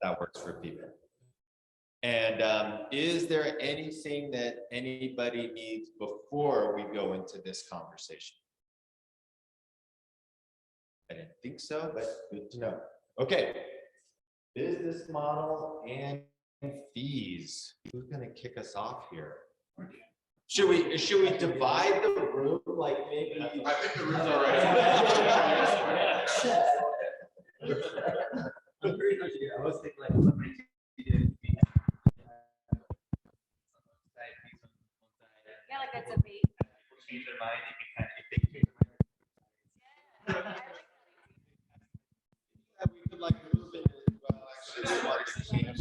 that works for people. And is there anything that anybody needs before we go into this conversation? I didn't think so, but good to know. Okay, business model and fees. Who's gonna kick us off here? Should we divide the room like maybe? I think the room's all right. I was thinking like somebody yeah, like that's a bait. change their mind, you can kind of, if they change their mind. Yeah, we could like move it as well. Actually, we want to change.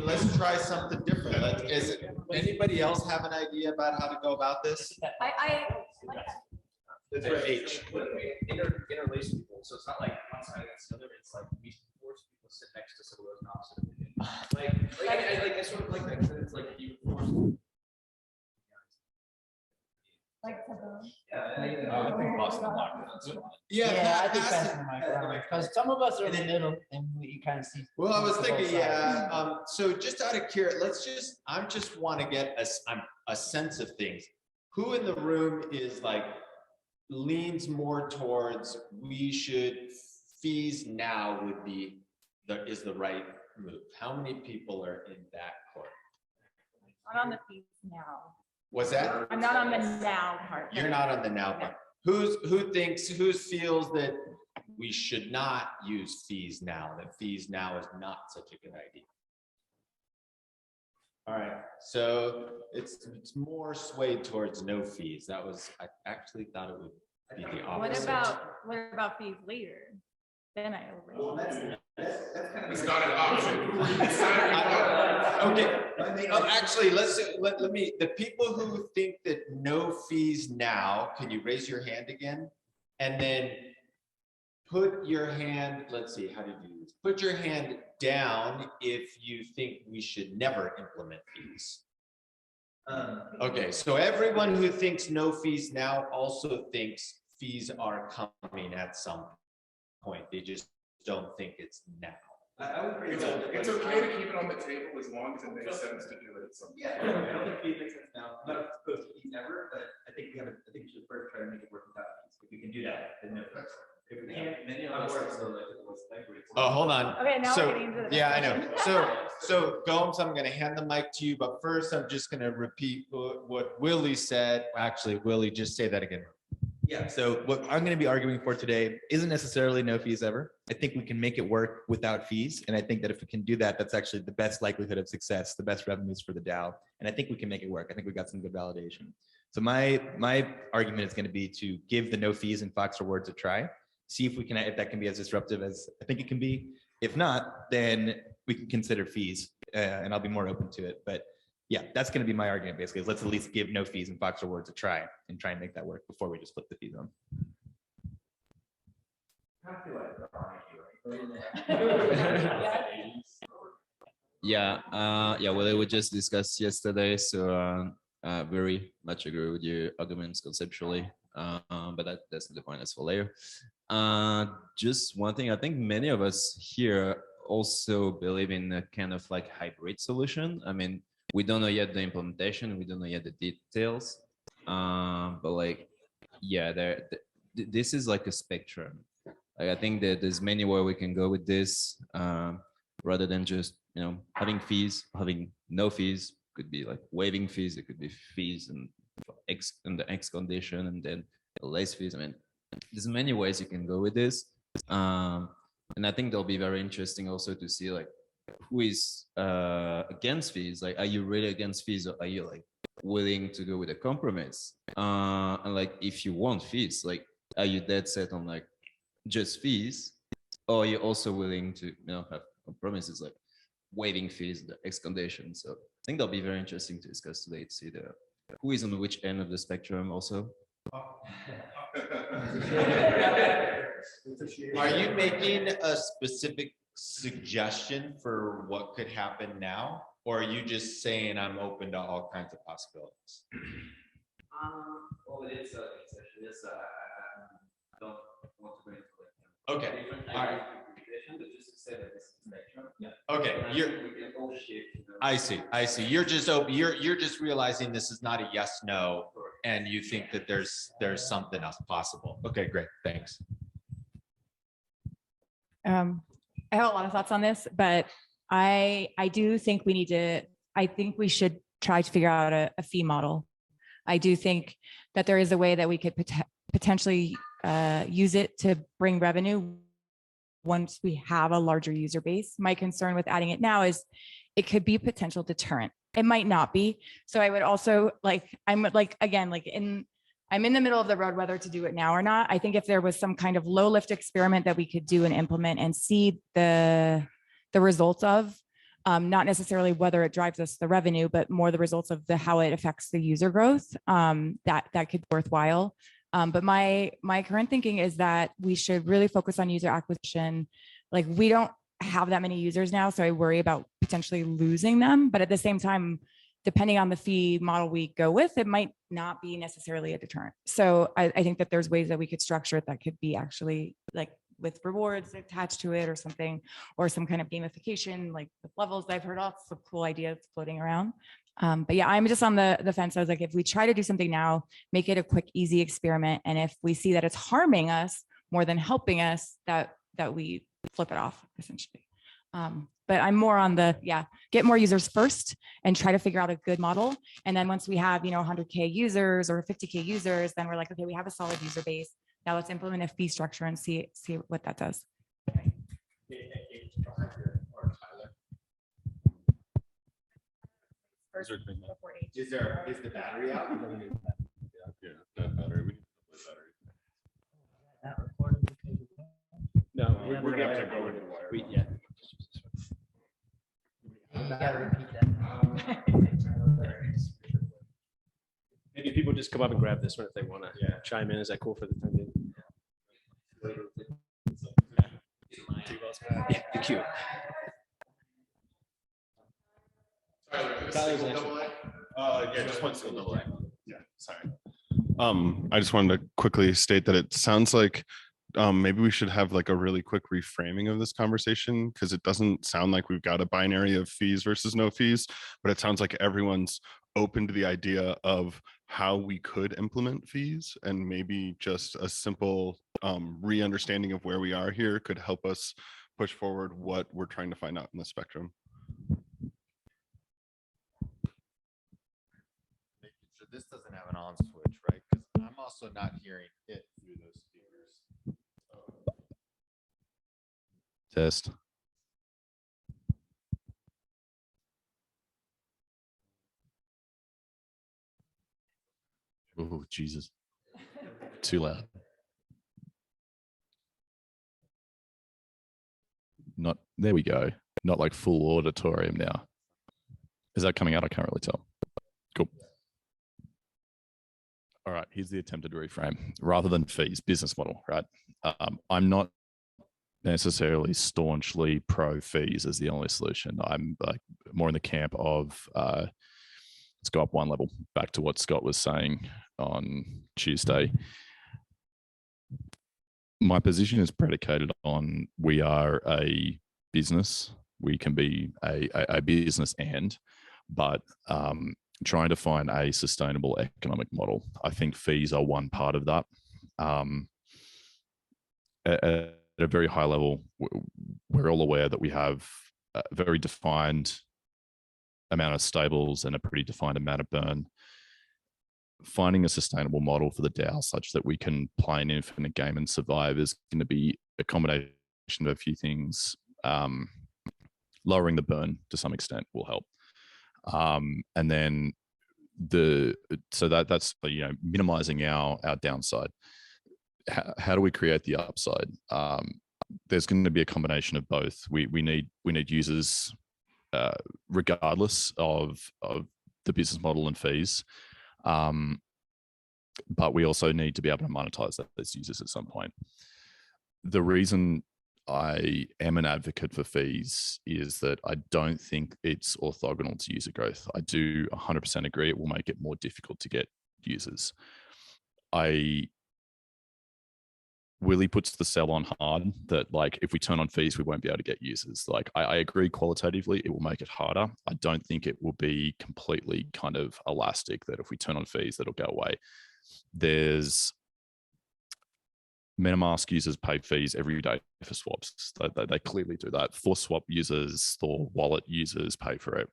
Let's try something different. Is it anybody else have an idea about how to go about this? I That's right. H. Interlace people, so it's not like one side against the other. It's like we force people to sit next to someone who's opposite. I sort of like that because it's like you force. like to go. I think Boston locked it. Yeah, I think that's because some of us are in the middle and you kind of see. Well, I was thinking, yeah. So just out of curiosity, I just want to get a sense of things. Who in the room is like leans more towards we should fees now would be is the right move? How many people are in that court? Not on the fees now. What's that? I'm not on the now part. You're not on the now part. Who feels that we should not use fees now, that fees now is not such a good idea? All right, so it's more swayed towards no fees. That was, I actually thought it would be the opposite. What about fees later? Then I Well, that's kind of. It's not an option. Okay. Actually, let me. The people who think that no fees now, can you raise your hand again? And then put your hand. Let's see. How do you do this? Put your hand down if you think we should never implement fees. Okay. So everyone who thinks no fees now also thinks fees are coming at some point. They just don't think it's now. I would agree. It's okay to keep it on the table as long as it makes sense to do it at some point. Yeah, I don't think fees make sense now. I'm not opposed to fees ever, but I think we should first try to make it work without fees. If we can do that, then no fees. If we can't, many of us are so like it was like. Oh, hold on. Okay, now so, we're getting into the yeah, I know. So Gomes, I'm going to hand the mic to you, but first I'm just going to repeat what Willie said. Actually, Willie, just say that again. Yeah, so what I'm going to be arguing for today isn't necessarily no fees ever. I think we can make it work without fees. And I think that if we can do that, that's actually the best likelihood of success, the best revenues for the DAO. And I think we can make it work. I think we got some good validation. So my argument is going to be to give the no fees and Fox rewards a try. See if that can be as disruptive as I think it can be. If not, then we can consider fees and I'll be more open to it. But yeah, that's going to be my argument basically. Is let's at least give no fees and Fox rewards a try and try and make that work before we just flip the fees on. Yeah, what we just discussed yesterday. So very much agree with your arguments conceptually, but that's not the point. That's for later. Just one thing, I think many of us here also believe in a kind of like hybrid solution. I mean, we don't know yet the implementation, we don't know yet the details, but like, yeah, this is like a spectrum. Like I think that there's many ways we can go with this, rather than just having fees, having no fees. Could be like waiving fees. It could be fees and the X condition, and then less fees. I mean, there's many ways you can go with this, and I think they'll be very interesting also to see like who is against fees. Like, are you really against fees, or are you like willing to go with a compromise? And like, if you want fees, like, are you dead set on like just fees, or are you also willing to have compromises like waiving fees, the X condition? So I think that'll be very interesting to discuss today to see who is on which end of the spectrum also. Are you making a specific suggestion for what could happen now, or are you just saying I'm open to all kinds of possibilities? Well, right. Okay, I see. You're just realizing this is not a yes, no, and you think that there's something else possible. Okay, great, thanks. I have a lot of thoughts on this, but I do think I think we should try to figure out a fee model. I do think that there is a way that we could potentially use it to bring revenue once we have a larger user base. My concern with adding it now is it could be a potential deterrent. It might not be. So I would also I'm in the middle of the road whether to do it now or not. I think if there was some kind of low lift experiment that we could do and implement and see the results of, not necessarily whether it drives us the revenue, but more the results of how it affects the user growth, that could be worthwhile. But my current thinking is that we should really focus on user acquisition. Like, we don't have that many users now, so I worry about potentially losing them. But at the same time, depending on the fee model we go with, it might not be necessarily a deterrent. So I think that there's ways that we could structure it that could be actually like with rewards attached to it or something, or some kind of gamification, like with levels. I've heard lots of cool ideas floating around. But yeah, I'm just on the fence. I was like, if we try to do something now, make it a quick, easy experiment. And if we see that it's harming us more than helping us, that we flip it off essentially. But I'm more on get more users first and try to figure out a good model. And then once we have, 100K users or 50K users, then we're like, okay, we have a solid user base. Now let's implement a fee structure and see what that does. Is the battery out? No, we're gonna have to go into wire. Maybe people just come up and grab this one if they want to chime in. Is that cool for the time being? Yeah, the queue. Yeah, just one single double A. Yeah, sorry. I just wanted to quickly state that it sounds like maybe we should have like a really quick reframing of this conversation, because it doesn't sound like we've got a binary of fees versus no fees, but it sounds like everyone's open to the idea of how we could implement fees, and maybe just a simple re-understanding of where we are here could help us push forward what we're trying to find out in the spectrum. So this doesn't have an on switch, right? Because I'm also not hearing it through those speakers. Test. Oh, Jesus. Too loud. Not, there we go. Not like full auditorium now. Is that coming out? I can't really tell. Cool. All right, here's the attempted reframe. Rather than fees, business model, right? I'm not necessarily staunchly pro fees as the only solution. I'm like more in the camp of let's go up one level, back to what Scott was saying on Tuesday. My position is predicated on we are a business. We can be a business but trying to find a sustainable economic model. I think fees are one part of that. At a very high level, we're all aware that we have a very defined amount of stables and a pretty defined amount of burn. Finding a sustainable model for the DAO such that we can play an infinite game and survive is going to be a combination of a few things. Lowering the burn to some extent will help. And then that's minimizing our downside. How do we create the upside? There's going to be a combination of both. We need users regardless of the business model and fees. But we also need to be able to monetize those users at some point. The reason I am an advocate for fees is that I don't think it's orthogonal to user growth. I do 100% agree it will make it more difficult to get users. I Willie puts the sell on hard that like if we turn on fees, we won't be able to get users. Like I agree qualitatively, it will make it harder. I don't think it will be completely kind of elastic that if we turn on fees, that'll go away. There's MetaMask users pay fees every day for swaps. They clearly do that. For swap users or wallet users pay for it.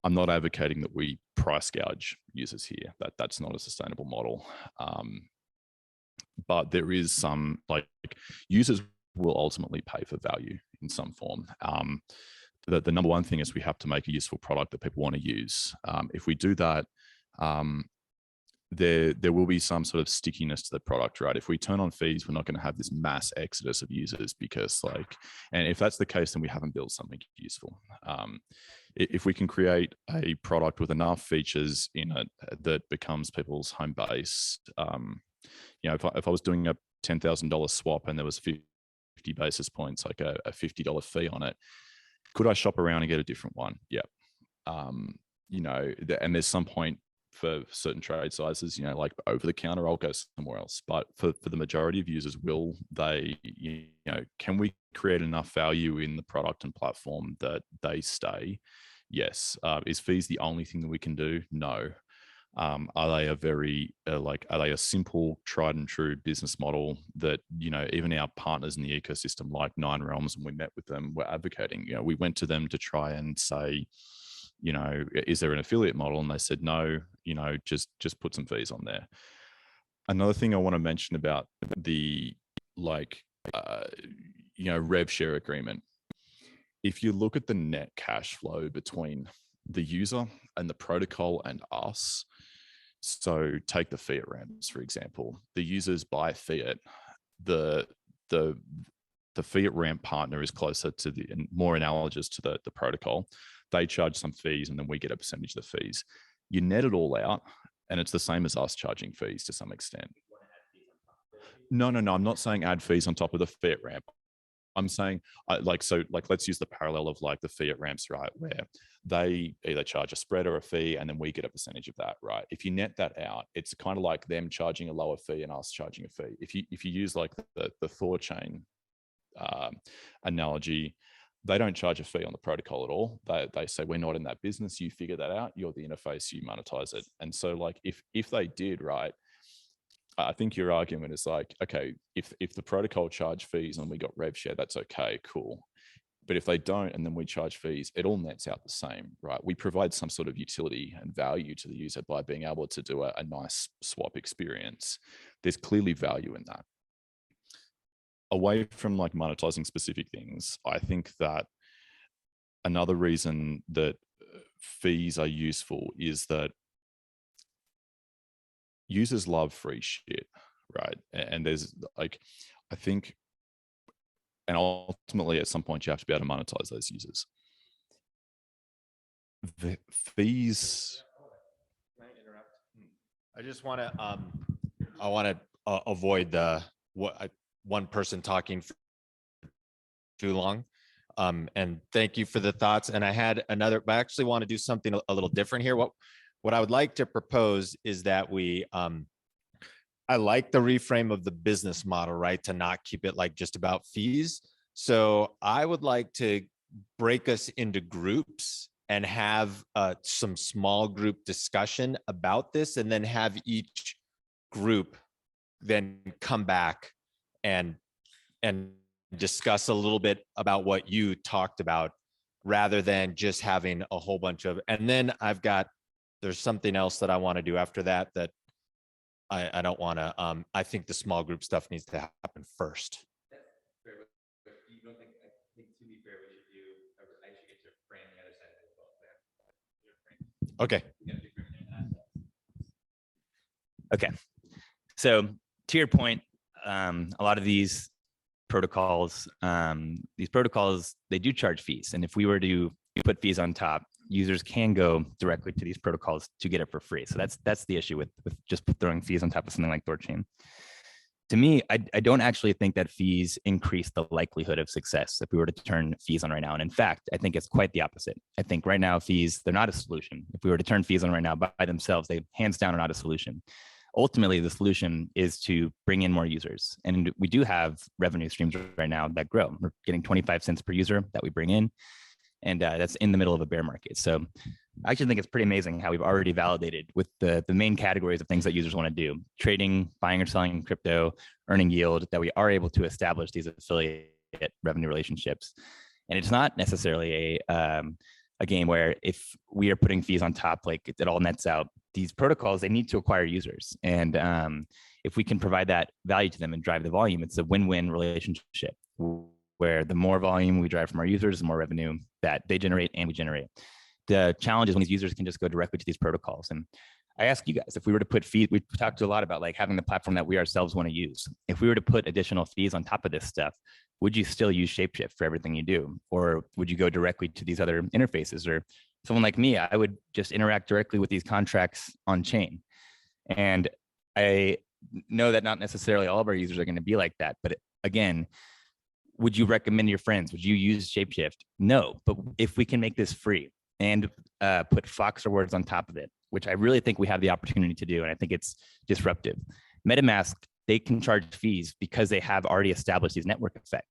I'm not advocating that we price gouge users here. That's not a sustainable model. But there is some, like, users will ultimately pay for value in some form. The number one thing is we have to make a useful product that people want to use. If we do that, there will be some sort of stickiness to the product, right? If we turn on fees, we're not going to have this mass exodus of users because like, and if that's the case, then we haven't built something useful. If we can create a product with enough features in it that becomes people's home base, you know, if I was doing a $10,000 swap and there was 50 basis points, like a $50 fee on it, could I shop around and get a different one? Yeah. You know, and there's some point for certain trade sizes, you know, like over the counter, I'll go somewhere else. But for the majority of users, will they, you know, can we create enough value in the product and platform that they stay? Yes. Is fees the only thing that we can do? No. Are they a very are they a simple, tried and true business model that, you know, even our partners in the ecosystem like Nine Realms, when we met with them, were advocating? You know, we went to them to try and say, you know, is there an affiliate model? And they said, no, you know, just put some fees on there. Another thing I want to mention about the you know, rev share agreement. If you look at the net cash flow between the user and the protocol and us, so take the fiat ramps, for example, the users buy fiat, the fiat ramp partner is closer to the, and more analogous to the protocol. They charge some fees and then we get a percentage of the fees. You net it all out and it's the same as us charging fees to some extent. No, I'm not saying add fees on top of the fiat ramp. I'm saying let's use the parallel of like the fiat ramps, right? Where they either charge a spread or a fee and then we get a percentage of that, right? If you net that out, it's kind of like them charging a lower fee and us charging a fee. If you use like the Thor chain analogy, they don't charge a fee on the protocol at all. They say, we're not in that business. You figure that out. You're the interface, you monetize it. And so like, if they did, right, I think your argument is like, okay, if the protocol charge fees and we got rev share, that's okay, cool. But if they don't, and then we charge fees, it all nets out the same, right? We provide some sort of utility and value to the user by being able to do a nice swap experience. There's clearly value in that. Away from like monetizing specific things, I think that another reason that fees are useful is that users love free shit, right? And there's like, I think, and ultimately at some point you have to be able to monetize those users. The fees. Can I interrupt? I just want to, avoid the one person talking for too long. And thank you for the thoughts. And I had another, but I actually want to do something a little different here. What I would like to propose is that we, I like the reframe of the business model, right? To not keep it like just about fees. So I would like to break us into groups and have some small group discussion about this, and then have each group then come back and discuss a little bit about what you talked about, rather than just having a whole bunch of, and then there's something else that I want to do after that, that I don't want to, I think the small group stuff needs to happen first. You don't think, I think to be fair, we should do, I should get to frame the other side as well. Okay. Okay. So to your point, a lot of these protocols, they do charge fees. And if we were to put fees on top, users can go directly to these protocols to get it for free. So that's the issue with just throwing fees on top of something like ThorChain. To me, I don't actually think that fees increase the likelihood of success if we were to turn fees on right now. And in fact, I think it's quite the opposite. I think right now fees, they're not a solution. If we were to turn fees on right now by themselves, they hands down are not a solution. ultimately the solution is to bring in more users. And we do have revenue streams right now that grow. We're getting 25 cents per user that we bring in. And that's in the middle of a bear market. So I actually think it's pretty amazing how we've already validated with the main categories of things that users want to do: trading, buying or selling crypto, earning yield, that we are able to establish these affiliate revenue relationships. And it's not necessarily a game where if we are putting fees on top, like it all nets out. These protocols, they need to acquire users. And if we can provide that value to them and drive the volume, it's a win-win relationship where the more volume we drive from our users, the more revenue that they generate and we generate. The challenge is when these users can just go directly to these protocols. And I ask you guys, if we were to put fees, we talked a lot about like having the platform that we ourselves want to use. If we were to put additional fees on top of this stuff, would you still use ShapeShift for everything you do? Or would you go directly to these other interfaces? Or someone like me, I would just interact directly with these contracts on chain. And I know that not necessarily all of our users are going to be like that. But again, would you recommend your friends? Would you use ShapeShift? No, but if we can make this free and put Fox rewards on top of it, which I really think we have the opportunity to do, and I think it's disruptive. MetaMask, they can charge fees because they have already established these network effects.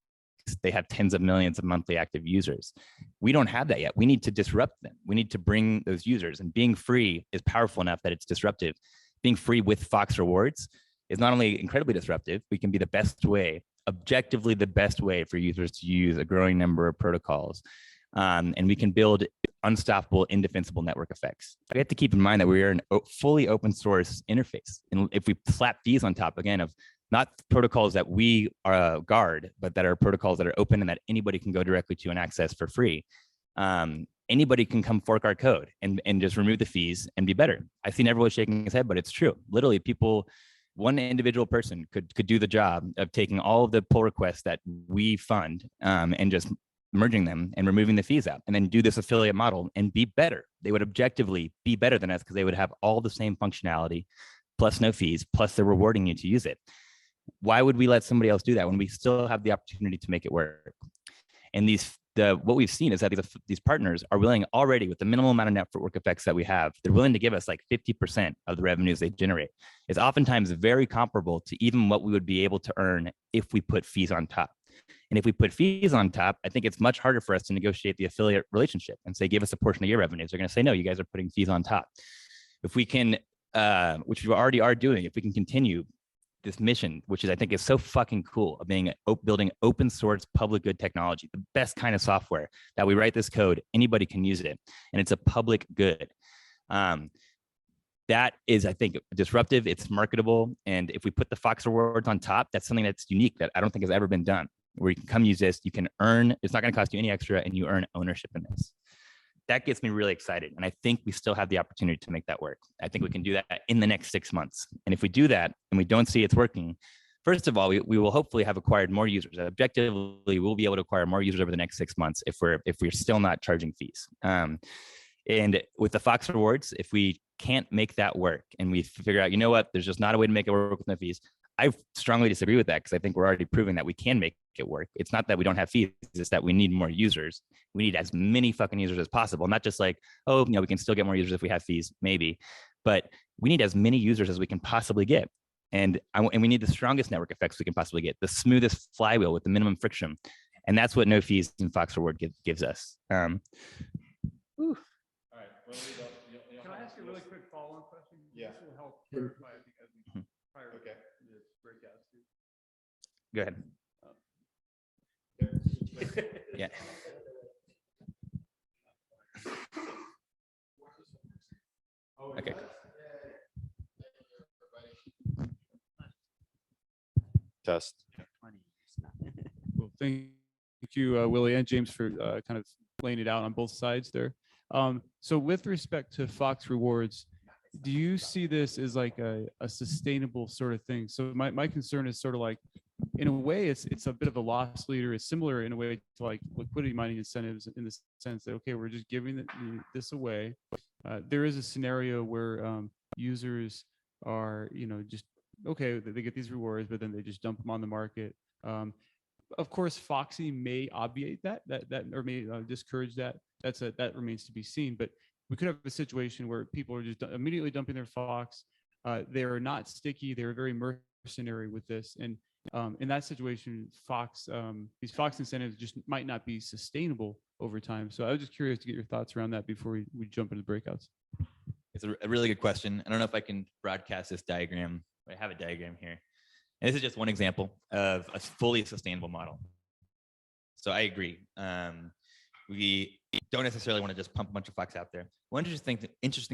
They have tens of millions of monthly active users. We don't have that yet. We need to disrupt them. We need to bring those users, and being free is powerful enough that it's disruptive. Being free with Fox rewards is not only incredibly disruptive, we can be the best way, objectively the best way for users to use a growing number of protocols. And we can build unstoppable, indefensible network effects. We have to keep in mind that we are a fully open source interface. And if we slap fees on top, again, of not protocols that we guard, but that are protocols that are open and that anybody can go directly to and access for free, anybody can come fork our code and just remove the fees and be better. I've seen everyone shaking his head, but it's true. Literally, people, one individual person could do the job of taking all of the pull requests that we fund and just merging them and removing the fees out, and then do this affiliate model and be better. They would objectively be better than us because they would have all the same functionality, plus no fees, plus they're rewarding you to use it. Why would we let somebody else do that when we still have the opportunity to make it work? And what we've seen is that these partners are willing already, with the minimal amount of network effects that we have, they're willing to give us like 50% of the revenues they generate. It's oftentimes very comparable to even what we would be able to earn if we put fees on top. And if we put fees on top, I think it's much harder for us to negotiate the affiliate relationship and say, give us a portion of your revenues. They're going to say, no, you guys are putting fees on top. If we can, which we already are doing, if we can continue this mission, which is, I think, is so fucking cool, of building open source public good technology, the best kind of software, that we write this code, anybody can use it, and it's a public good. That is, I think, disruptive, it's marketable. And if we put the Fox rewards on top, that's something that's unique that I don't think has ever been done, where you can come use this, you can earn, it's not going to cost you any extra, and you earn ownership in this. That gets me really excited. And I think we still have the opportunity to make that work. I think we can do that in the next 6 months. And if we do that and we don't see it's working, first of all, we will hopefully have acquired more users. Objectively, we'll be able to acquire more users over the next 6 months if we're still not charging fees. And with the Fox rewards, if we can't make that work and we figure out, you know what, there's just not a way to make it work with no fees, I strongly disagree with that, because I think we're already proving that we can make it work. It's not that we don't have fees, it's that we need more users. We need as many fucking users as possible. Not just like, oh, we can still get more users if we have fees, maybe. But we need as many users as we can possibly get. And we need the strongest network effects we can possibly get, the smoothest flywheel with the minimum friction. And that's what no fees and Fox reward gives us. All right. Well, can I ask you a really quick follow-on question? Yeah. This will help clarify, I think, as we prior to this breakout. Go ahead. Yeah. Okay. Test. Well, thank you, Willie and James, for kind of laying it out on both sides there. So with respect to Fox rewards, do you see this as like a sustainable sort of thing? So my concern is sort of like, in a way, it's a bit of a loss leader. It's similar in a way to like liquidity mining incentives, in the sense that, okay, we're just giving this away. There is a scenario where users are, just, okay, they get these rewards, but then they just dump them on the market. Of course, Foxy may obviate that or may discourage that. That remains to be seen. But we could have a situation where people are just immediately dumping their Fox. they are not sticky. They're very mercenary with this. And in that situation, these Fox incentives just might not be sustainable over time. So I was just curious to get your thoughts around that before we jump into the breakouts. It's a really good question. I don't know if I can broadcast this diagram. I have a diagram here. And this is just one example of a fully sustainable model. So I agree. We don't necessarily want to just pump a bunch of Fox out there. One interesting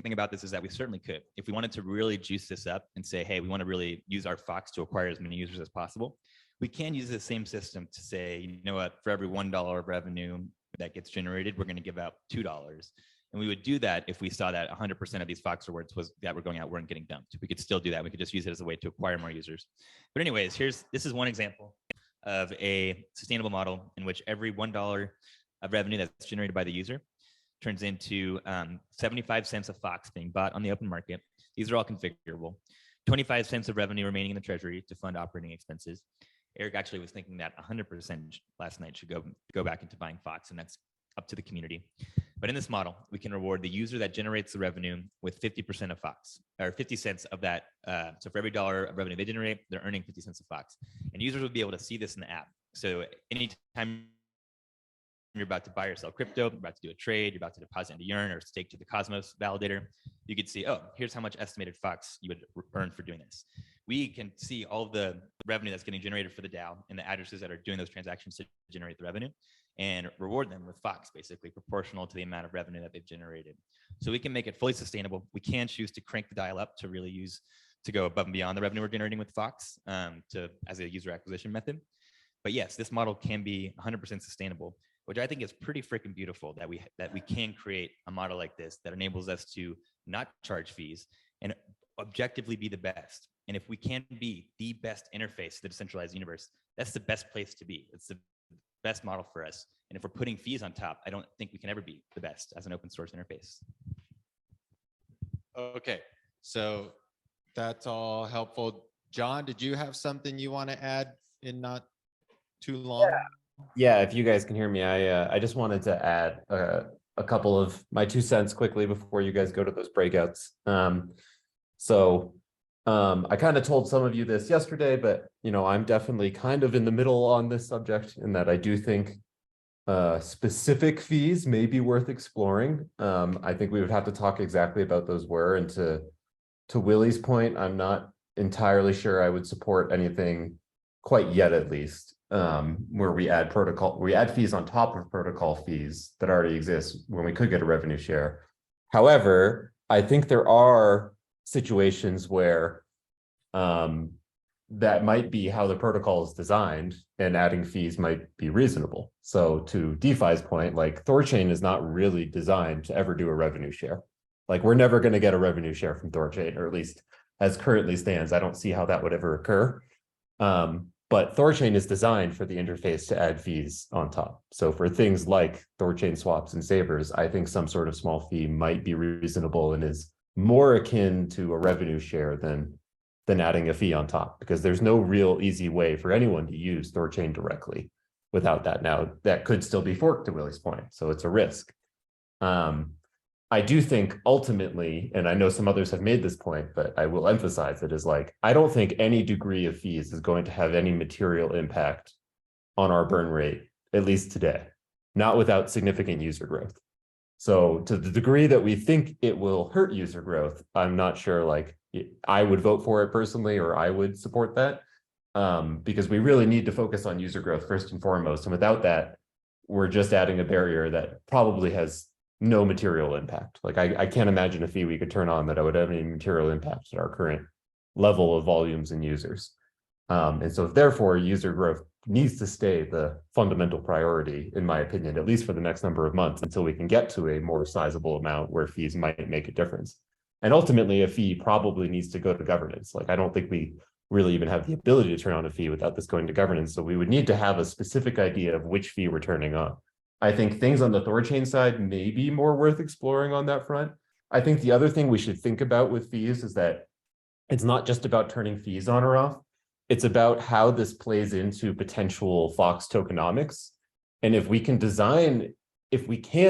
thing about this is that we certainly could. If we wanted to really juice this up and say, hey, we want to really use our Fox to acquire as many users as possible, we can use the same system to say, you know what, for every $1 of revenue that gets generated, we're going to give out $2. And we would do that if we saw that 100% of these Fox rewards that were going out weren't getting dumped. We could still do that. We could just use it as a way to acquire more users. But anyways, this is one example of a sustainable model in which every $1 of revenue that's generated by the user turns into 75 cents of Fox being bought on the open market. These are all configurable. 25 cents of revenue remaining in the treasury to fund operating expenses. Eric actually was thinking that 100% last night should go back into buying Fox, and that's up to the community. But in this model, we can reward the user that generates the revenue with 50% of Fox, or 50 cents of that. So for every $1 of revenue they generate, they're earning 50 cents of Fox. And users would be able to see this in the app. So anytime you're about to buy or sell crypto, you're about to do a trade, you're about to deposit into Yearn or stake to the Cosmos validator, you could see, oh, here's how much estimated Fox you would earn for doing this. We can see all the revenue that's getting generated for the DAO and the addresses that are doing those transactions to generate the revenue, and reward them with Fox, basically proportional to the amount of revenue that they've generated. So we can make it fully sustainable. We can choose to crank the dial up to really to go above and beyond the revenue we're generating with Fox as a user acquisition method. But yes, this model can be 100% sustainable, which I think is pretty freaking beautiful that we can create a model like this that enables us to not charge fees and objectively be the best. And if we can be the best interface to the decentralized universe, that's the best place to be. It's the best model for us. And if we're putting fees on top, I don't think we can ever be the best as an open source interface. Okay, so that's all helpful. John, did you have something you want to add in not too long? Yeah, if you guys can hear me, I just wanted to add a couple of my 2 cents quickly before you guys go to those breakouts. I kind of told some of you this yesterday, but I'm definitely kind of in the middle on this subject in that I do think specific fees may be worth exploring. I think we would have to talk exactly about those were, and to Willie's point, I'm not entirely sure I would support anything quite yet, at least, where we add fees on top of protocol fees that already exist when we could get a revenue share. However, I think there are situations where that might be how the protocol is designed, and adding fees might be reasonable. So to DeFi's point, like Thorchain is not really designed to ever do a revenue share. Like we're never going to get a revenue share from Thorchain, or at least as currently stands, I don't see how that would ever occur. But Thorchain is designed for the interface to add fees on top. So for things like Thorchain swaps and savers, I think some sort of small fee might be reasonable and is more akin to a revenue share than adding a fee on top, because there's no real easy way for anyone to use Thorchain directly without that. Now, that could still be forked, to Willie's point, so it's a risk. I do think ultimately, and I know some others have made this point, but I will emphasize it, is like, I don't think any degree of fees is going to have any material impact on our burn rate, at least today, not without significant user growth. So to the degree that we think it will hurt user growth, I'm not sure, like, I would vote for it personally, or I would support that, because we really need to focus on user growth first and foremost. And without that, we're just adding a barrier that probably has no material impact. Like I can't imagine a fee we could turn on that would have any material impact at our current level of volumes and users. And so therefore, user growth needs to stay the fundamental priority, in my opinion, at least for the next number of months, until we can get to a more sizable amount where fees might make a difference. And ultimately, a fee probably needs to go to governance. Like I don't think we really even have the ability to turn on a fee without this going to governance. So we would need to have a specific idea of which fee we're turning on. I think things on the Thorchain side may be more worth exploring on that front. I think the other thing we should think about with fees is that it's not just about turning fees on or off. It's about how this plays into potential Fox tokenomics. And if we can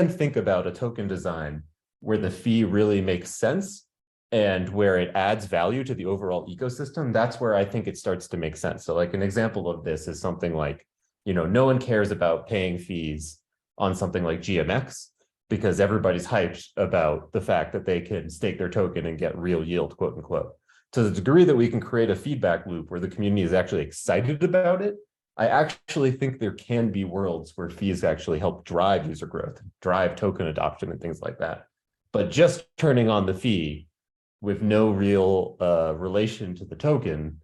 think about a token design where the fee really makes sense, and where it adds value to the overall ecosystem, that's where I think it starts to make sense. So like an example of this is something like, no one cares about paying fees on something like GMX because everybody's hyped about the fact that they can stake their token and get real yield, quote unquote. To the degree that we can create a feedback loop where the community is actually excited about it, I actually think there can be worlds where fees actually help drive user growth, drive token adoption and things like that. But just turning on the fee with no real relation to the token,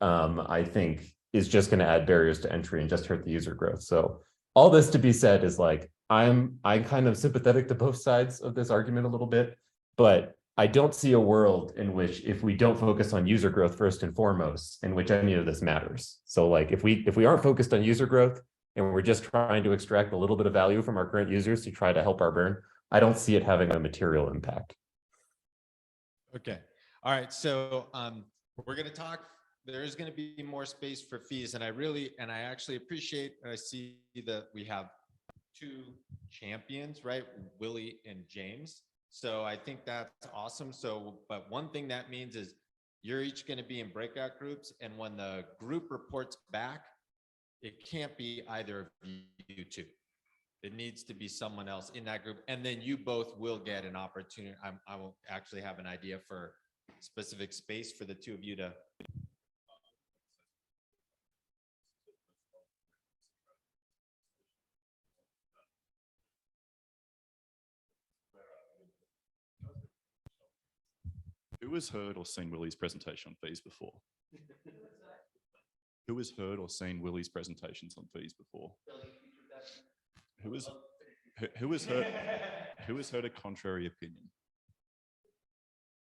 I think is just going to add barriers to entry and just hurt the user growth. So all this to be said is like, I'm kind of sympathetic to both sides of this argument a little bit, but I don't see a world in which if we don't focus on user growth first and foremost, in which any of this matters. So like if we aren't focused on user growth and we're just trying to extract a little bit of value from our current users to try to help our burn, I don't see it having a material impact. Okay. All right. So we're going to talk. There is going to be more space for fees. And I actually appreciate, I see that we have two champions, right? Willie and James. So I think that's awesome. So, but one thing that means is you're each going to be in breakout groups. And when the group reports back, it can't be either of you two. It needs to be someone else in that group. And then you both will get an opportunity. I will actually have an idea for specific space for the two of you to. Who has heard or seen Willie's presentation on fees before? Who has heard or seen Willie's presentations on fees before? Who has heard a contrary opinion?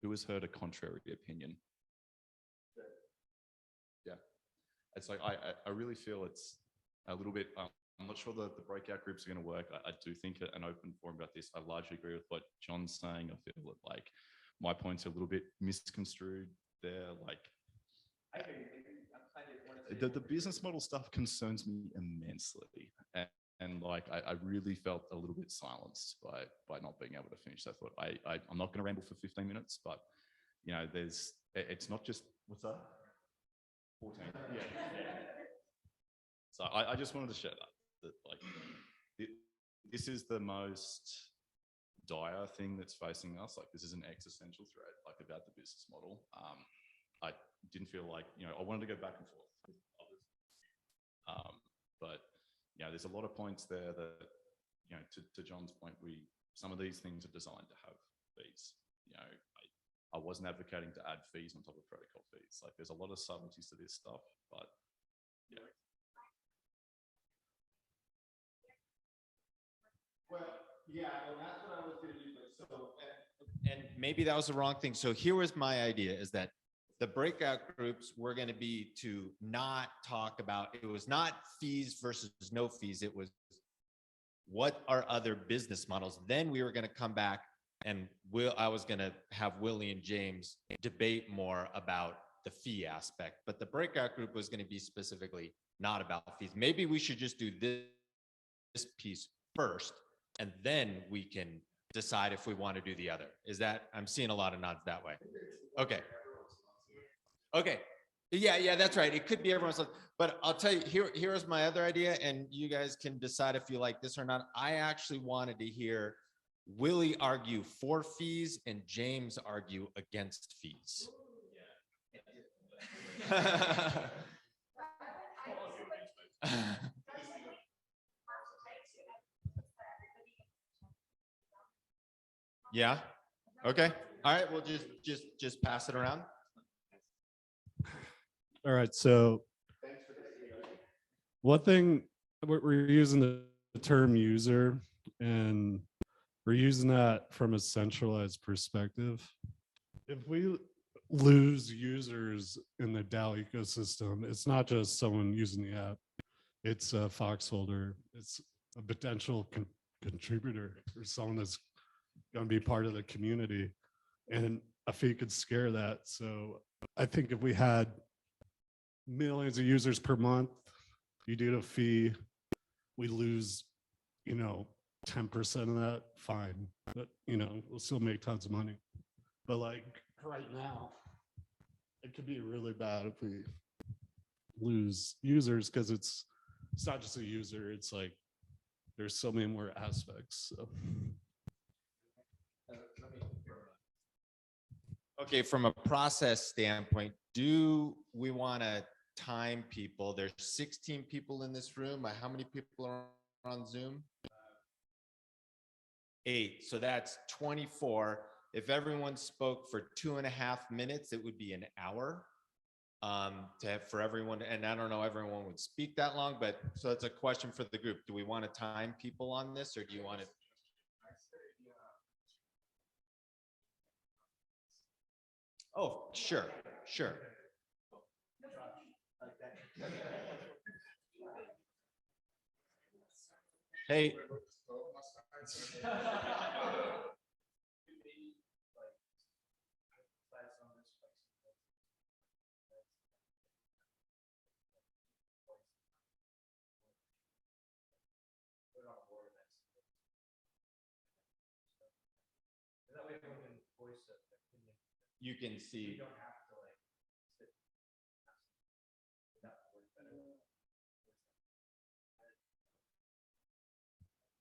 Who has heard a contrary opinion? Yeah, it's like I really feel it's a little bit. I'm not sure that the breakout groups are going to work. I do think an open forum about this. I largely agree with what John's saying. I feel that like my points are a little bit misconstrued there. Like the business model stuff concerns me immensely. And like, I really felt a little bit silenced by not being able to finish that thought. I'm not going to ramble for 15 minutes, but it's not just, what's that? 14. Yeah. So I just wanted to share that like, this is the most dire thing that's facing us. Like this is an existential threat, like about the business model. I didn't feel like, I wanted to go back and forth with others. But there's a lot of points there that, to John's point, some of these things are designed to have fees. I wasn't advocating to add fees on top of protocol fees. Like there's a lot of subtleties to this stuff, but yeah. Well, yeah, well, that's what I was going to do. So, and maybe that was the wrong thing. So here was my idea: is that the breakout groups were going to be to not talk about. It was not fees versus no fees. It was what are other business models. Then we were going to come back and I was going to have Willie and James debate more about the fee aspect. But the breakout group was going to be specifically not about fees. Maybe we should just do this piece first, and then we can decide if we want to do the other. Is that, I'm seeing a lot of nods that way. Okay. Okay. Yeah, that's right. It could be everyone's, but I'll tell you, here's my other idea, and you guys can decide if you like this or not. I actually wanted to hear Willie argue for fees and James argue against fees. Yeah. Okay. All right. We'll just pass it around. All right. So one thing, we're using the term user, and we're using that from a centralized perspective. If we lose users in the DAO ecosystem, it's not just someone using the app. It's a Fox holder. It's a potential contributor or someone that's going to be part of the community. And a fee could scare that. So I think if we had millions of users per month, you do a fee, we lose, 10% of that, fine. But, we'll still make tons of money. But like right now, it could be really bad if we lose users because it's not just a user, it's like there's so many more aspects. So. Okay, from a process standpoint, do we want to time people? There's 16 people in this room. How many people are on Zoom? 8. So that's 24. If everyone spoke for 2.5 minutes, it would be an hour for everyone. And I don't know, everyone would speak that long, but so it's a question for the group. Do we want to time people on this, or do you want to? Oh, sure, sure. Hey. You can see.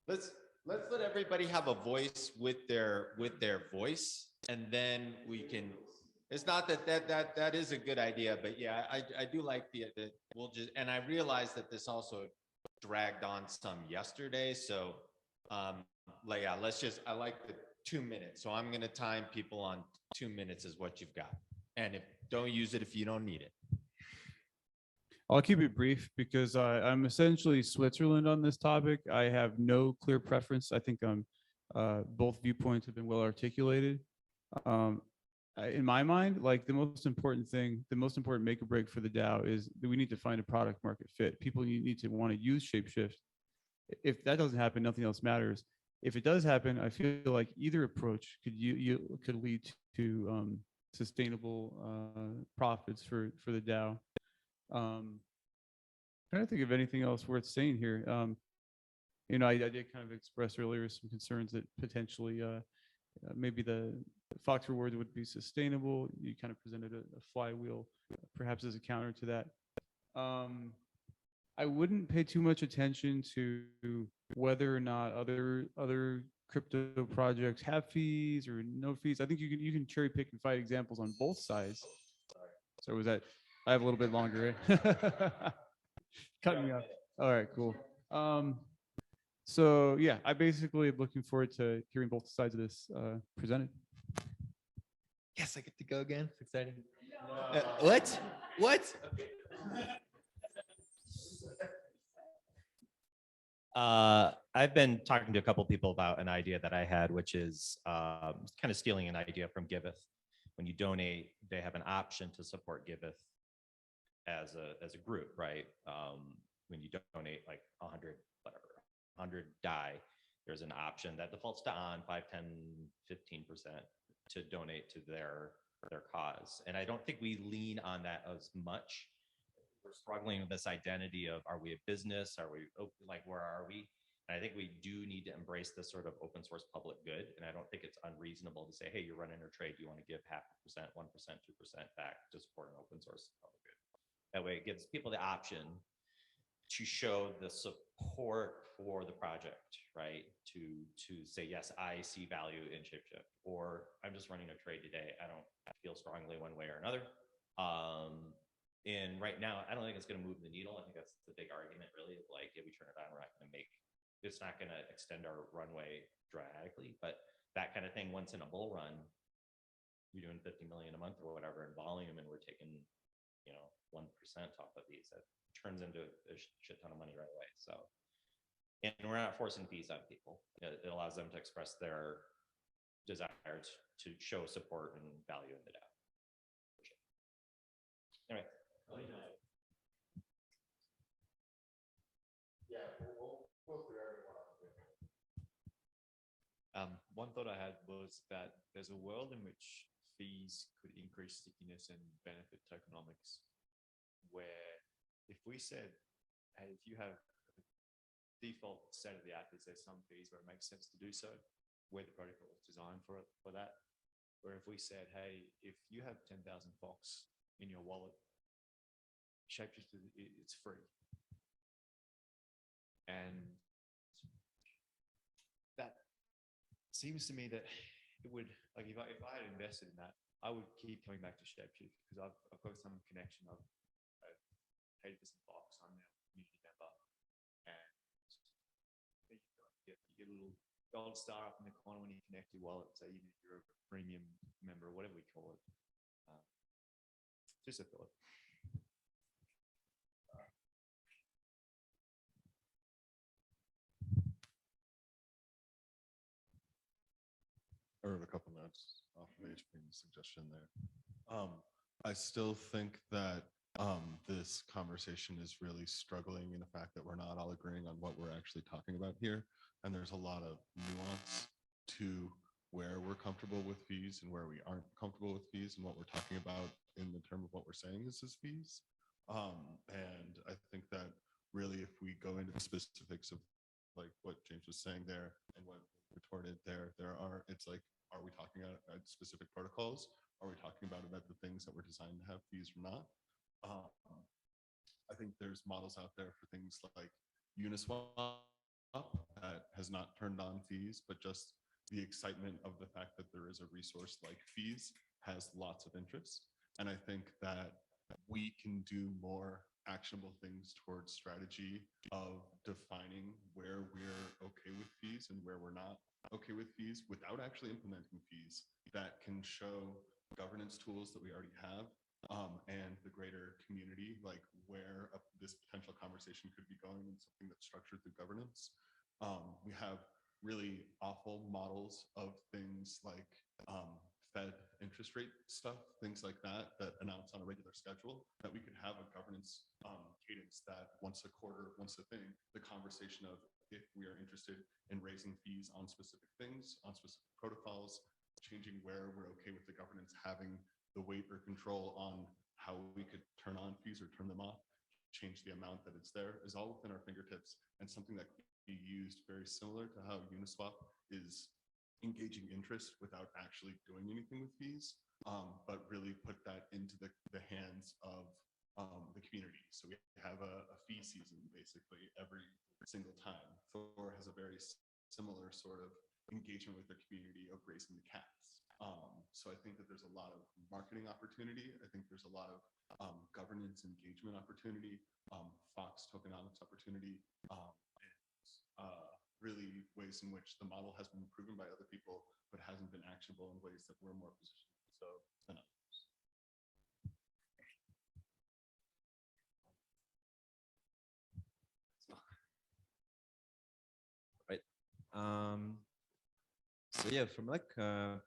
Let's let everybody have a voice with their voice, and then we can. It's not that is a good idea, but yeah, I do like the we'll just, and I realize that this also dragged on some yesterday, so like yeah, I like the 2 minutes, so I'm gonna time people on 2 minutes is what you've got, and if don't use it if you don't need it. I'll keep it brief because I'm essentially Switzerland on this topic. I have no clear preference. I think both viewpoints have been well articulated. In my mind, like the most important make or break for the DAO is that we need to find a product market fit. People need to want to use ShapeShift. If that doesn't happen, nothing else matters. If it does happen, I feel like either approach could lead to sustainable profits for the DAO. Trying to think of anything else worth saying here. You know, I did kind of express earlier some concerns that potentially maybe the Fox rewards would be sustainable. You kind of presented a flywheel, perhaps as a counter to that. I wouldn't pay too much attention to whether or not other crypto projects have fees or no fees. I think you can cherry pick and find examples on both sides. So was that? I have a little bit longer. Cut me off. All right, cool. So yeah, I basically am looking forward to hearing both sides of this presented. Yes, I get to go again. It's exciting. What? What? I've been talking to a couple people about an idea that I had, which is kind of stealing an idea from Giveth. When you donate, they have an option to support Giveth as a group, right? When you donate like 100 DAI, there's an option that defaults to on 5, 10, 15% to donate to their cause. And I don't think we lean on that as much. We're struggling with this identity of, are we a business? Are we like, where are we? And I think we do need to embrace this sort of open source public good. And I don't think it's unreasonable to say, hey, you're running a trade, you want to give 0.5%, 1%, 2% back to support an open source public good. That way it gives people the option to show the support for the project, right? To say, yes, I see value in ShapeShift, or I'm just running a trade today. I don't feel strongly one way or another. And right now, I don't think it's going to move the needle. I think that's the big argument, really, of like, if we turn it on, we're not going to it's not going to extend our runway dramatically. But that kind of thing, once in a bull run, you're doing 50 million a month or whatever in volume, and we're taking, 1% off of these. That turns into a shit ton of money right away. So, and we're not forcing fees on people. It allows them to express their desire to show support and value in the DAO. Anyway. Yeah, we'll go through everyone. One thought I had was that there's a world in which fees could increase stickiness and benefit tokenomics, where if we said, hey, if you have a default state of the app is there's some fees where it makes sense to do so, where the protocol is designed for that, Where if we said, hey, if you have 10,000 Fox in your wallet, ShapeShift, it's free. And that seems to me that it would, like if I had invested in that, I would keep coming back to ShapeShift because I've got some connection. I've paid for some Fox. I'm now a community member. And you get a little gold star up in the corner when you connect your wallet. So even if you're a premium member or whatever we call it. Just a thought. I wrote a couple notes off of HP's suggestion there. I still think that this conversation is really struggling in the fact that we're not all agreeing on what we're actually talking about here. And there's a lot of nuance to where we're comfortable with fees and where we aren't comfortable with fees and what we're talking about in the term of what we're saying is fees. And I think that really if we go into the specifics of like what James was saying there and what retorted there, it's like, are we talking about specific protocols? Are we talking about the things that were designed to have fees or not? I think there's models out there for things like Uniswap that has not turned on fees, but just the excitement of the fact that there is a resource like fees has lots of interest. And I think that we can do more actionable things towards strategy of defining where we're okay with fees and where we're not okay with fees without actually implementing fees that can show governance tools that we already have and the greater community, like where this potential conversation could be going in something that's structured through governance. We have really awful models of things like Fed interest rate stuff, things like that, that announce on a regular schedule, that we could have a governance cadence that once a quarter, once a thing, the conversation of if we are interested in raising fees on specific things, on specific protocols, changing where we're okay with the governance having the weight or control on how we could turn on fees or turn them off, change the amount that it's there, is all within our fingertips and something that could be used very similar to how Uniswap is engaging interest without actually doing anything with fees, but really put that into the hands of the community. So we have a fee season basically every single time. Thor has a very similar sort of engagement with the community of raising the cats. So I think that there's a lot of marketing opportunity. I think there's a lot of governance engagement opportunity, Fox tokenomics opportunity, really ways in which the model has been proven by other people, but hasn't been actionable in ways that we're more positioned. So than others. Right. So yeah, from like a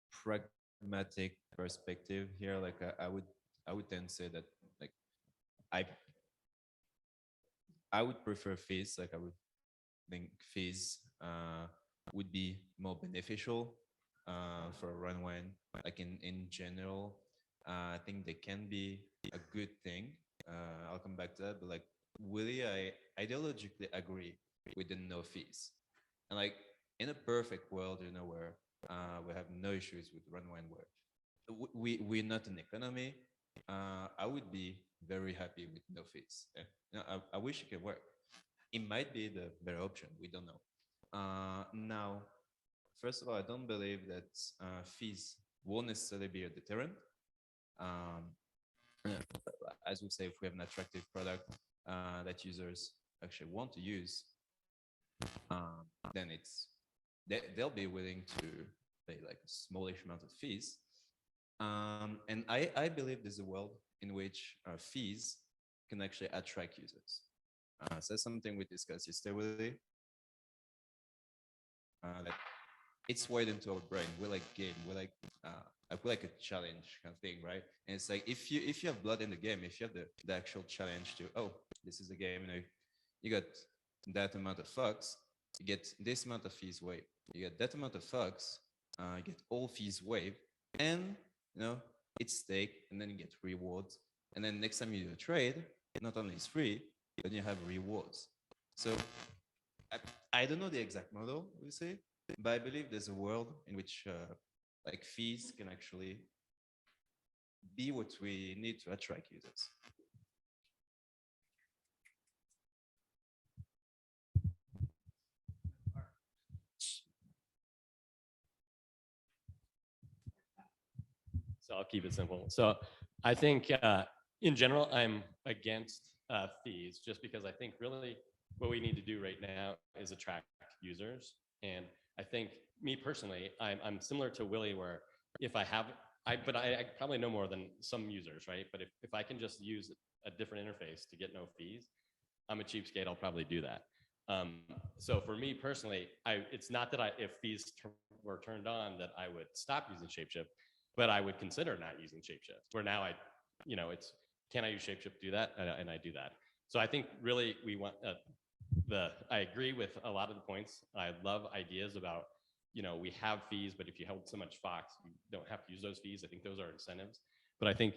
pragmatic perspective here, like I would then say that like I would prefer fees. Like I would think fees would be more beneficial for a runway. Like in general, I think they can be a good thing. I'll come back to that, but like really, I ideologically agree with the no fees. And like in a perfect world, you know, where we have no issues with runway and where we're not an economy, I would be very happy with no fees. Yeah. You know, I wish it could work. It might be the better option. We don't know. Now, first of all, I don't believe that fees won't necessarily be a deterrent. As we say, if we have an attractive product that users actually want to use, then they'll be willing to pay like a smallish amount of fees. And I believe there's a world in which fees can actually attract users. So that's something we discussed yesterday. That it's wired into our brain. We're like game. We're like I feel like a challenge kind of thing, right? And it's like if you have blood in the game, if you have the actual challenge to, oh, this is a game, you know, you got that amount of Fox, you get this amount of fees waived. You get that amount of Fox, you get all fees waived, and you know it's stake, and then you get rewards. And then next time you do a trade, not only is free, but you have rewards. So I don't know the exact model, we say, but I believe there's a world in which like fees can actually be what we need to attract users. So I'll keep it simple. So I think in general, I'm against fees just because I think really what we need to do right now is attract users. And I think me personally, I'm similar to Willie where if I have, I probably know more than some users, right? But if I can just use a different interface to get no fees, I'm a cheapskate, I'll probably do that. So for me personally, it's not that if fees were turned on that I would stop using ShapeShift, but I would consider not using ShapeShift. Where now it's can I use ShapeShift to do that, and I do that. So I think really we want I agree with a lot of the points. I love ideas about we have fees, but if you hold so much Fox, you don't have to use those fees. I think those are incentives. But I think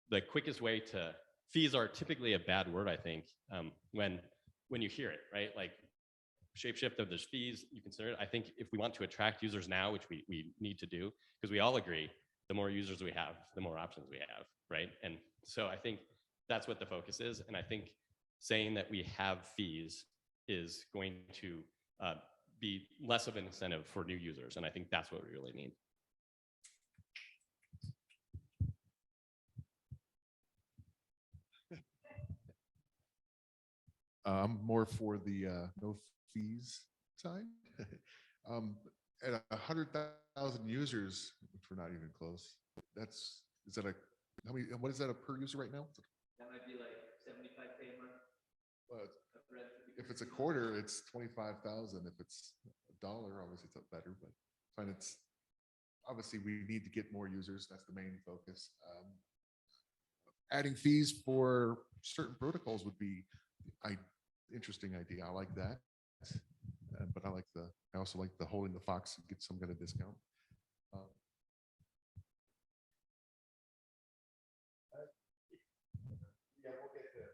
the quickest way to fees are typically a bad word. I think when you hear it, right? Like ShapeShift, if there's fees, you consider it. I think if we want to attract users now, which we need to do, because we all agree, the more users we have, the more options we have, right? And so I think that's what the focus is. And I think saying that we have fees is going to be less of an incentive for new users. And I think that's what we really need. I'm more for the no fees side. At 100,000 users, which we're not even close, what is that a per user right now? That might be like 75K a month. But if it's a quarter, it's 25,000. If it's $1, obviously it's better, but fine. It's obviously we need to get more users. That's the main focus. Adding fees for certain protocols would be interesting idea. I like that, but I also like the holding the Fox and get some kind of discount. Yeah, we'll get there.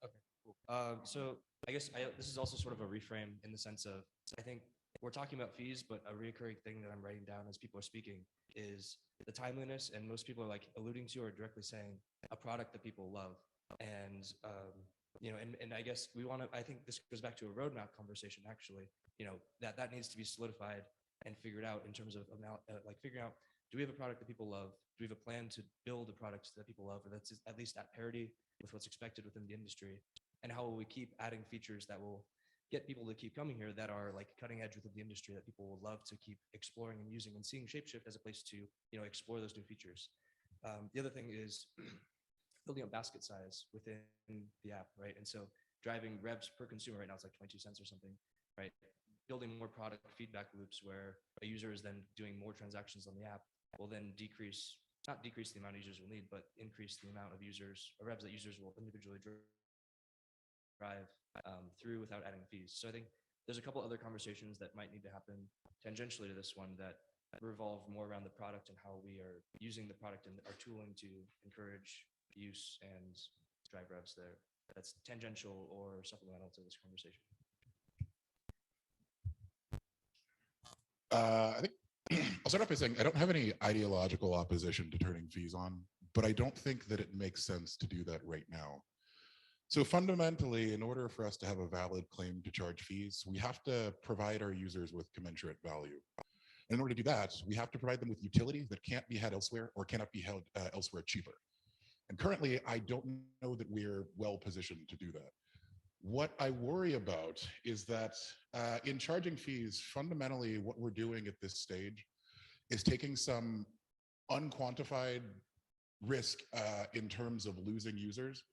Okay, cool. So I guess this is also sort of a reframe in the sense of, I think we're talking about fees, but a recurring thing that I'm writing down as people are speaking is the timeliness. And most people are like alluding to or directly saying a product that people love. And, and I guess I think this goes back to a roadmap conversation, actually, that needs to be solidified and figured out in terms of figuring out, do we have a product that people love? Do we have a plan to build a product that people love, or that's at least at parity with what's expected within the industry? And how will we keep adding features that will get people to keep coming here, that are like cutting edge within the industry, that people will love to keep exploring and using, and seeing ShapeShift as a place to, explore those new features. The other thing is building up basket size within the app, right? And so driving revs per consumer right now, it's like 22 cents or something, right? Building more product feedback loops where a user is then doing more transactions on the app will then not decrease the amount of users we'll need, but increase the amount of users or revs that users will individually drive through without adding fees. So I think there's a couple other conversations that might need to happen tangentially to this one that revolve more around the product and how we are using the product and our tooling to encourage use and drive revs there. That's tangential or supplemental to this conversation. I think I'll start off by saying I don't have any ideological opposition to turning fees on, but I don't think that it makes sense to do that right now. So fundamentally, in order for us to have a valid claim to charge fees, we have to provide our users with commensurate value. And in order to do that, we have to provide them with utility that can't be had elsewhere or cannot be held elsewhere cheaper. And currently, I don't know that we're well positioned to do that. What I worry about is that in charging fees, fundamentally, what we're doing at this stage is taking some unquantified risk in terms of losing users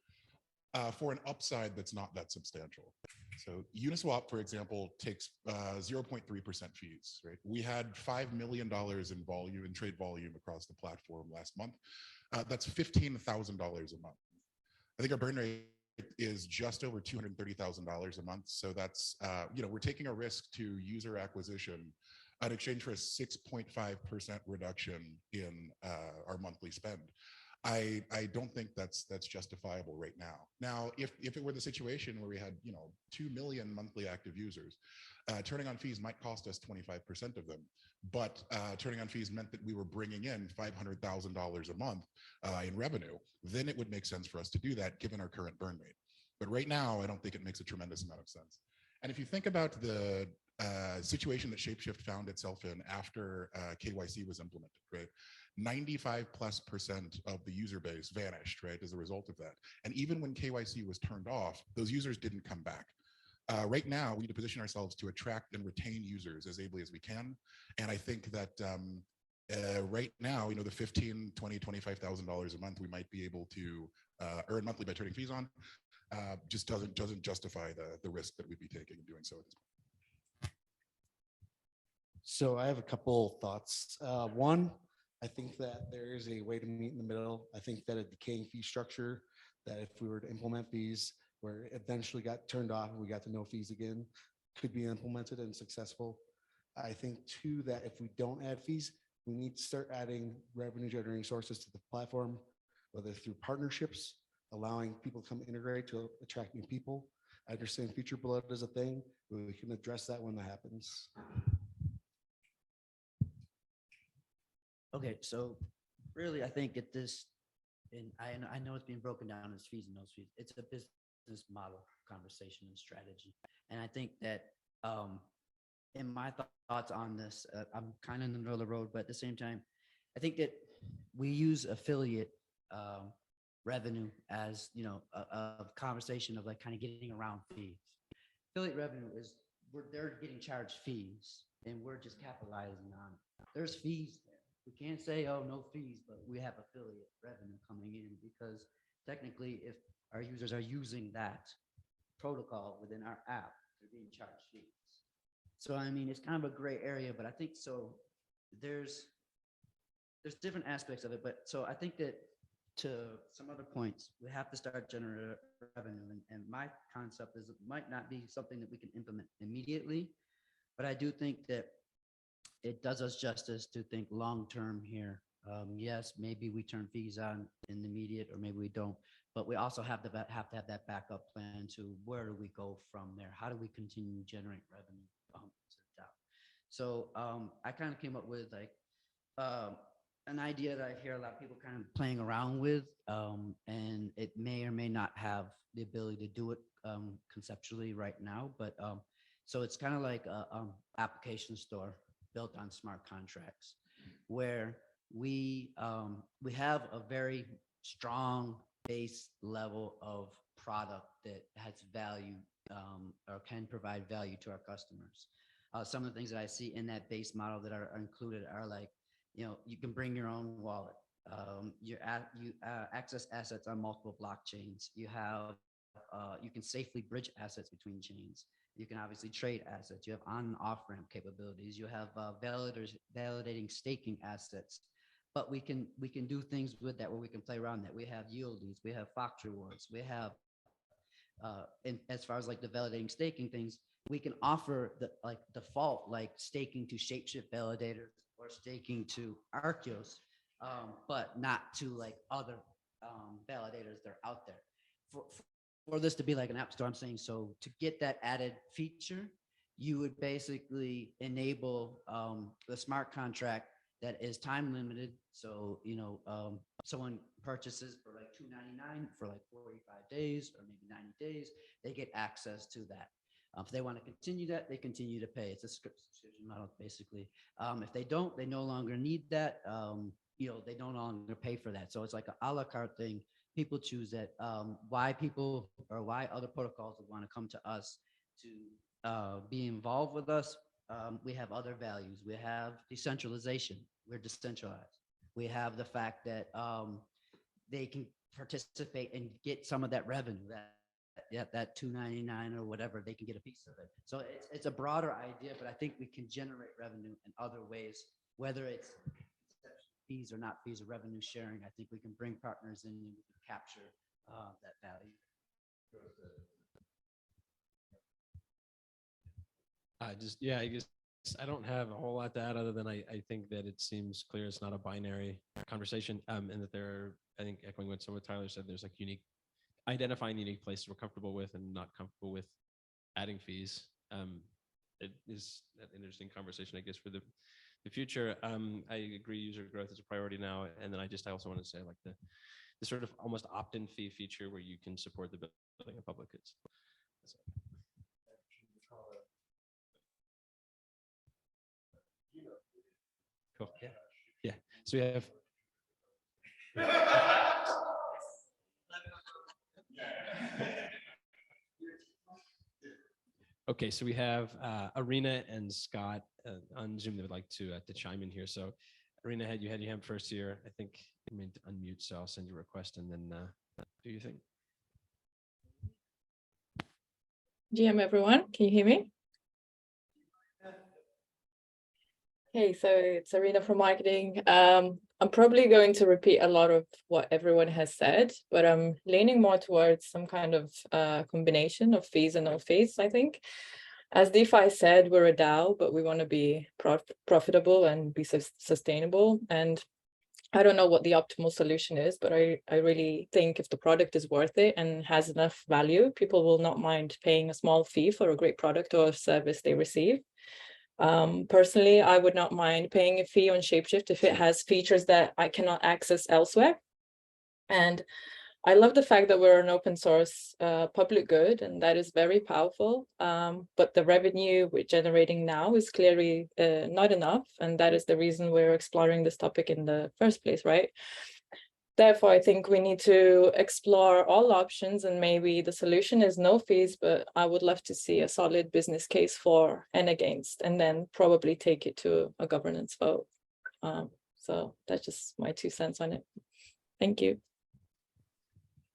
for an upside that's not that substantial. So Uniswap, for example, takes 0.3% fees, right? We had $5 million in volume, in trade volume across the platform last month. That's $15,000 a month. I think our burn rate is just over $230,000 a month. So that's, we're taking a risk to user acquisition in exchange for a 6.5% reduction in our monthly spend. I don't think that's justifiable right now. Now, if it were the situation where we had 2 million monthly active users, turning on fees might cost us 25% of them, but turning on fees meant that we were bringing in $500,000 a month in revenue. Then it would make sense for us to do that given our current burn rate. But right now, I don't think it makes a tremendous amount of sense. And if you think about the situation that ShapeShift found itself in after KYC was implemented, right? 95+% of the user base vanished, right, as a result of that. And even when KYC was turned off, those users didn't come back. Right now, we need to position ourselves to attract and retain users as ably as we can. And I think that right now, the $15,000, $20,000, $25,000 a month we might be able to earn monthly by turning fees on just doesn't justify the risk that we'd be taking in doing so at this point. So I have a couple thoughts. One, I think that there is a way to meet in the middle. I think that a decaying fee structure, that if we were to implement fees where it eventually got turned off and we got to no fees again, could be implemented and successful. I think too that if we don't add fees, we need to start adding revenue generating sources to the platform, whether through partnerships, allowing people to come integrate to attract new people. I understand future blood is a thing, but we can address that when that happens. Okay, so really, I think at this, and I know it's being broken down as fees and no fees. It's a business model conversation and strategy. And I think that in my thoughts on this, I'm kind of in the middle of the road, but at the same time, I think that we use affiliate revenue as, a conversation of like kind of getting around fees. Affiliate revenue is they're getting charged fees and we're just capitalizing on it. There's fees there. We can't say, oh, no fees, but we have affiliate revenue coming in because technically if our users are using that protocol within our app, they're being charged fees. So, I mean, it's kind of a gray area, but I think so there's different aspects of it. But so I think that to some other points, we have to start generating revenue. And my concept is it might not be something that we can implement immediately, but I do think that it does us justice to think long-term here. Yes, maybe we turn fees on in the immediate, or maybe we don't, but we also have to have that backup plan to where do we go from there? How do we continue to generate revenue to the DAO? So I kind of came up with like an idea that I hear a lot of people kind of playing around with, and it may or may not have the ability to do it conceptually right now, but so it's kind of like a application store built on smart contracts, where we have a very strong base level of product that has value or can provide value to our customers. Some of the things that I see in that base model that are included are like, you can bring your own wallet. You access assets on multiple blockchains. You can safely bridge assets between chains. You can obviously trade assets. You have on and off ramp capabilities. You have validating staking assets. But we can do things with that where we can play around that. We have yieldies. We have Fox rewards. We have, and as far as like the validating staking things, we can offer the like default like staking to ShapeShift validators or staking to Arceus, but not to like other validators that are out there. For this to be like an app store, I'm saying, so to get that added feature, you would basically enable the smart contract that is time limited. So, someone purchases for like $2.99 for like 45 days or maybe 90 days, they get access to that. If they want to continue that, they continue to pay. It's a subscription model, basically. If they don't, they no longer need that. They no longer pay for that. So it's like a la carte thing. People choose that. Why people or why other protocols would want to come to us to be involved with us? We have other values. We have decentralization. We're decentralized. We have the fact that they can participate and get some of that revenue, that $2.99 or whatever, they can get a piece of it. So it's a broader idea, but I think we can generate revenue in other ways, whether it's fees or not fees or revenue sharing. I think we can bring partners in and we can capture that value. I don't have a whole lot to add other than I think that it seems clear it's not a binary conversation, and that there are, I think echoing what Tyler said, there's like identifying unique places we're comfortable with and not comfortable with adding fees. it is an interesting conversation, I guess, for the future. I agree, user growth is a priority now, and then I also want to say like the sort of almost opt-in fee feature where you can support the building of public goods. Cool. Yeah. Yeah. So we have. Okay, so we have Arena and Scott on Zoom that would like to chime in here. So, Arena, you had your hand first here. I think you meant to unmute, so I'll send you a request and then do you think? GM everyone, can you hear me? Hey, so it's Arena from marketing. I'm probably going to repeat a lot of what everyone has said, but I'm leaning more towards some kind of combination of fees and no fees, I think. As DeFi said, we're a DAO, but we want to be profitable and be sustainable. And I don't know what the optimal solution is, but I really think if the product is worth it and has enough value, people will not mind paying a small fee for a great product or service they receive. Personally, I would not mind paying a fee on ShapeShift if it has features that I cannot access elsewhere. And I love the fact that we're an open source public good, and that is very powerful. But the revenue we're generating now is clearly not enough. And that is the reason we're exploring this topic in the first place, right? Therefore, I think we need to explore all options, and maybe the solution is no fees, but I would love to see a solid business case for and against, and then probably take it to a governance vote. So that's just my 2 cents on it. Thank you.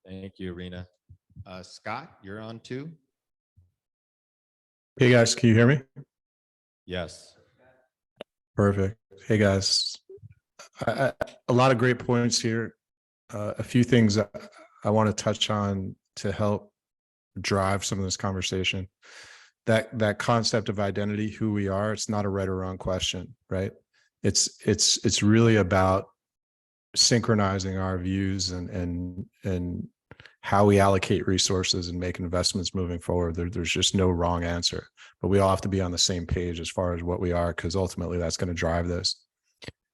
Thank you, Arena. Scott, you're on too. Hey guys, can you hear me? Yes. Perfect. Hey guys, a lot of great points here. A few things I want to touch on to help drive some of this conversation. That concept of identity, who we are, it's not a right or wrong question, right? It's really about synchronizing our views and how we allocate resources and make investments moving forward. There's just no wrong answer, but we all have to be on the same page as far as what we are, because ultimately that's going to drive this.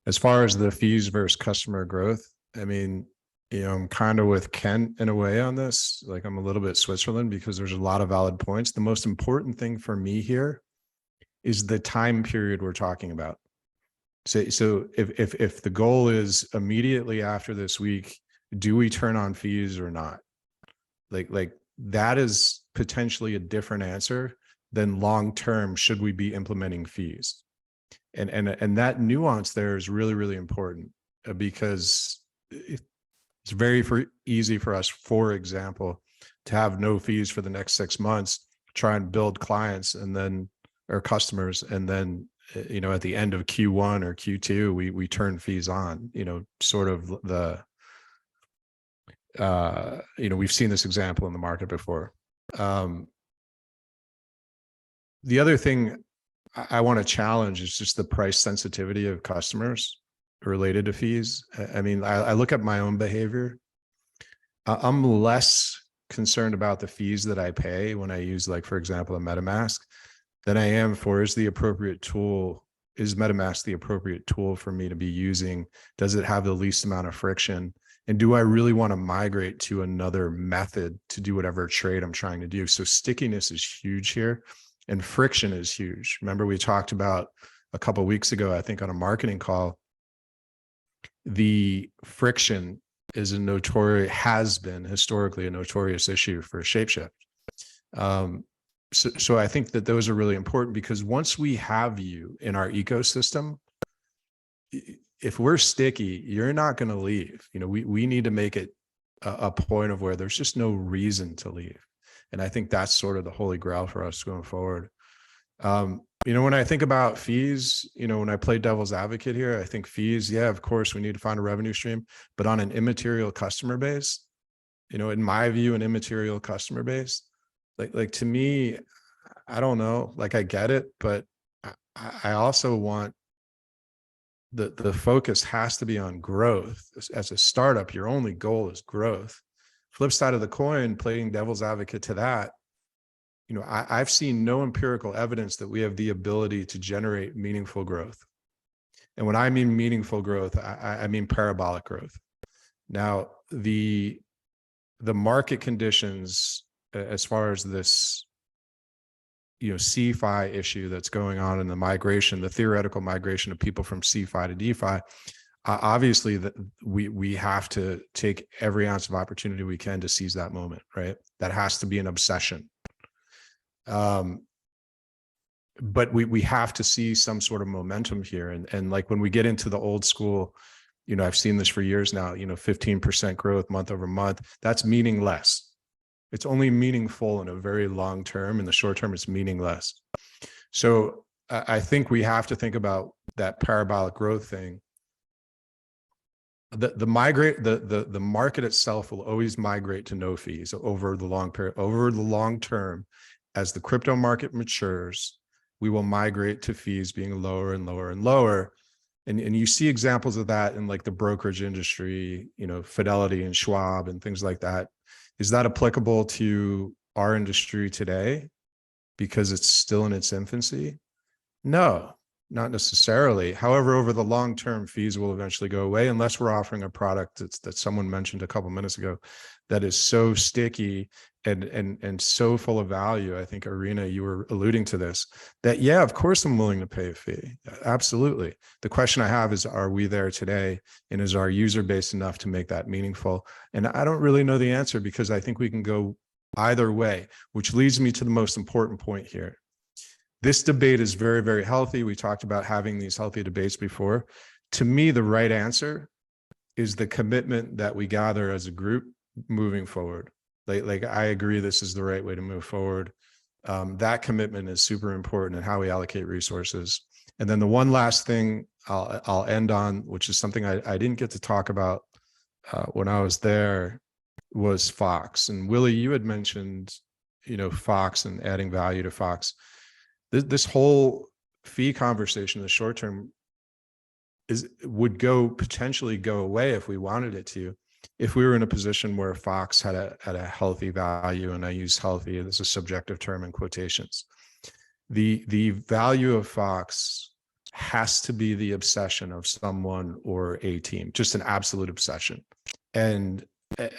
As far as the fees versus customer growth, I mean, you know, I'm kind of with Ken in a way on this. Like I'm a little bit Switzerland because there's a lot of valid points. The most important thing for me here is the time period we're talking about. So if the goal is immediately after this week, do we turn on fees or not? Like that is potentially a different answer than long term. Should we be implementing fees? And that nuance there is really, really important because it's very easy for us, for example, to have no fees for the next 6 months, try and build clients and then, or customers, and then, you know, at the end of Q1 or Q2, we turn fees on, you know, sort of the, you know, we've seen this example in the market before. The other thing I want to challenge is just the price sensitivity of customers related to fees. I mean, I look at my own behavior. I'm less concerned about the fees that I pay when I use, like, for example, a MetaMask than I am for is MetaMask the appropriate tool for me to be using? Does it have the least amount of friction? And do I really want to migrate to another method to do whatever trade I'm trying to do? So stickiness is huge here, and friction is huge. Remember, we talked about a couple of weeks ago, I think on a marketing call, the friction is has been historically a notorious issue for ShapeShift. So I think that those are really important, because once we have you in our ecosystem, if we're sticky, you're not going to leave. You know, we need to make it a point of where there's just no reason to leave. And I think that's sort of the holy grail for us going forward. You know, when I think about fees, you know, when I play devil's advocate here, I think fees, yeah, of course, we need to find a revenue stream, but on an immaterial customer base, you know, in my view, an immaterial customer base, like to me, I don't know, like I get it, but I also want the focus has to be on growth. As a startup, your only goal is growth. Flip side of the coin, playing devil's advocate to that, I've seen no empirical evidence that we have the ability to generate meaningful growth. And when I mean meaningful growth, I mean parabolic growth. Now, the market conditions as far as this, CFI issue that's going on in the migration, the theoretical migration of people from CFI to DeFi, obviously that we have to take every ounce of opportunity we can to seize that moment, right? That has to be an obsession. But we have to see some sort of momentum here. And like when we get into the old school, I've seen this for years now, 15% growth month over month, that's meaningless. It's only meaningful in a very long term. In the short term, it's meaningless. So I think we have to think about that parabolic growth thing. The market itself will always migrate to no fees over the long period, over the long term. As the crypto market matures, we will migrate to fees being lower and lower and lower. And you see examples of that in like the brokerage industry, Fidelity and Schwab and things like that. Is that applicable to our industry today because it's still in its infancy? No, not necessarily. However, over the long term, fees will eventually go away unless we're offering a product that someone mentioned a couple minutes ago that is so sticky and so full of value. I think, Arena, you were alluding to this, that, yeah, of course I'm willing to pay a fee. Absolutely. The question I have is, are we there today? And is our user base enough to make that meaningful? And I don't really know the answer because I think we can go either way, which leads me to the most important point here. This debate is very, very healthy. We talked about having these healthy debates before. To me, the right answer is the commitment that we gather as a group moving forward. Like I agree, this is the right way to move forward. That commitment is super important in how we allocate resources. And then the one last thing I'll end on, which is something I didn't get to talk about when I was there, was Fox. And Willie, you had mentioned, Fox and adding value to Fox. This whole fee conversation in the short term would potentially go away if we wanted it to, if we were in a position where Fox had a healthy value, and I use healthy as a subjective term in quotations. The value of Fox has to be the obsession of someone or a team, just an absolute obsession. And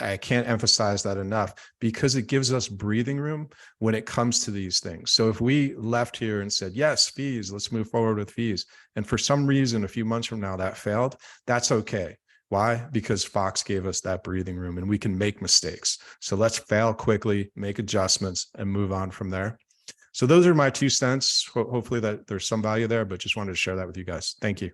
I can't emphasize that enough because it gives us breathing room when it comes to these things. So if we left here and said, yes, fees, let's move forward with fees, and for some reason, a few months from now that failed, that's okay. Why? Because Fox gave us that breathing room and we can make mistakes. So let's fail quickly, make adjustments, and move on from there. So those are my 2 cents. Hopefully that there's some value there, but just wanted to share that with you guys. Thank you.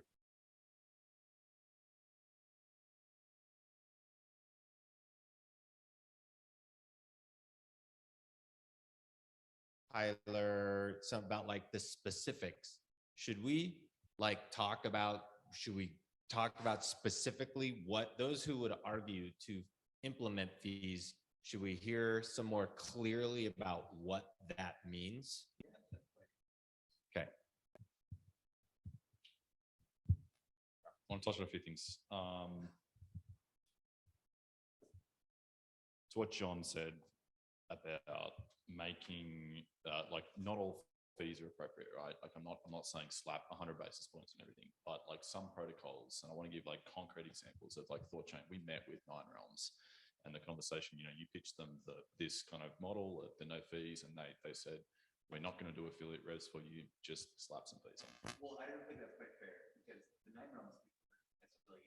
Tyler, something about like the specifics. Should we talk about specifically what those who would argue to implement fees, should we hear some more clearly about what that means? Okay. I want to touch on a few things. To what John said about making not all fees are appropriate, right? Like I'm not saying slap 100 basis points and everything, but like some protocols, and I want to give like concrete examples of like ThoughtChain. We met with 9 Realms, and the conversation, you pitched them this kind of model of the no fees, and they said, we're not going to do affiliate revs for you, just slap some fees on. Well, I don't think that's quite fair because the 9 Realms necessarily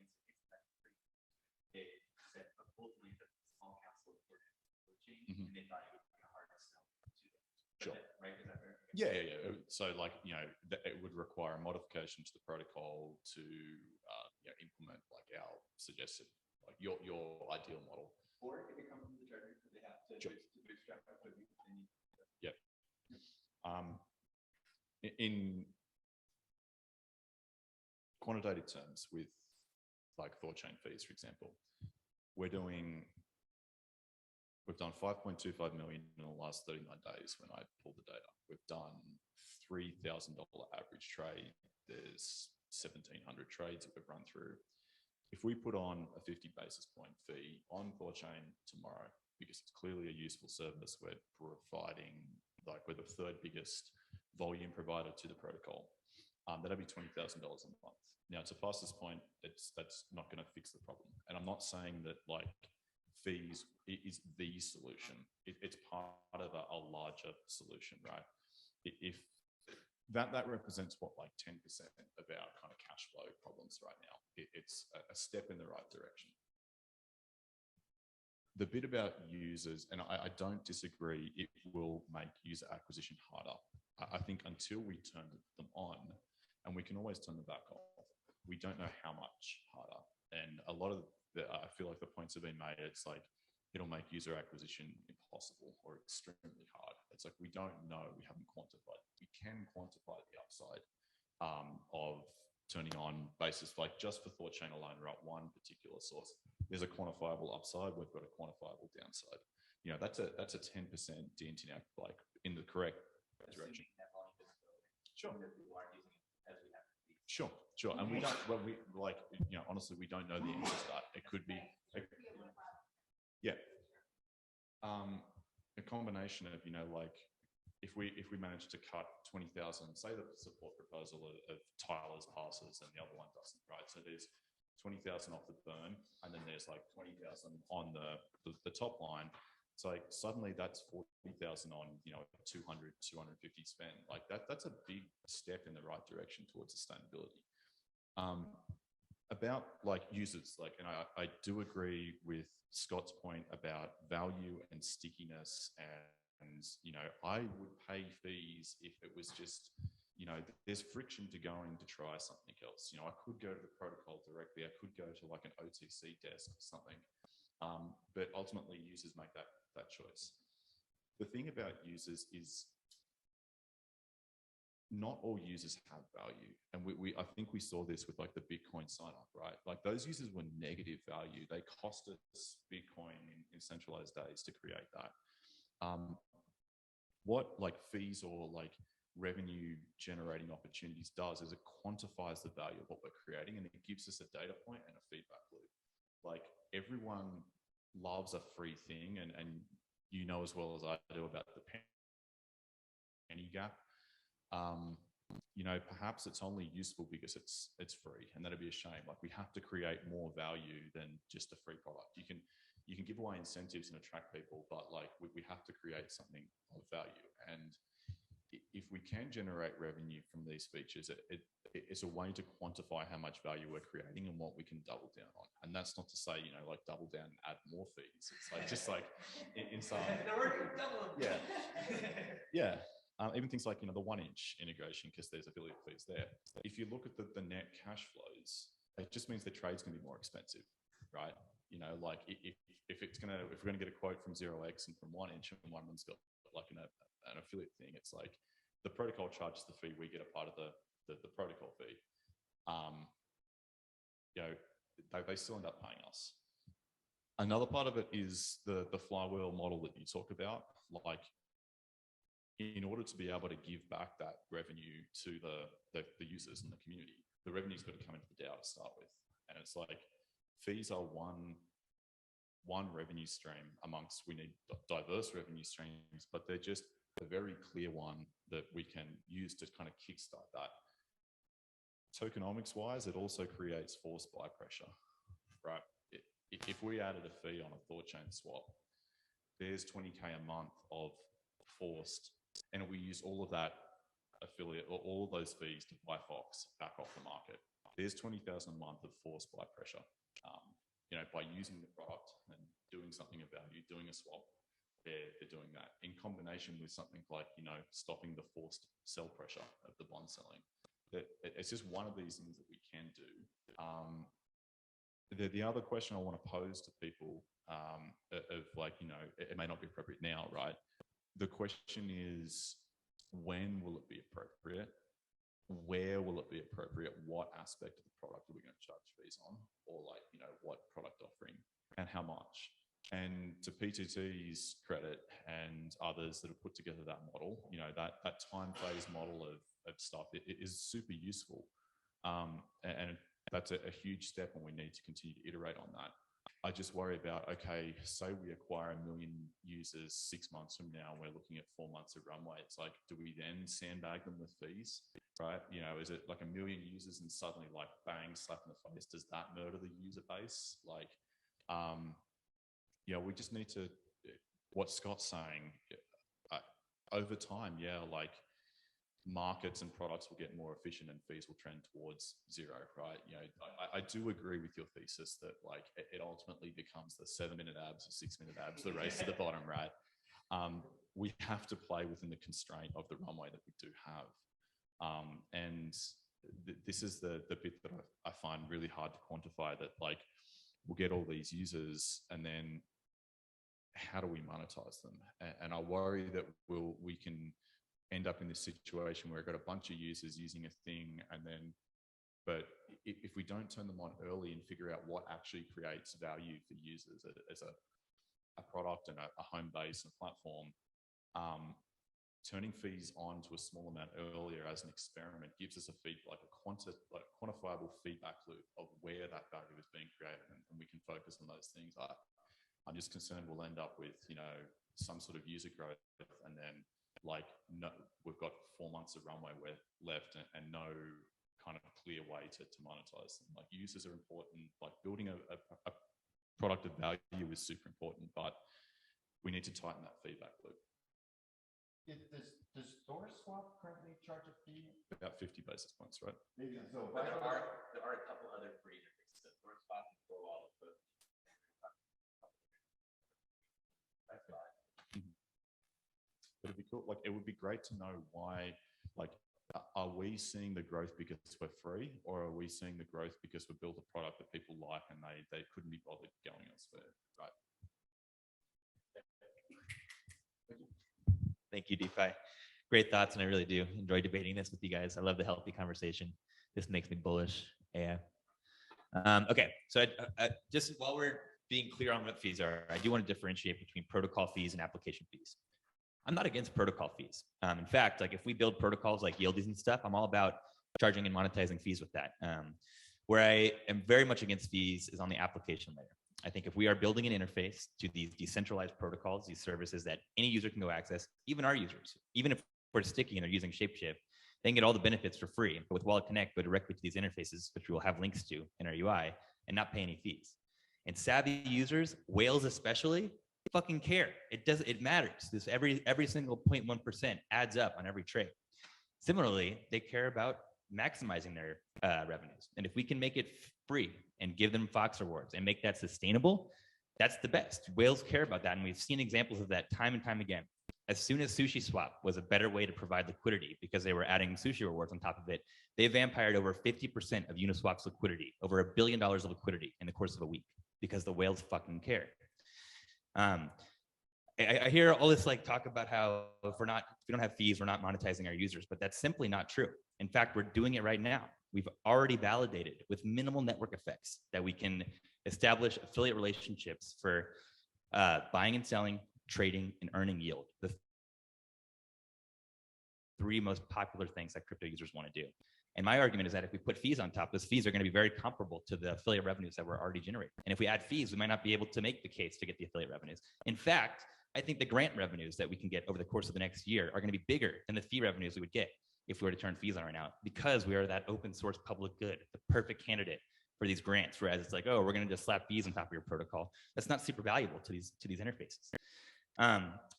they said ultimately that the small council were change, and they thought it would be a hard sell to them. Sure. Right? Is that fair? Yeah. So it would require a modification to the protocol to implement like our suggested, like your ideal model. Or if it comes from the treasury, they have to bootstrap up with you. Yep. In quantitative terms, with like ThoughtChain fees, for example, we've done 5.25 million in the last 39 days when I pulled the data. We've done $3,000 average trade. There's 1,700 trades that we've run through. If we put on a 50 basis point fee on ThoughtChain tomorrow, because it's clearly a useful service, we're providing like we're the third biggest volume provider to the protocol. That'd be $20,000 a month. Now, to Pastor's point, that's not going to fix the problem. And I'm not saying that like fees is the solution. It's part of a larger solution, right? If that represents what, like 10% of our kind of cash flow problems right now. It's a step in the right direction. The bit about users, and I don't disagree, it will make user acquisition harder. I think until we turn them on, and we can always turn them back off, we don't know how much harder. And a lot of I feel like the points have been made. It's like, it'll make user acquisition impossible or extremely hard. It's like, we don't know, we haven't quantified. We can quantify the upside of turning on basis, like just for ThoughtChain alone, right? One particular source. There's a quantifiable upside, we've got a quantifiable downside. You know, that's a 10% dent in our, like, in the correct direction. Sure. Sure. And we don't, well, we like, you know, honestly, we don't know the answer to that. It could be, yeah. A combination of, you know, like, if we manage to cut 20,000, say the support proposal of Tyler's passes and the other one doesn't, right? So there's 20,000 off the burn, and then there's like 20,000 on the top line. It's like suddenly that's 40,000 on, you know, 200, 250 spend. Like that's a big step in the right direction towards sustainability. About like users, like, and I do agree with Scott's point about value and stickiness, and you know, I would pay fees if it was just, you know, there's friction to going to try something else. You know, I could go to the protocol directly, I could go to like an OTC desk or something, but ultimately users make that choice. The thing about users is not all users have value. And I think we saw this with like the Bitcoin sign up, right? Like those users were negative value. They cost us Bitcoin in centralized days to create that. What like fees or like revenue generating opportunities does is it quantifies the value of what we're creating, and it gives us a data point and a feedback loop. Like everyone loves a free thing, and you know as well as I do about the penny gap. You know, perhaps it's only useful because it's free, and that'd be a shame. Like we have to create more value than just a free product. You can give away incentives and attract people, but like we have to create something of value. And if we can generate revenue from these features, it's a way to quantify how much value we're creating and what we can double down on. And that's not to say, you know, like double down and add more fees. It's like just like in some yeah. Even things like, you know, the 1-inch integration, because there's affiliate fees there. If you look at the net cash flows, it just means the trade's going to be more expensive, right? You know, like if we're going to get a quote from 0x and from 1-inch, and one of them's got like an affiliate thing, it's like the protocol charges the fee, we get a part of the protocol fee. You know, they still end up paying us. Another part of it is the flywheel model that you talk about, like, in order to be able to give back that revenue to the users and the community, the revenue's got to come into the DAO to start with. And it's like fees are one revenue stream amongst, we need diverse revenue streams, but they're just a very clear one that we can use to kind of kickstart that. Tokenomics wise, it also creates forced buy pressure, right? If we added a fee on a ThoughtChain swap, there's 20K a month of forced, and we use all of that affiliate or all of those fees to buy Fox back off the market. There's 20,000 a month of forced buy pressure. You know, by using the product and doing something of value, doing a swap, they're doing that in combination with something like, you know, stopping the forced sell pressure of the bond selling. It's just one of these things that we can do. The other question I want to pose to people of like, you know, it may not be appropriate now, right? The question is, when will it be appropriate? Where will it be appropriate? What aspect of the product are we going to charge fees on? Or like, you know, what product offering and how much? And to PTT's credit and others that have put together that model, you know, that time phase model of stuff, it is super useful. And that's a huge step, and we need to continue to iterate on that. I just worry about, okay, say we acquire 1 million users 6 months from now, we're looking at 4 months of runway. It's like, do we then sandbag them with fees, right? You know, is it like 1 million users and suddenly like bang, slap in the face? Does that murder the user base? Like, you know, we just need to, what Scott's saying, over time, yeah, like markets and products will get more efficient and fees will trend towards zero, right? You know, I do agree with your thesis that like it ultimately becomes the 7-minute abs or 6-minute abs, the race to the bottom, right? We have to play within the constraint of the runway that we do have. And this is the bit that I find really hard to quantify, that like we'll get all these users and then how do we monetize them? And I worry that we can end up in this situation where we've got a bunch of users using a thing, and then, but if we don't turn them on early and figure out what actually creates value for users as a product and a home base and platform, turning fees on to a small amount earlier as an experiment gives us a quantifiable feedback loop of where that value is being created, and we can focus on those things. I'm just concerned we'll end up with, you know, some sort of user growth, and then like no, we've got 4 months of runway left and no kind of clear way to monetize them. Like users are important, like building a product of value is super important, but we need to tighten that feedback loop. Does StoreSwap currently charge a fee? About 50 basis points, right? Maybe so. But there are a couple other free interfaces that StoreSwap and StoreWallet, but that's fine. But it'd be cool. Like, it would be great to know why, like, are we seeing the growth because we're free, or are we seeing the growth because we built a product that people like and they couldn't be bothered going elsewhere, right? Thank you, DeFi. Great thoughts, and I really do enjoy debating this with you guys. I love the healthy conversation. This makes me bullish. Yeah. Okay, so just while we're being clear on what fees are, I do want to differentiate between protocol fees and application fees. I'm not against protocol fees. In fact, like if we build protocols like Yieldies and stuff, I'm all about charging and monetizing fees with that. Where I am very much against fees is on the application layer. I think if we are building an interface to these decentralized protocols, these services that any user can go access, even our users, even if we're sticky and they're using ShapeShift, they can get all the benefits for free. But with Wallet Connect, go directly to these interfaces, which we will have links to in our UI, and not pay any fees. And savvy users, whales especially, fucking care. It matters. This every single 0.1% adds up on every trade. Similarly, they care about maximizing their revenues. And if we can make it free and give them Fox rewards and make that sustainable, that's the best. Whales care about that. And we've seen examples of that time and time again. As soon as SushiSwap was a better way to provide liquidity because they were adding sushi rewards on top of it, they vampired over 50% of Uniswap's liquidity, over $1 billion of liquidity in the course of a week, because the whales fucking care. I hear all this like talk about how if we don't have fees, we're not monetizing our users, but that's simply not true. In fact, we're doing it right now. We've already validated with minimal network effects that we can establish affiliate relationships for buying and selling, trading, and earning yield. The 3 most popular things that crypto users want to do. And my argument is that if we put fees on top, those fees are going to be very comparable to the affiliate revenues that we're already generating. And if we add fees, we might not be able to make the case to get the affiliate revenues. In fact, I think the grant revenues that we can get over the course of the next year are going to be bigger than the fee revenues we would get if we were to turn fees on right now, because we are that open source public good, the perfect candidate for these grants. Whereas it's like, oh, we're going to just slap fees on top of your protocol. That's not super valuable to these interfaces.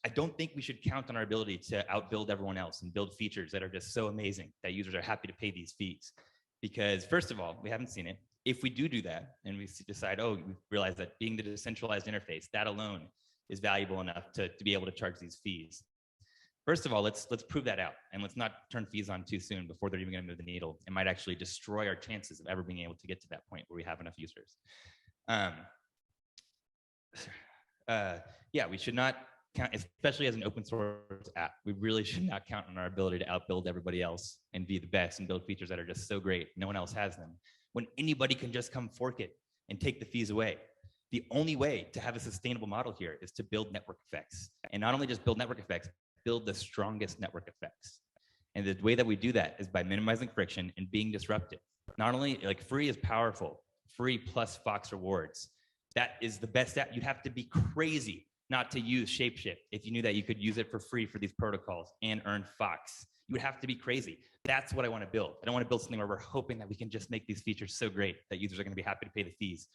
I don't think we should count on our ability to outbuild everyone else and build features that are just so amazing that users are happy to pay these fees. Because first of all, we haven't seen it. If we do that and we decide, oh, we realize that being the decentralized interface, that alone is valuable enough to be able to charge these fees. First of all, let's prove that out, and let's not turn fees on too soon before they're even going to move the needle. It might actually destroy our chances of ever being able to get to that point where we have enough users. Yeah, we should not count, especially as an open source app, we really should not count on our ability to outbuild everybody else and be the best and build features that are just so great no one else has them, when anybody can just come fork it and take the fees away. The only way to have a sustainable model here is to build network effects, and not only just build network effects, build the strongest network effects. And the way that we do that is by minimizing friction and being disruptive. Not only, like, free is powerful, free plus Fox rewards That is the best app. You'd have to be crazy not to use ShapeShift if you knew that you could use it for free for these protocols and earn Fox. You would have to be crazy. That's what I want to build. I don't want to build something where we're hoping that we can just make these features so great that users are going to be happy to pay the fees.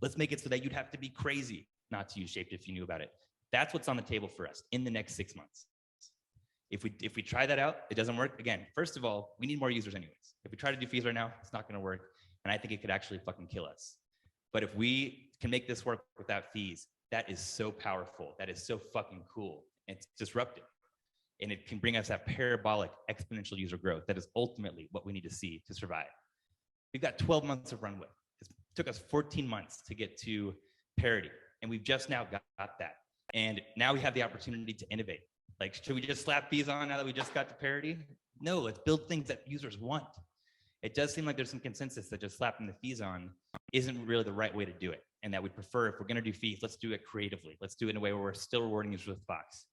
Let's make it so that you'd have to be crazy not to use ShapeShift if you knew about it. That's what's on the table for us in the next 6 months. If we try that out, it doesn't work. Again, first of all, we need more users anyways. If we try to do fees right now, it's not going to work. And I think it could actually fucking kill us. But if we can make this work without fees, that is so powerful. That is so fucking cool. It's disruptive. And it can bring us that parabolic exponential user growth. That is ultimately what we need to see to survive. We've got 12 months of runway. It took us 14 months to get to parity. And we've just now got that. And now we have the opportunity to innovate. Like, should we just slap fees on now that we just got to parity? No, let's build things that users want. It does seem like there's some consensus that just slapping the fees on isn't really the right way to do it. And that we prefer, if we're going to do fees, let's do it creatively. Let's do it in a way where we're still rewarding users with Fox.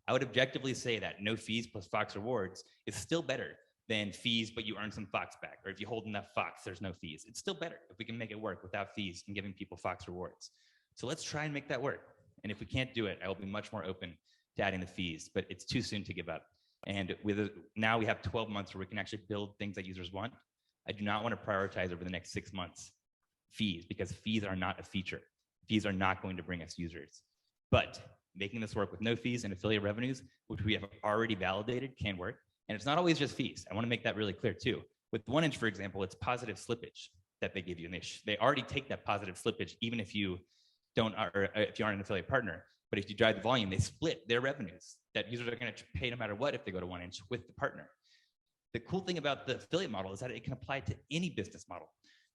I would objectively say that no fees plus Fox rewards is still better than fees, but you earn some Fox back. Or if you hold enough Fox, there's no fees. It's still better if we can make it work without fees and giving people Fox rewards. So let's try and make that work. And if we can't do it, I will be much more open to adding the fees, but it's too soon to give up. And now we have 12 months where we can actually build things that users want. I do not want to prioritize over the next 6 months fees, because fees are not a feature. Fees are not going to bring us users. But making this work with no fees and affiliate revenues, which we have already validated, can work. And it's not always just fees. I want to make that really clear too. With 1inch, for example, it's positive slippage that they give you. And they already take that positive slippage, even if you if you aren't an affiliate partner. But if you drive the volume, they split their revenues that users are going to pay no matter what if they go to 1inch with the partner. The cool thing about the affiliate model is that it can apply to any business model.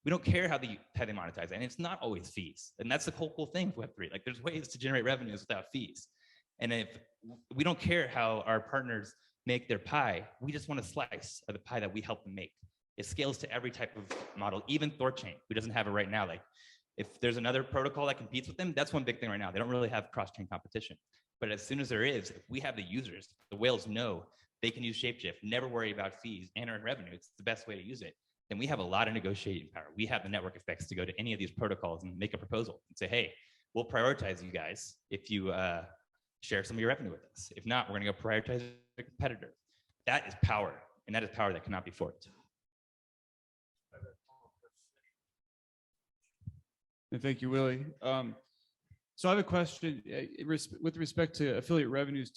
We don't care how they monetize it, and it's not always fees. And that's the whole cool thing with Web3. Like, there's ways to generate revenues without fees. And if we don't care how our partners make their pie, we just want a slice of the pie that we help them make. It scales to every type of model, even Thorchain, who doesn't have it right now. Like, if there's another protocol that competes with them, that's one big thing right now. They don't really have cross-chain competition. But as soon as there is, if we have the users, the whales know they can use ShapeShift, never worry about fees, and earn revenue. It's the best way to use it. Then we have a lot of negotiating power. We have the network effects to go to any of these protocols and make a proposal and say, hey, we'll prioritize you guys if you share some of your revenue with us. If not, we're going to go prioritize a competitor. That is power, and that is power that cannot be forked. And thank you, Willie. So I have a question with respect to affiliate revenues.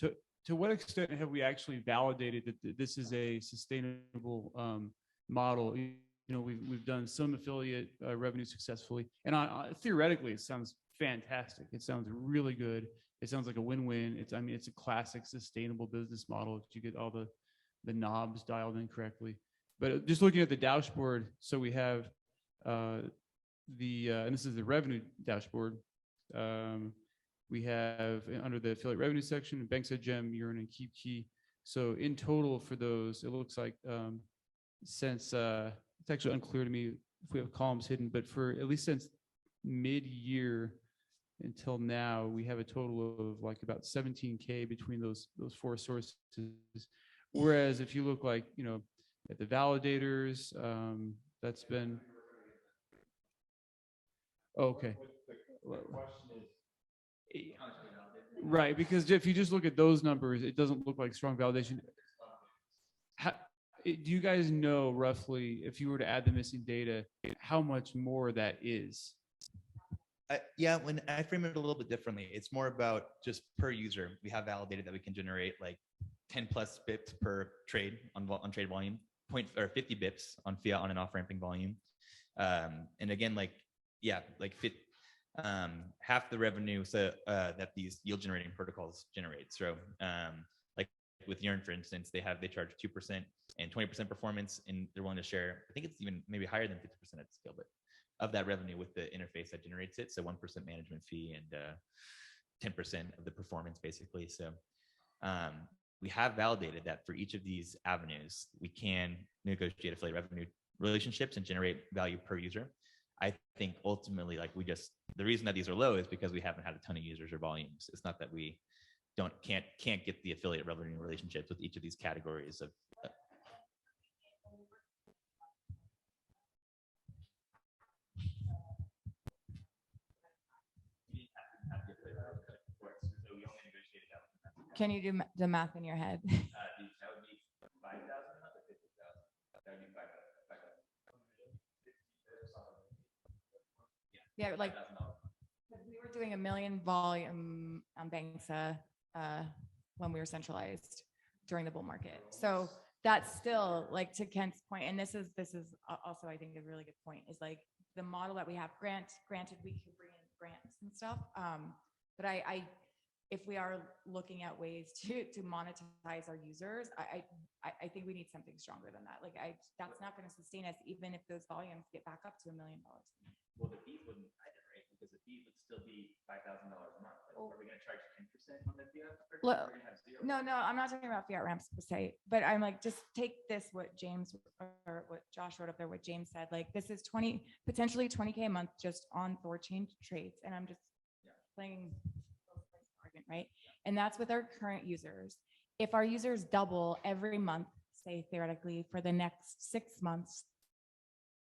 To what extent have we actually validated that this is a sustainable model? You know, we've done some affiliate revenue successfully, and theoretically, it sounds fantastic. It sounds really good. It sounds like a win-win. I mean, it's a classic sustainable business model if you get all the knobs dialed in correctly. But just looking at the dashboard, so we have and this is the revenue dashboard. We have under the affiliate revenue section, Bankside, Yearn, and KeepKey. So in total for those, it looks like since it's actually unclear to me if we have columns hidden, but for at least since mid-year until now, we have a total of like about 17K between those four sources. Whereas if you look like, you know, at the validators, that's been okay. Right, because if you just look at those numbers, it doesn't look like strong validation. Do you guys know roughly, if you were to add the missing data, how much more that is? Yeah, when I frame it a little bit differently, it's more about just per user. We have validated that we can generate like 10 plus bips per trade on trade volume, 50 bips on fiat on and off ramping volume. And again, like, yeah, like half the revenue that these yield generating protocols generate. So like with Yearn, for instance, they charge 2% and 20% performance, and they're willing to share, I think it's even maybe higher than 50% at scale, but of that revenue with the interface that generates it. So 1% management fee and 10% of the performance, basically. So we have validated that for each of these avenues, we can negotiate affiliate revenue relationships and generate value per user. I think ultimately, like, the reason that these are low is because we haven't had a ton of users or volumes. It's not that we can't get the affiliate revenue relationships with each of these categories of. can you do the math in your head? That would be 5,000 a month or 50,000. That would be 5,000. Yeah, like we were doing 1 million volume on Banksa when we were centralized during the bull market. So that's still, like, to Kent's point, and this is also, I think, a really good point, is like the model that we have. Granted, we could bring in grants and stuff, but I if we are looking at ways to monetize our users, I think we need something stronger than that. Like, that's not going to sustain us even if those volumes get back up to $1 million. Well, the fees wouldn't either, right? Because the fees would still be $5,000 a month. Like, are we going to charge 10% on the fee? Well, no, I'm not talking about fiat ramps per se, but I'm like, just take this, what James or what Josh wrote up there, what James said, like, this is potentially 20K a month just on ThorChain trades. And I'm just playing argument, right? And that's with our current users. If our users double every month, say theoretically for the next 6 months,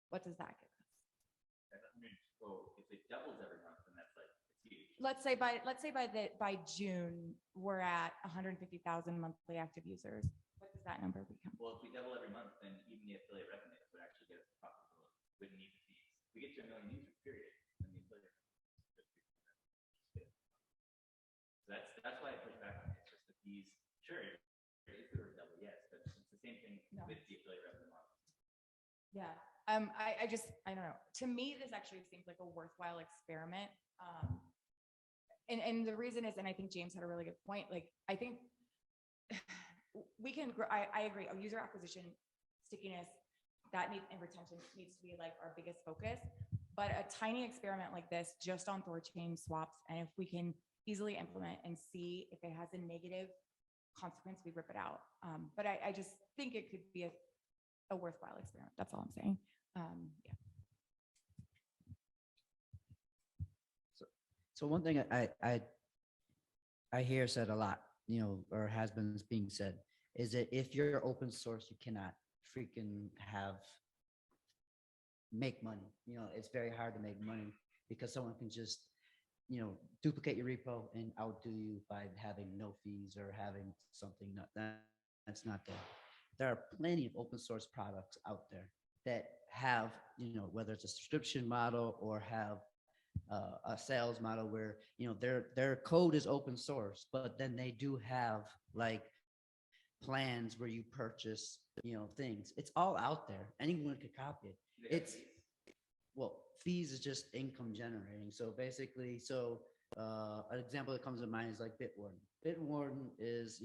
what does that get? Well, if it doubles every month, then that's like, it's huge. Let's say by June we're at 150,000 monthly active users. What does that number become? Well, if we double every month, then even the affiliate revenue would actually get us profitable. We wouldn't need the fees. We get to 1 million users, period. And the affiliate revenue. So that's why I push back on it. It's just the fees. Sure, if we were double, yes, but it's the same thing with the affiliate revenue model. Yeah. I don't know. To me, this actually seems like a worthwhile experiment. And the reason is, and I think James had a really good point. Like, I think we can grow. I agree. Our user acquisition, stickiness, and retention needs to be like our biggest focus. But a tiny experiment like this, just on ThorChain swaps, and if we can easily implement and see if it has a negative consequence, we rip it out. But I just think it could be a worthwhile experiment. That's all I'm saying. Yeah. So one thing I hear said a lot, or has been being said, is that if you're open source, you cannot freaking make money. It's very hard to make money because someone can just, duplicate your repo and outdo you by having no fees or having something that's not there. There are plenty of open source products out there that have, whether it's a subscription model or have a sales model where, their code is open source, but then they do have like plans where you purchase, things. It's all out there. Anyone could copy it. Fees is just income generating. So basically, an example that comes to mind is like Bitwarden. Bitwarden is,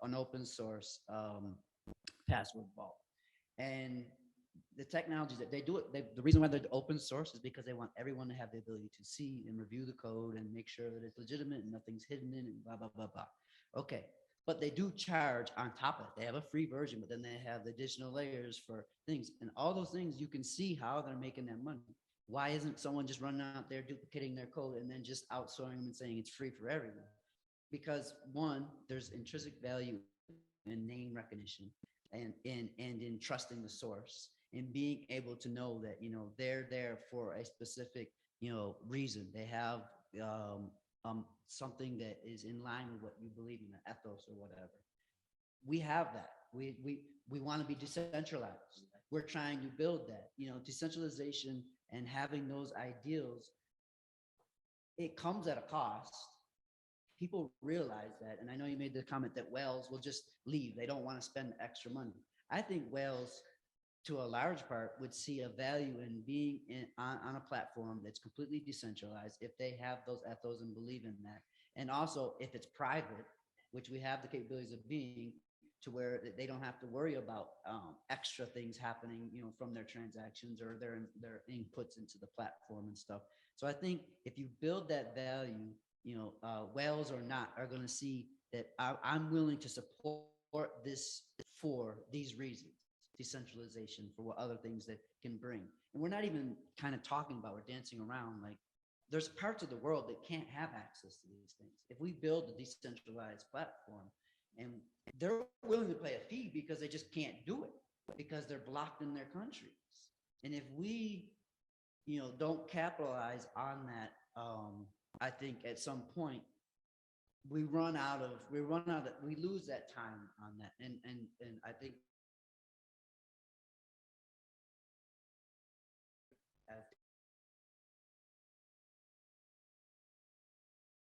an open source password vault. And the technologies that they do it, the reason why they're open source is because they want everyone to have the ability to see and review the code and make sure that it's legitimate and nothing's hidden in it and blah, blah, blah, blah. Okay. But they do charge on top of it. They have a free version, but then they have the additional layers for things. And all those things, you can see how they're making that money. Why isn't someone just running out there duplicating their code and then just outsourcing them and saying it's free for everyone? Because one, there's intrinsic value in name recognition and in trusting the source and being able to know that, they're there for a specific, reason. They have something that is in line with what you believe in, the ethos or whatever. We have that. We want to be decentralized. We're trying to build that, decentralization and having those ideals. It comes at a cost. People realize that. And I know you made the comment that whales will just leave. They don't want to spend extra money. I think whales, to a large part, would see a value in being on a platform that's completely decentralized if they have those ethos and believe in that. And also, if it's private, which we have the capabilities of being, to where they don't have to worry about extra things happening, from their transactions or their inputs into the platform and stuff. So I think if you build that value, whales or not are going to see that I'm willing to support this for these reasons. Decentralization for what other things that can bring. And we're not even kind of talking about, we're dancing around, like there's parts of the world that can't have access to these things. If we build a decentralized platform and they're willing to pay a fee because they just can't do it because they're blocked in their countries. And if we, don't capitalize on that, I think at some point we lose that time on that. And I think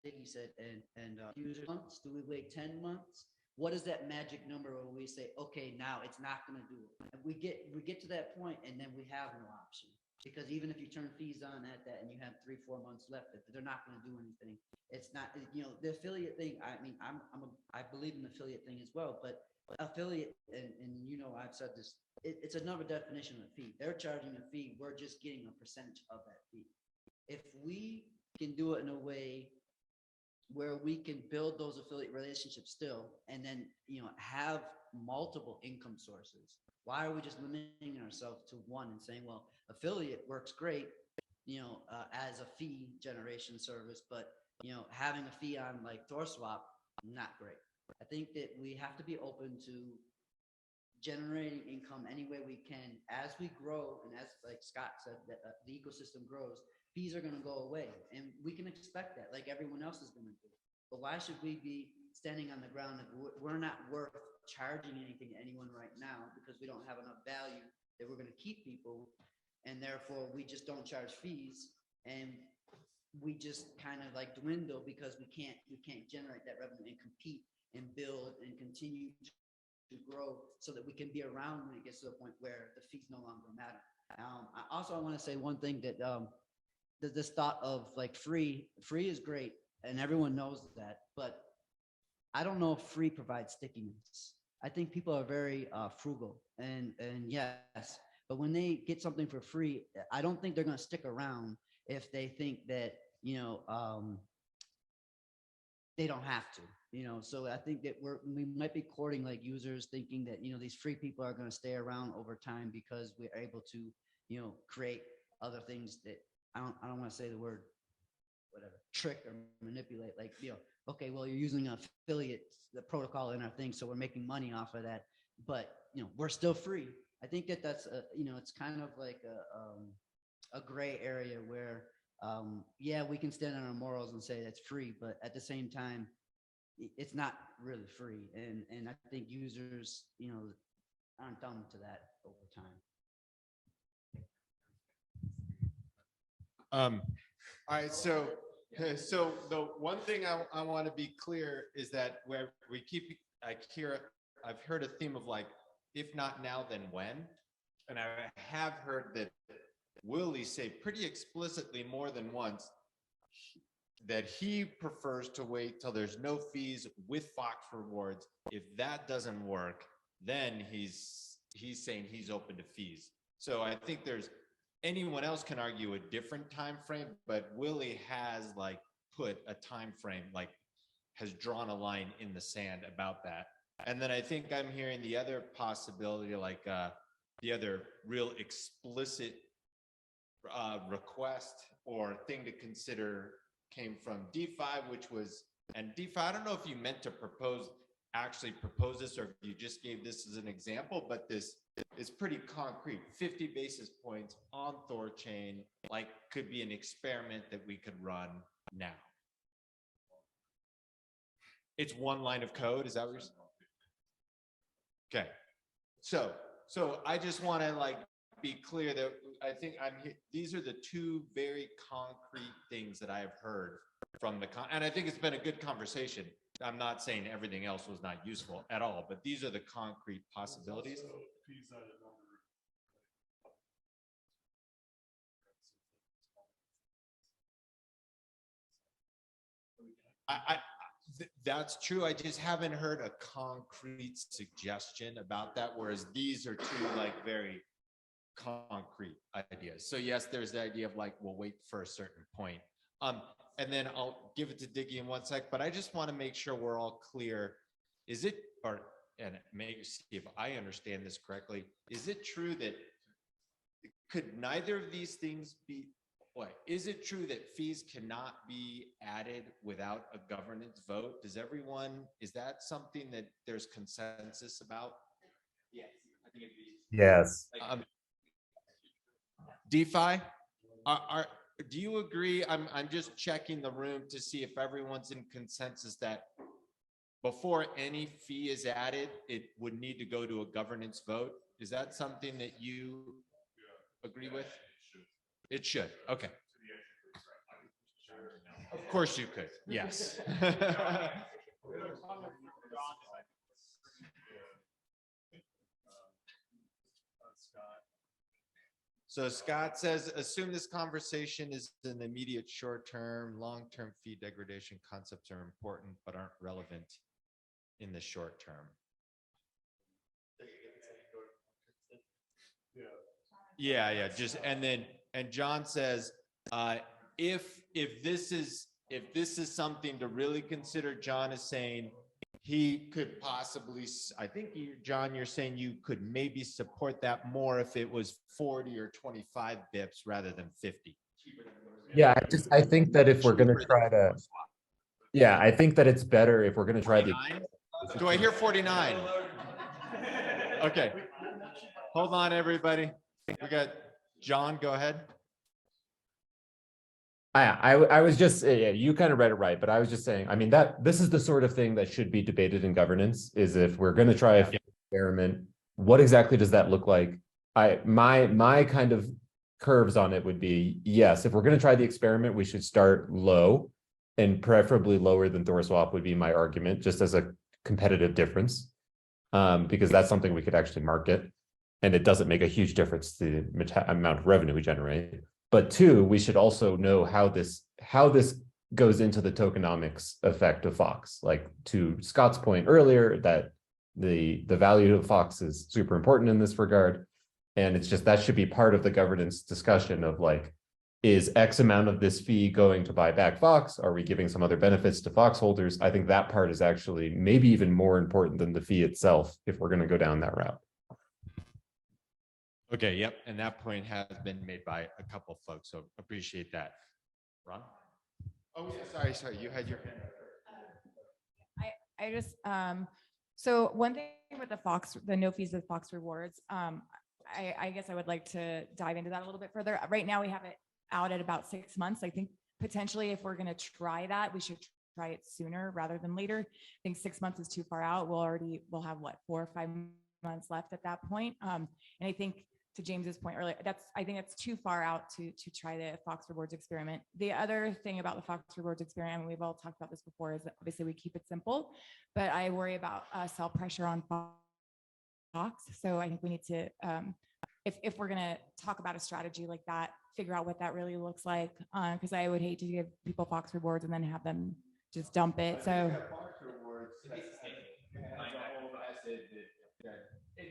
he said, and user months, do we wait 10 months? What is that magic number where we say, okay, now it's not going to do it? And we get to that point, and then we have no option. Because even if you turn fees on at that and you have 3-4 months left, they're not going to do anything. It's not, the affiliate thing. I mean, I believe in the affiliate thing as well, but affiliate, and I've said this, it's another definition of a fee. They're charging a fee. We're just getting a percentage of that fee. If we can do it in a way where we can build those affiliate relationships still, and then, have multiple income sources. Why are we just limiting ourselves to one and saying, well, affiliate works great, as a fee generation service, but, having a fee on like ThorSwap, not great. I think that we have to be open to generating income any way we can as we grow. And as like Scott said, that the ecosystem grows, fees are going to go away, and we can expect that like everyone else is going to do. But why should we be standing on the ground if we're not worth charging anything to anyone right now because we don't have enough value that we're going to keep people, and therefore we just don't charge fees, and we just kind of like dwindle because we can't generate that revenue and compete and build and continue to grow so that we can be around when it gets to the point where the fees no longer matter. I want to say one thing that this thought of like free is great, and everyone knows that, but I don't know if free provides stickiness. I think people are very frugal, and yes, but when they get something for free, I don't think they're going to stick around if they think that they don't have to. So I think that we might be courting like users thinking that these free people are going to stay around over time because we're able to create other things that I don't want to say the word whatever, trick or manipulate, like, okay, well, you're using an affiliate, the protocol in our thing, so we're making money off of that, but we're still free. I think that that's it's kind of like a gray area where yeah, we can stand on our morals and say that's free, but at the same time, it's not really free, and I think users aren't dumb to that over time. All right, so the one thing I want to be clear is that where we keep, I've heard a theme of like, if not now, then when? And I have heard that Willie say pretty explicitly more than once that he prefers to wait till there's no fees with Fox rewards. If that doesn't work, then he's saying he's open to fees. So I think anyone else can argue a different time frame, but Willie has like put a time frame, like has drawn a line in the sand about that. And then I think I'm hearing the other possibility, like the other real explicit request or thing to consider came from D5, which was, and D5, I don't know if you meant to actually propose this, or if you just gave this as an example, but this is pretty concrete. 50 basis points on ThorChain, like, could be an experiment that we could run now. It's one line of code. Is that what you're saying? Okay. So I just want to like be clear that I think these are the two very concrete things that I have heard from and I think it's been a good conversation. I'm not saying everything else was not useful at all, but these are the concrete possibilities. That's true. I just haven't heard a concrete suggestion about that, whereas these are two like very concrete ideas. So yes, there's the idea of like, we'll wait for a certain point. And then I'll give it to Diggy in 1 sec, but I just want to make sure we're all clear. And maybe see if I understand this correctly, is it true that could neither of these things be, is it true that fees cannot be added without a governance vote? Is that something that there's consensus about? Yes, I think it'd be. Yes. DeFi, do you agree? I'm just checking the room to see if everyone's in consensus that before any fee is added, it would need to go to a governance vote. Is that something that you agree with? It should. Okay. Of course you could. Yes. So Scott says, assume this conversation is in the immediate short term, long-term fee degradation concepts are important, but aren't relevant in the short term. Yeah. Just, and John says, if this is something to really consider, John is saying he could possibly, I think you, John, you're saying you could maybe support that more if it was 40 or 25 bips rather than 50. Yeah, I think that if we're going to try to, yeah, I think that it's better if we're going to try to. Do I hear 49? Okay. Hold on, everybody. We got John, go ahead. I was just, yeah, you kind of read it right, but I was just saying, I mean, this is the sort of thing that should be debated in governance, is if we're going to try a experiment, what exactly does that look like? My kind of curves on it would be, yes, if we're going to try the experiment, we should start low, and preferably lower than Thor swap would be my argument, just as a competitive difference, because that's something we could actually market, and it doesn't make a huge difference to the amount of revenue we generate. But two, we should also know how this goes into the tokenomics effect of Fox. Like to Scott's point earlier, that the value of Fox is super important in this regard. And it's just that should be part of the governance discussion of like, is X amount of this fee going to buy back Fox? Are we giving some other benefits to Fox holders? I think that part is actually maybe even more important than the fee itself if we're going to go down that route. Okay, yep, and that point has been made by a couple folks, so appreciate that. Ron? Oh, yeah, sorry, you had your hand up. I just, so one thing with the no fees with Fox rewards, I guess I would like to dive into that a little bit further. Right now we have it out at about 6 months. I think potentially if we're going to try that, we should try it sooner rather than later. I think 6 months is too far out. We'll have what, 4 or 5 months left at that point. And I think to James's point earlier, I think it's too far out to try the Fox rewards experiment. The other thing about the Fox rewards experiment, and we've all talked about this before, is that obviously we keep it simple, but I worry about sell pressure on Fox. So I think we need to, if we're going to talk about a strategy like that, figure out what that really looks like. Because I would hate to give people Fox rewards and then have them just dump it. So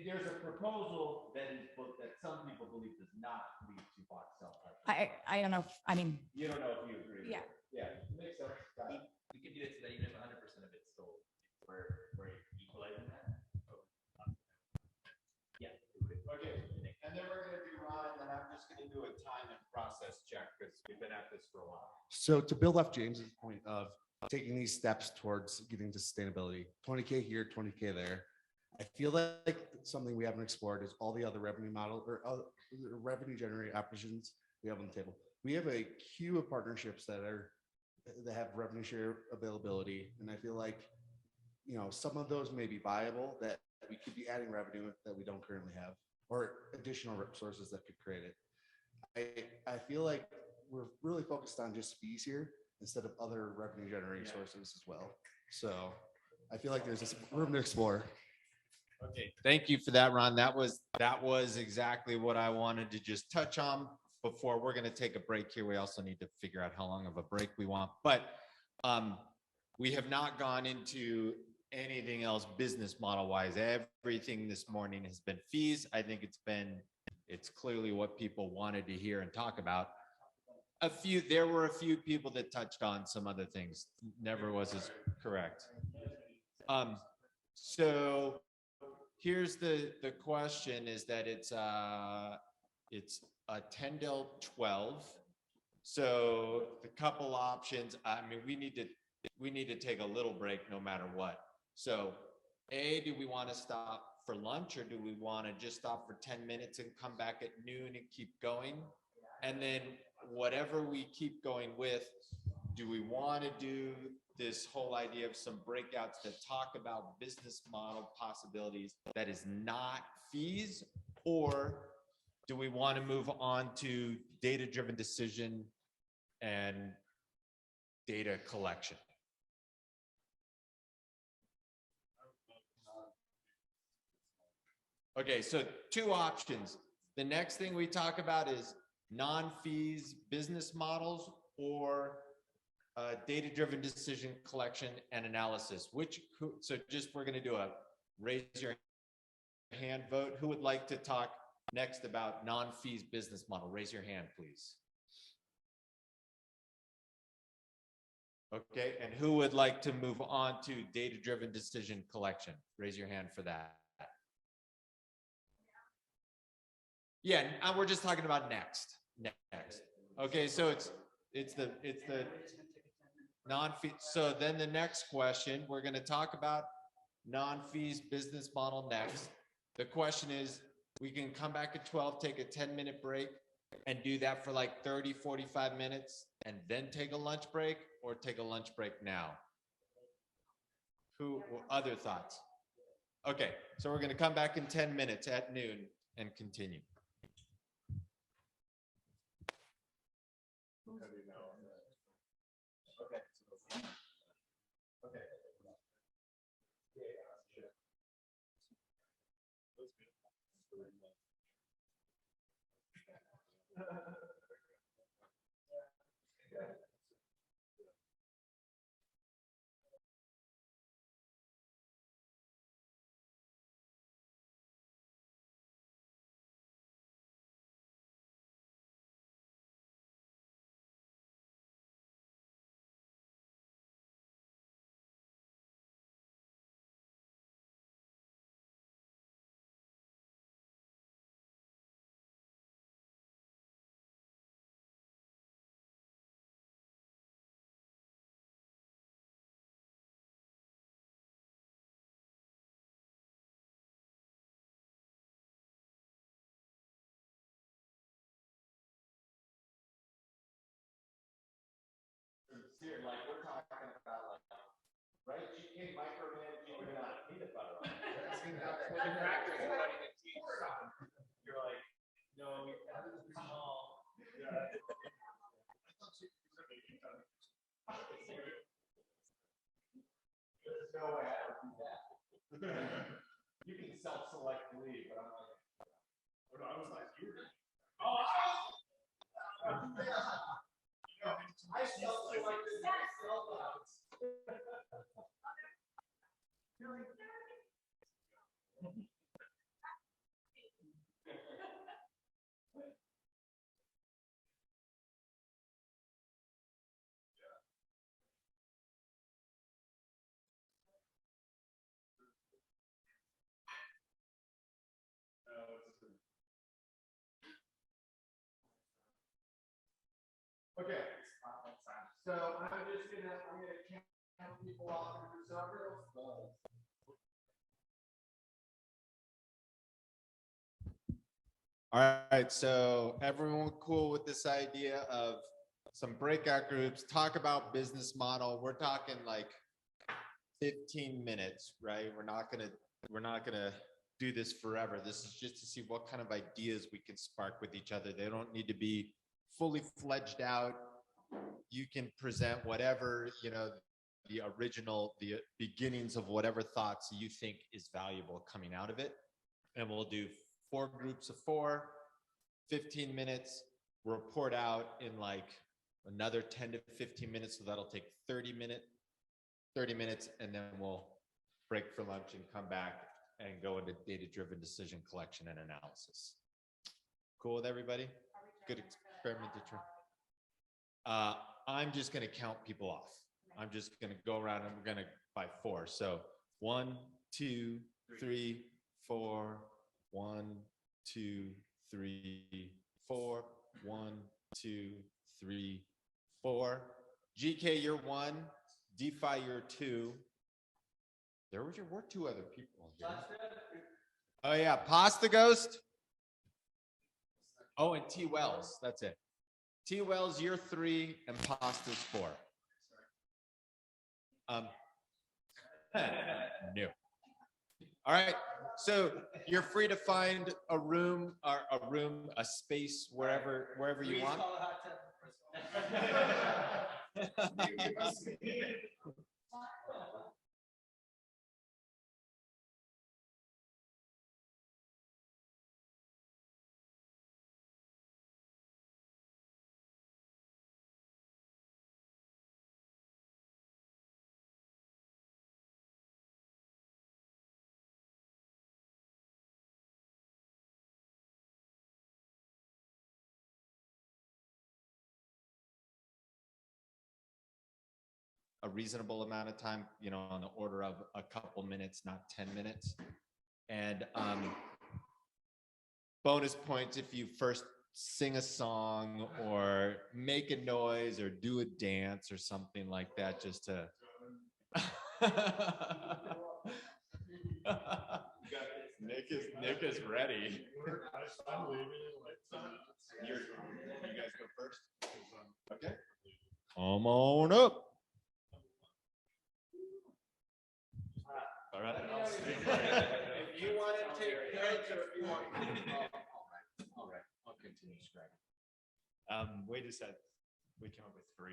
there's a proposal that is booked that some people believe does not lead to Fox sell pressure. I don't know. I mean, you don't know if you agree. Yeah. Yeah, makes sense. We could do it so that even if 100% of it's sold, we're equalizing that. Yeah. Okay, and then we're going to do Ron, and then I'm just going to do a time and process check because we've been at this for a while. So to build off James's point of taking these steps towards getting to sustainability, 20K here, 20K there. I feel like something we haven't explored is all the other revenue model or other revenue generating options we have on the table. We have a queue of partnerships that have revenue share availability, and I feel like some of those may be viable that we could be adding revenue that we don't currently have, or additional sources that could create it. I feel like we're really focused on just fees here instead of other revenue generating sources as well. So I feel like there's this room to explore. Okay, thank you for that, Ron. That was exactly what I wanted to just touch on before. We're going to take a break here. We also need to figure out how long of a break we want, but we have not gone into anything else business model wise. Everything this morning has been fees. I think it's clearly what people wanted to hear and talk about. There were a few people that touched on some other things. Never was as correct. So here's the question is that it's a 10 del 12. So the couple options, I mean, we need to take a little break no matter what. So do we want to stop for lunch, or do we want to just stop for 10 minutes and come back at noon and keep going? And then whatever we keep going with, do we want to do this whole idea of some breakouts that talk about business model possibilities that is not fees, or do we want to move on to data-driven decision and data collection? Okay, so two options. The next thing we talk about is non-fees business models or data-driven decision collection and analysis. So just we're going to do a raise your hand vote. Who would like to talk next about non-fees business model? Raise your hand, please. Okay, and who would like to move on to data-driven decision collection? Raise your hand for that. Yeah, we're just talking about next. Okay, so it's the non-fee. So then the next question, we're going to talk about non-fees business model next. The question is, we can come back at 12, take a 10-minute break and do that for like 30, 45 minutes and then take a lunch break, or take a lunch break now. Other thoughts? Okay, so we're going to come back in 10 minutes at noon and continue. Here, like we're talking about, like, right? GK micromanaging peanut butter. You're like, no, you have to be small. There's no way I would do that. You can self-select leave, but I'm like, oh, no, I was like, you were. Oh, I self-selected myself out. Okay. So I'm gonna count people off and do several. All right, so everyone cool with this idea of some breakout groups, talk about business model. We're talking like 15 minutes, right? We're not gonna do this forever. This is just to see what kind of ideas we can spark with each other. They don't need to be fully fledged out. You can present whatever, the beginnings of whatever thoughts you think is valuable coming out of it. And we'll do 4 groups of 4, 15 minutes, report out in like another 10 to 15 minutes. So that'll take 30 minutes, and then we'll break for lunch and come back and go into data-driven decision collection and analysis. Cool with everybody? Good experiment to try. I'm just going to count people off. I'm just going to go around and we're going to by 4. So 1, 2, 3, 4, 1, 2, 3, 4, 1, 2, 3, 4. GK, you're 1. DeFi, you're 2. There were 2 other people here. Oh yeah, Pasta Ghost. Oh, and T Wells. That's it. T Wells, you're 3, and Pasta's 4. No. All right. So you're free to find a room or a space wherever you want. A reasonable amount of time, on the order of a couple minutes, not 10 minutes. And bonus points if you first sing a song or make a noise or do a dance or something like that, just to. Nick is ready. You guys go first. Okay. Come on up. All right. If you want to take notes or if you want. All right. I'll continue scribing. We came up with 3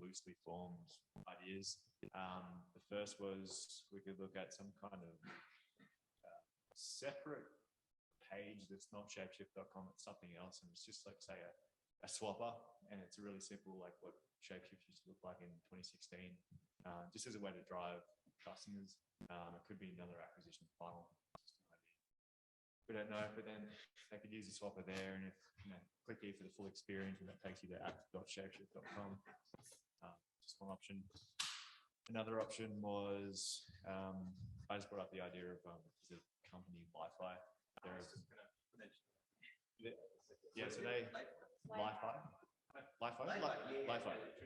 loosely formed ideas. The first was we could look at some kind of separate page that's not shapeshift.com, it's something else, and it's just like, say, a swapper, and it's really simple, like what Shapeshift used to look like in 2016, just as a way to drive customers. It could be another acquisition funnel. We don't know, but then they could use the swapper there, and if click here for the full experience, and that takes you to app.shapeshift.com. Just one option. Another option was I just brought up the idea of the company Wi-Fi. Yeah, so they Wi-Fi.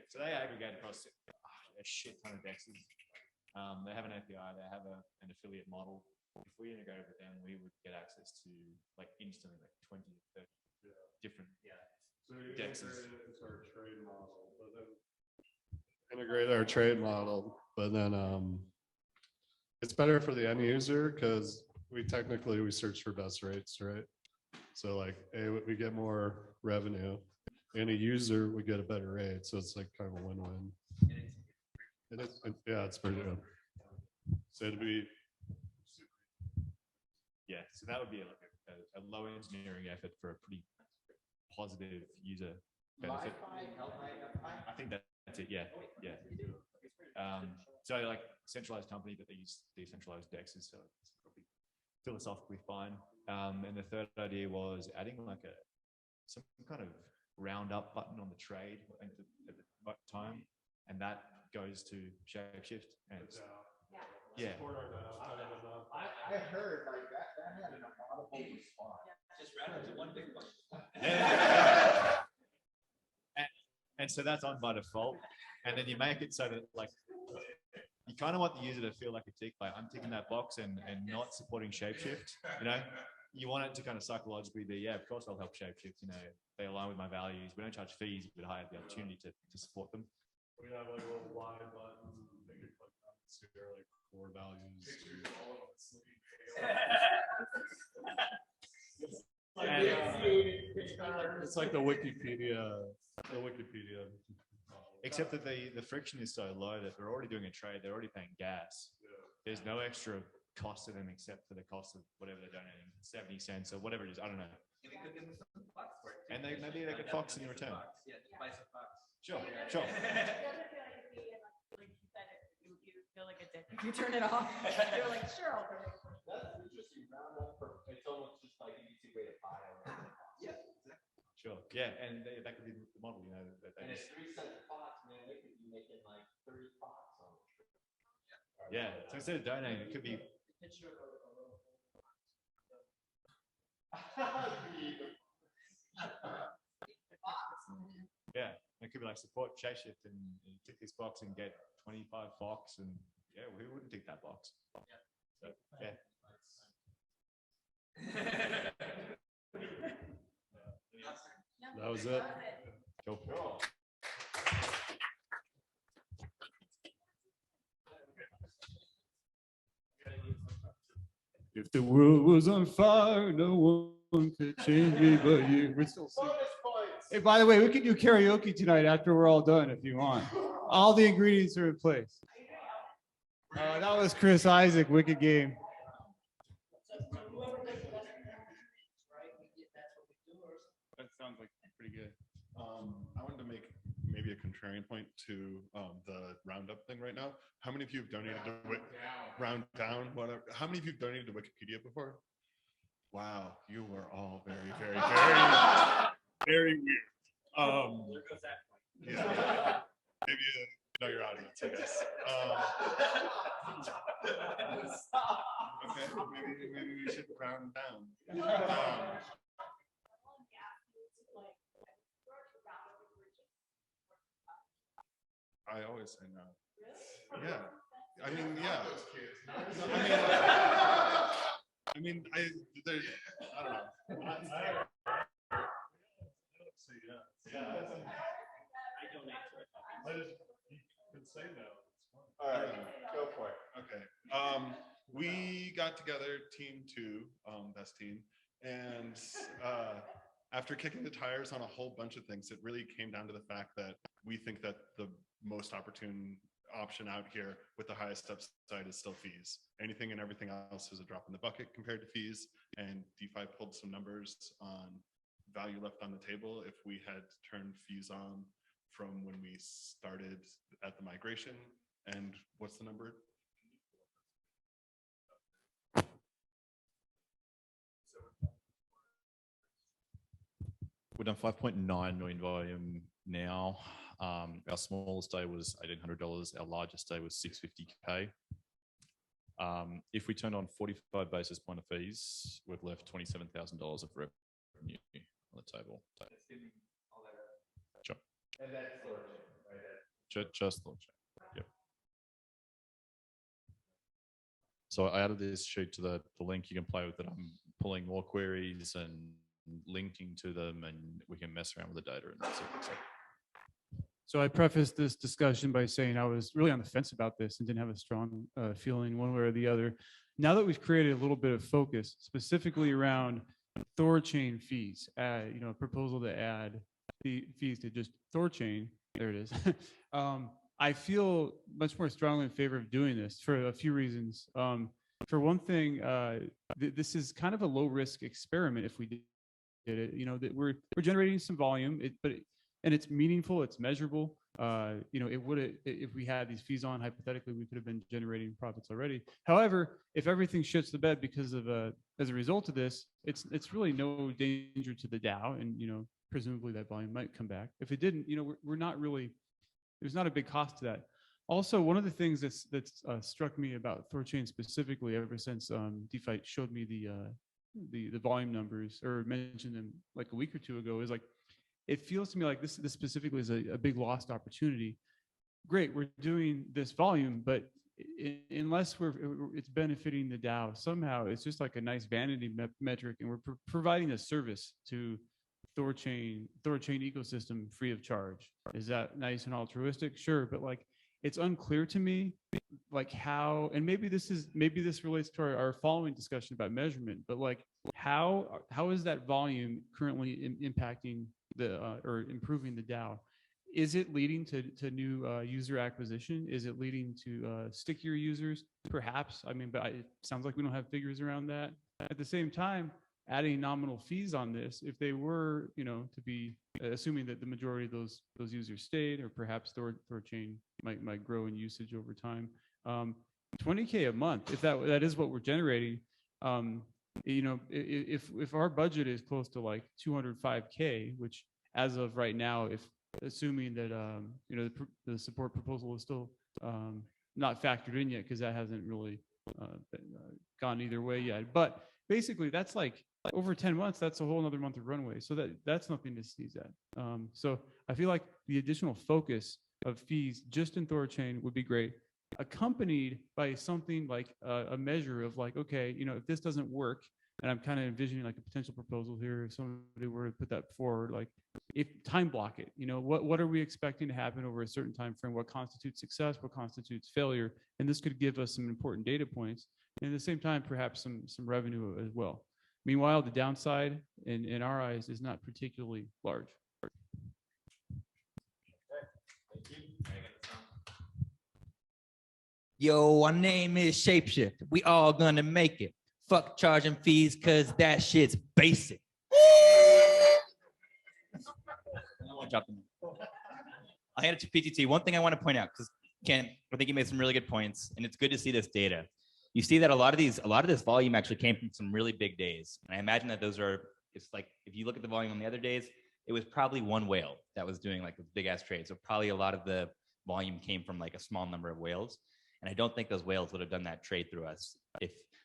So they aggregate across a shit ton of dexes. They have an API. They have an affiliate model. If we integrated with them, we would get access to instantly 20 to 30 different dexes. Integrate our trade model, but then it's better for the end user because we search for best rates, right? So we get more revenue, and a user would get a better rate, so it's kind of a win-win. Yeah, it's pretty good. So it'd be so that would be a low engineering effort for a pretty positive user benefit. I think that's it. Yeah. So centralized company, but they use decentralized dexes, so it's probably philosophically fine. And the third idea was adding some kind of roundup button on the trade at the time, and that goes to ShapeShift. And yeah. I heard that had an audible response. Just round up to one big one. And so that's on by default. And then you make it so that you kind of want the user to feel like a tick, I'm ticking that box and not supporting ShapeShift. You want it to kind of psychologically be, yeah, of course I'll help ShapeShift. They align with my values. We don't charge fees, but I have the opportunity to support them. We have a little Y button. They could click on core values. It's like the Wikipedia. Except that the friction is so low that they're already doing a trade. They're already paying gas. There's no extra cost to them except for the cost of whatever they're donating, 70 cents or whatever it is. I don't know. And maybe they get Fox in return. Sure. Feel like a dick if you turn it off. You're like, sure, I'll do it. That's interesting. It's almost just like an easy way to buy. Yeah, exactly. Sure. Yeah, and that could be the model, And it's 3 cents a box, man. They could be making 30 box on it. Yeah. So instead of donating, it could be. Yeah, it could be support ShapeShift and you tick this box and get 25 Fox, and who wouldn't tick that box? So, yeah. That was it. Go for it. If the world was on fire, no one could change me but you. We're still singing. Hey, by the way, we can do karaoke tonight after we're all done if you want. All the ingredients are in place. That was Chris Isaac, Wicked Game. That sounds like pretty good. I wanted to make maybe a contrarian point to the roundup thing right now. How many of you have donated to round down, whatever? How many of you have donated to Wikipedia before? Wow, you were all very, very, very weird. Yeah, maybe you know your audience, I guess. Okay, maybe we should round down. I always say no. Yeah. I mean, yeah. I mean, there's, I don't know. I just, you can say no. All right, go for it. Okay. We got together, team 2, best team, and after kicking the tires on a whole bunch of things, it really came down to the fact that we think that the most opportune option out here with the highest upside is still fees. Anything and everything else is a drop in the bucket compared to fees. And DeFi pulled some numbers on value left on the table if we had turned fees on from when we started at the migration. And what's the number? We've done 5.9 million volume now. Our smallest day was $1,800. Our largest day was $650K. If we turned on 45 basis point of fees, we've left $27,000 of revenue on the table. Sure. And that's right? Just launch. Yep. So I added this sheet to the link. You can play with it. I'm pulling more queries and linking to them, and we can mess around with the data and that's it. So I prefaced this discussion by saying I was really on the fence about this and didn't have a strong feeling one way or the other. Now that we've created a little bit of focus, specifically around Thorchain fees, a proposal to add the fees to just Thorchain, there it is. I feel much more strongly in favor of doing this for a few reasons. For one thing, this is kind of a low risk experiment if we did it. That we're generating some volume, and it's meaningful, it's measurable. It would, if we had these fees on, hypothetically, we could have been generating profits already. However, if everything shits the bed because of as a result of this, it's really no danger to the DAO, and presumably that volume might come back. If it didn't, we're not really, there's not a big cost to that. Also, one of the things that's struck me about Thorchain specifically, ever since DeFi showed me the volume numbers or mentioned them like a week or two ago, is like, it feels to me like this specifically is a big lost opportunity. Great, we're doing this volume, but unless it's benefiting the DAO somehow, it's just like a nice vanity metric, and we're providing a service to Thorchain ecosystem free of charge. Is that nice and altruistic? Sure, but like it's unclear to me like how, and maybe this relates to our following discussion about measurement, but like how is that volume currently impacting or improving the DAO? Is it leading to new user acquisition? Is it leading to stickier users? Perhaps. I mean, but it sounds like we don't have figures around that. At the same time, adding nominal fees on this, if they were, to be assuming that the majority of those users stayed, or perhaps Thorchain might grow in usage over time. $20K a month, if that is what we're generating. If our budget is close to like 205K, which as of right now, if assuming that the support proposal is still not factored in yet, because that hasn't really gone either way yet, but basically that's like over 10 months, that's a whole another month of runway, so that's nothing to sneeze at. So I feel like the additional focus of fees just in Thorchain would be great, accompanied by something like a measure of like, okay, if this doesn't work, And I'm kind of envisioning like a potential proposal here. If somebody were to put that forward, like if time block it, what are we expecting to happen over a certain time frame? What constitutes success? What constitutes failure? And this could give us some important data points. And at the same time, perhaps some revenue as well. Meanwhile, the downside in our eyes is not particularly large. Yo, our name is ShapeShift. We all gonna make it. Fuck charging fees, cause that shit's basic. I'll hand it to pt.2. One thing I want to point out, because Ken, I think you made some really good points, and it's good to see this data. You see that a lot of this volume actually came from some really big days. And I imagine that it's like, if you look at the volume on the other days, it was probably one whale that was doing like a big ass trade. So probably a lot of the volume came from like a small number of whales. And I don't think those whales would have done that trade through us.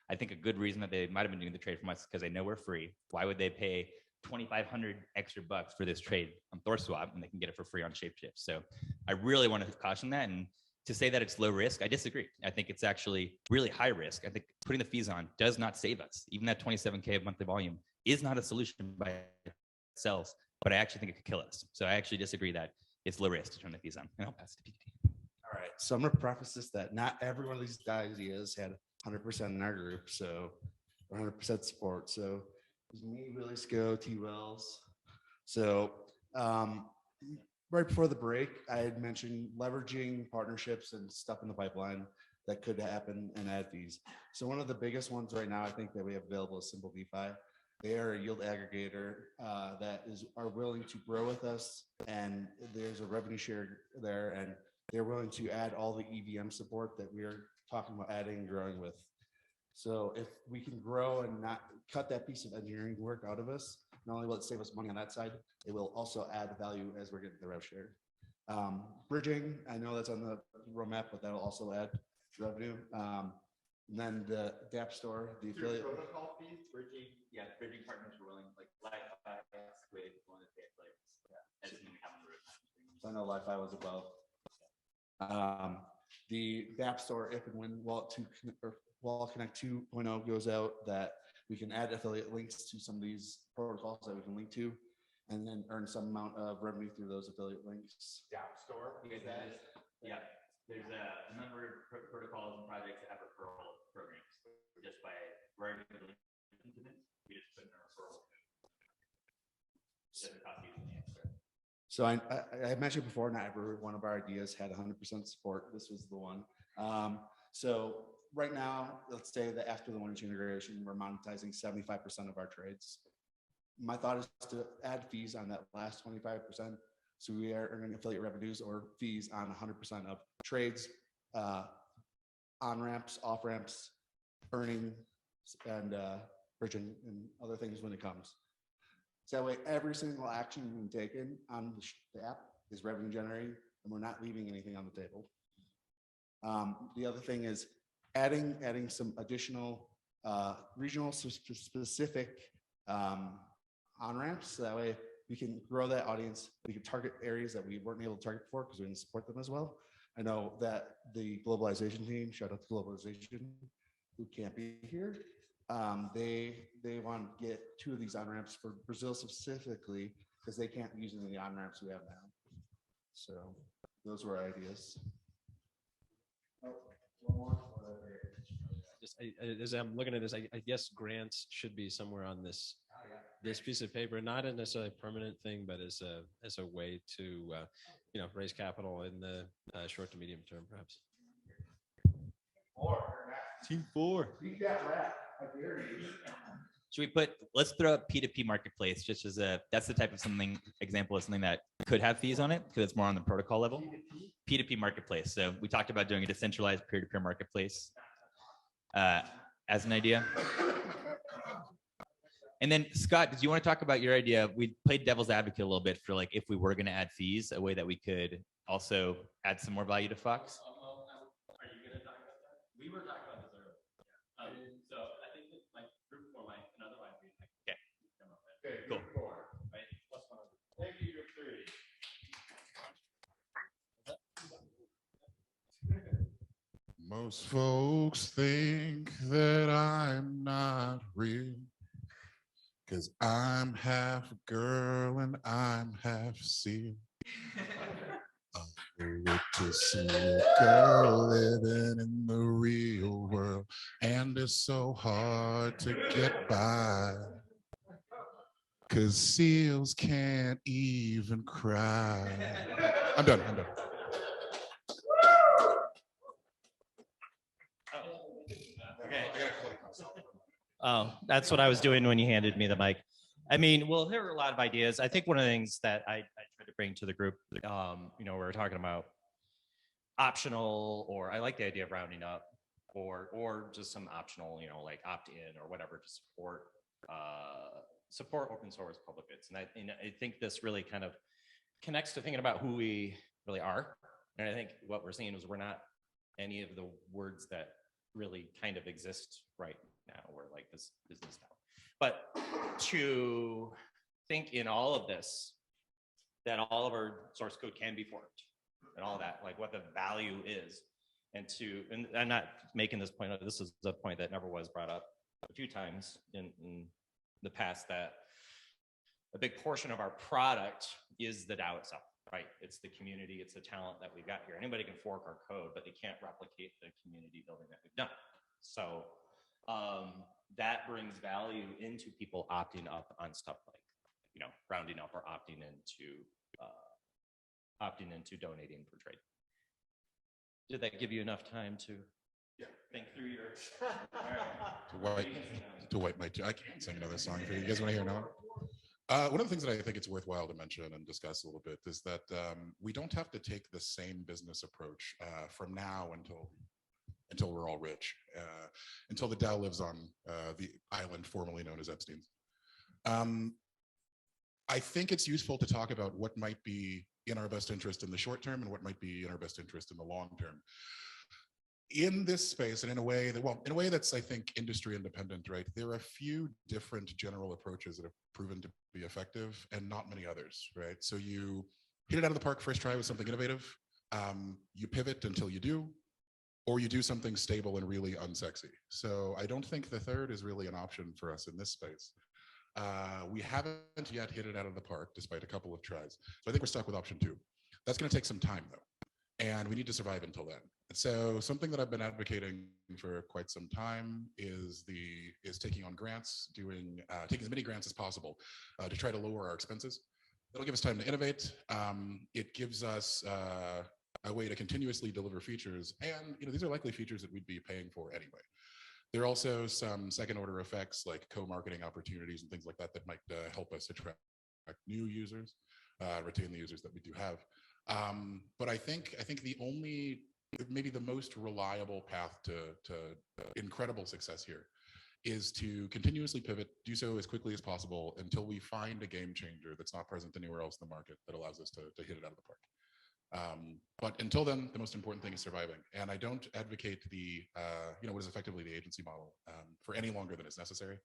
I think a good reason that they might have been doing the trade from us is because they know we're free. Why would they pay 2,500 extra bucks for this trade on ThorSwap when they can get it for free on ShapeShift? So I really want to caution that. And to say that it's low risk, I disagree. I think it's actually really high risk. I think putting the fees on does not save us. Even that 27K of monthly volume is not a solution by itself, but I actually think it could kill us. So I actually disagree that it's low risk to turn the fees on. And I'll pass it to PT. All right, so I'm gonna preface this that not every one of these ideas had 100% in our group, so 100% support. So it was me, Willie Sco, T. Wells. So right before the break, I had mentioned leveraging partnerships and stuff in the pipeline that could happen and add fees. So one of the biggest ones right now, I think that we have available is Simple DeFi. They are a yield aggregator are willing to grow with us, and there's a revenue share there, and they're willing to add all the EVM support that we are talking about adding and growing with. So if we can grow and not cut that piece of engineering work out of us, not only will it save us money on that side, it will also add value as we're getting the rev share. Bridging, I know that's on the roadmap, but that'll also add revenue. And then the DApp store, the affiliate. Protocol fees, bridging partners are willing, like Li-Fi, Squid, one of the players. So I know Li-Fi was above. The DApp store, if and when Wallet Connect 2.0 goes out, that we can add affiliate links to some of these protocols that we can link to, and then earn some amount of revenue through those affiliate links. DApp store, you guys have it? Yeah. There's a number of protocols and projects that have referral programs. Just by writing the link into this, we just put in a referral. So I mentioned before, not every one of our ideas had 100% support. This was the one. So right now, let's say that after the one-inch integration, we're monetizing 75% of our trades. My thought is to add fees on that last 25%. So we are earning affiliate revenues or fees on 100% of trades, on-ramps, off-ramps, earning, and bridging, and other things when it comes. So that way, every single action being taken on the app is revenue generating, and we're not leaving anything on the table. The other thing is adding some additional regional specific on-ramps. So that way we can grow that audience. We can target areas that we weren't able to target before because we didn't support them as well. I know that the globalization team, shout out to globalization, who can't be here. They want to get 2 of these on-ramps for Brazil specifically because they can't use any of the on-ramps we have now. So those were our ideas. Just as I'm looking at this, I guess grants should be somewhere on this piece of paper, not necessarily a permanent thing, but as a way to raise capital in the short to medium term, perhaps. Team 4. Should we let's throw up P2P marketplace just as that's the type of example of something that could have fees on it because it's more on the protocol level. P2P marketplace. So we talked about doing a decentralized peer-to-peer marketplace as an idea. And then Scott, did you want to talk about your idea? We played devil's advocate a little bit for like if we were going to add fees, a way that we could also add some more value to Fox. Are you going to talk about that? We were talking about this earlier. So I think that like group 4 might, another might be like, okay. Come up with. Okay, cool. Group 4, right? Plus 1. Thank you, group 3. Most folks think that I'm not real. Because I'm half girl and I'm half seal. To see a girl living in the real world, and it's so hard to get by. Cause seals can't even cry. I'm done. Okay. Oh, that's what I was doing when you handed me the mic. I mean, well, there are a lot of ideas. I think one of the things that I tried to bring to the group, we were talking about optional, or I like the idea of rounding up, or just some optional, like opt in or whatever to support open source public bits. And I think this really kind of connects to thinking about who we really are. And I think what we're seeing is we're not any of the words that really kind of exist right now. We're like this business now. But to think in all of this, that all of our source code can be forked and all that, like what the value is. And I'm not making this point, this is a point that never was brought up a few times in the past, that a big portion of our product is the DAO itself, right? It's the community, it's the talent that we've got here. Anybody can fork our code, but they can't replicate the community building that we've done. So that brings value into people opting up on stuff like, rounding up or opting into donating for trade. Did that give you enough time to think through your? To wipe my. I can't sing another song. If you guys want to hear another. One of the things that I think it's worthwhile to mention and discuss a little bit is that we don't have to take the same business approach from now until we're all rich, until the DAO lives on the island formerly known as Epstein's. I think it's useful to talk about what might be in our best interest in the short term and what might be in our best interest in the long term. In this space, and in a way that's, I think, industry independent, right? There are a few different general approaches that have proven to be effective and not many others, right? So you hit it out of the park first try with something innovative, you pivot until you do, or you do something stable and really unsexy. So I don't think the third is really an option for us in this space. We haven't yet hit it out of the park despite a couple of tries. So I think we're stuck with option 2. That's going to take some time though, and we need to survive until then. And so something that I've been advocating for quite some time is taking on grants, taking as many grants as possible to try to lower our expenses. That'll give us time to innovate. It gives us a way to continuously deliver features, and these are likely features that we'd be paying for anyway. There are also some second order effects like co-marketing opportunities and things like that that might help us attract new users, retain the users that we do have. But I think maybe the most reliable path to incredible success here is to continuously pivot, do so as quickly as possible until we find a game changer that's not present anywhere else in the market that allows us to hit it out of the park. But until then, the most important thing is surviving. And I don't advocate what is effectively the agency model for any longer than is necessary.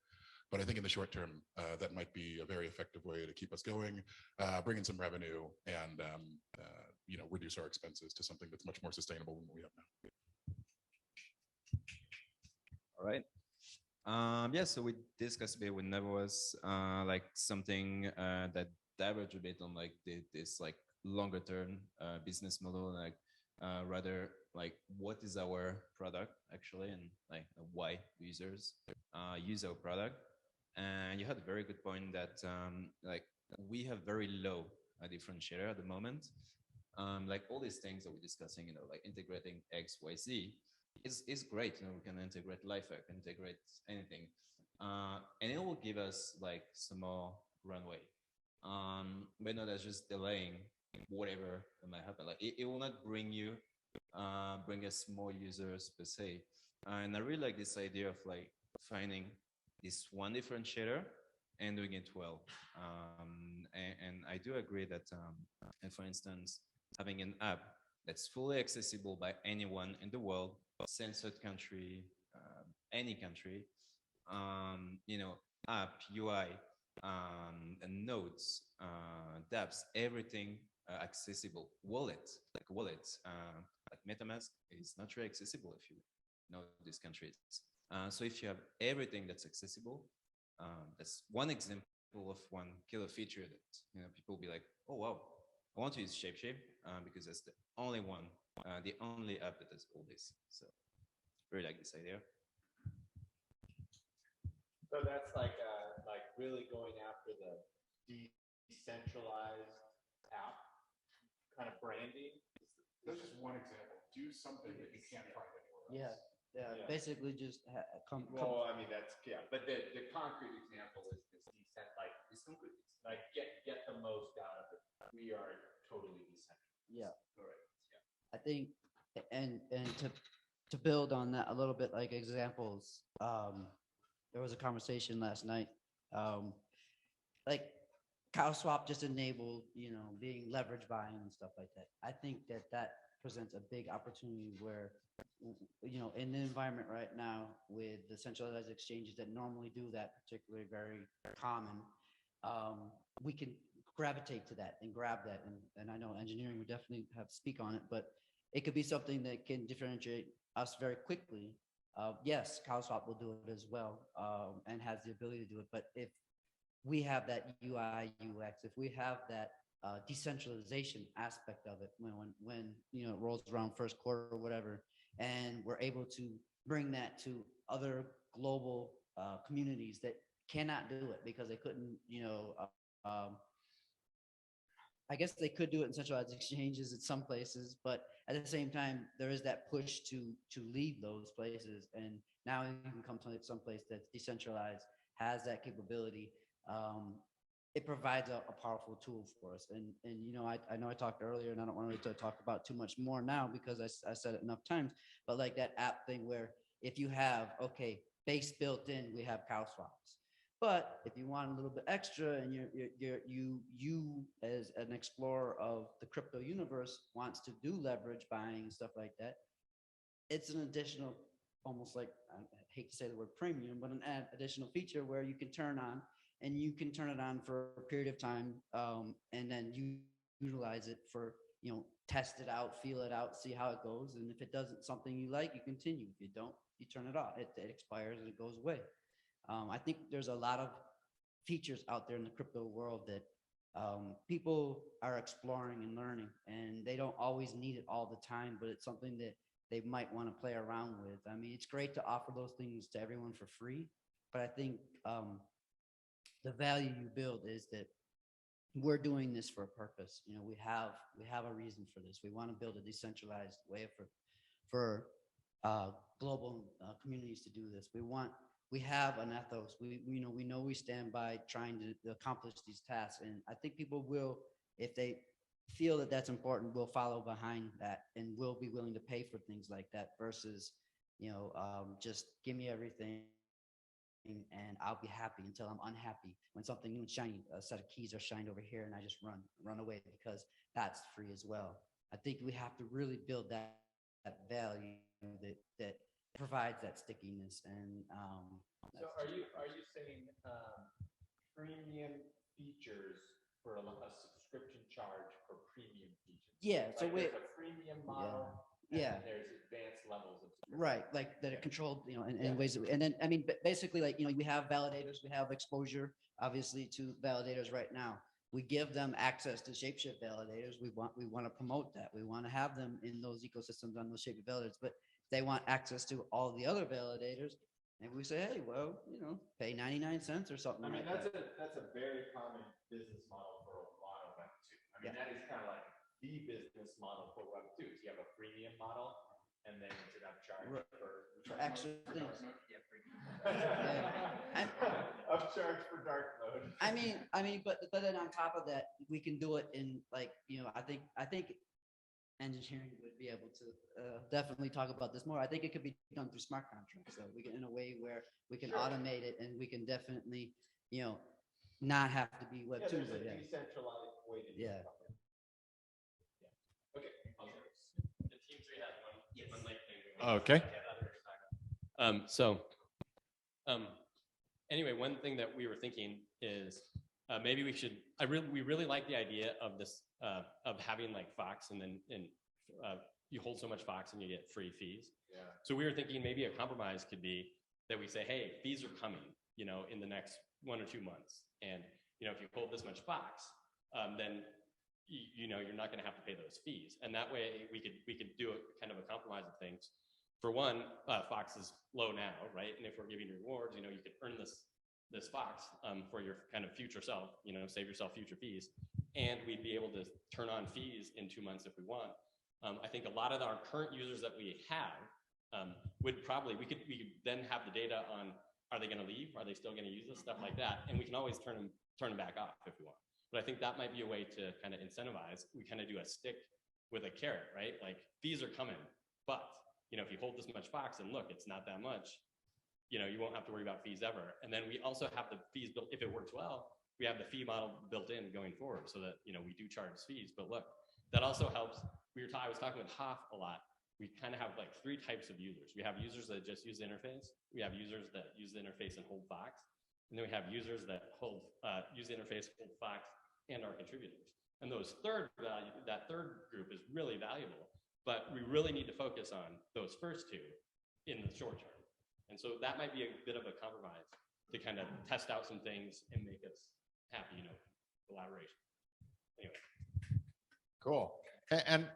But I think in the short term, that might be a very effective way to keep us going, bring in some revenue, and reduce our expenses to something that's much more sustainable than what we have now. All right. Yeah, so we discussed a bit when there was like something that diverged a bit on like this like longer term business model, like rather like what is our product actually, and like why users use our product. And you had a very good point that like we have very low differentiator at the moment. Like all these things that we're discussing, like integrating X, Y, Z is great. We can integrate LifeHack, integrate anything, and it will give us like some more runway. But no, that's just delaying whatever that might happen. Like it will not bring us more users per se. And I really like this idea of like finding this one differentiator and doing it well. And I do agree that, and for instance, having an app that's fully accessible by anyone in the world, censored country, any country, app, UI, and nodes, dApps, everything accessible. Wallets, like MetaMask is not really accessible if you know these countries. So if you have everything that's accessible, That's one example of one killer feature that people will be like, oh wow, I want to use ShapeShift because that's the only one, the only app that does all this. So really like this idea. So that's like really going after the decentralized app kind of branding. That's just one example. Do something that you can't find anywhere else. Yeah. Basically just Well, I mean, that's, yeah, but the concrete example is this like get the most out of it. We are totally decentralized. Yeah. Correct. Yeah. I think, and to build on that a little bit, like examples, there was a conversation last night, like cow swap just enabled, being leverage buying and stuff like that. I think that presents a big opportunity where, in the environment right now with the centralized exchanges that normally do that, particularly very common, we can gravitate to that and grab that. And I know engineering would definitely have to speak on it, but it could be something that can differentiate us very quickly. Yes, CowSwap will do it as well, and has the ability to do it. But if we have that UI, UX, if we have that decentralization aspect of it, when it rolls around first quarter or whatever, and we're able to bring that to other global communities that cannot do it because they couldn't, I guess they could do it in centralized exchanges at some places, but at the same time, there is that push to leave those places. And now you can come to some place that's decentralized, has that capability. It provides a powerful tool for us. And I know I talked earlier, and I don't want to talk about too much more now because I said it enough times, but like that app thing where if you have, base built in, we have cow swaps. But if you want a little bit extra and you as an explorer of the crypto universe wants to do leverage buying and stuff like that, it's an additional, almost like, I hate to say the word premium, but an additional feature where you can turn on, and you can turn it on for a period of time, and then you utilize it for, test it out, feel it out, see how it goes. And if it doesn't something you like, you continue. If you don't, you turn it off. It expires and it goes away. I think there's a lot of features out there in the crypto world that people are exploring and learning, and they don't always need it all the time, but it's something that they might want to play around with. I mean, it's great to offer those things to everyone for free, but I think the value you build is that we're doing this for a purpose. We have a reason for this. We want to build a decentralized way for global communities to do this. We have an ethos. We know we stand by trying to accomplish these tasks, and I think people will, if they feel that that's important, will follow behind that and will be willing to pay for things like that versus, just give me everything and I'll be happy until I'm unhappy when something new and shiny, a set of keys are shined over here, and I just run away because that's free as well. I think we have to really build that value that provides that stickiness. And so are you saying premium features for a subscription charge for premium features? Yeah, so there's a freemium model. Yeah. And there's advanced levels of right, like that are controlled, in ways that, and then I mean, basically, like, we have validators, we have exposure, obviously, to validators right now. We give them access to ShapeShift validators. We want to promote that. We want to have them in those ecosystems on those ShapeShift validators, but they want access to all the other validators. And we say, hey, well, pay 99 cents or something. I mean, like that's that. a very common business model for a lot of Web 2. I mean, that is kind of like the business model for Web 2. So you have a freemium model, and then it's an upcharge for extra things. Upcharge for dark mode. I mean, but then on top of that, we can do it in, like, I think engineering would be able to definitely talk about this more. I think it could be done through smart contracts. So we can, in a way where we can automate it, and we can definitely, not have to be Web 2. There's a decentralized way to do it. Okay. The team 3 has one late thing. Okay. Anyway, one thing that we were thinking is maybe we should. We really like the idea of this of having like Fox, and then you hold so much Fox and you get free fees. Yeah. So we were thinking maybe a compromise could be that we say, hey, fees are coming, in the next 1 or 2 months. And, if you hold this much Fox, then, you're not going to have to pay those fees. And that way we could do a kind of a compromise of things. For one, Fox is low now, right? And if we're giving rewards, you could earn this Fox for your kind of future self, save yourself future fees. And we'd be able to turn on fees in 2 months if we want. I think a lot of our current users that we have we could then have the data on, are they going to leave? Are they still going to use this? Stuff like that. And we can always turn them back off if we want. But I think that might be a way to kind of incentivize. We kind of do a stick with a carrot, right? Like fees are coming, but if you hold this much Fox and look, it's not that much, you won't have to worry about fees ever. And then we also have the fees built, if it works well, we have the fee model built in going forward so that, we do charge fees. But look, that also helps. I was talking with Hoff a lot. We kind of have like 3 types of users. We have users that just use the interface. We have users that use the interface and hold Fox. And then we have users that use the interface, hold Fox, and are contributors. And that third group is really valuable. But we really need to focus on those first 2 in the short term. And so that might be a bit of a compromise to kind of test out some things and make us happy, collaboration. Anyway. Cool. And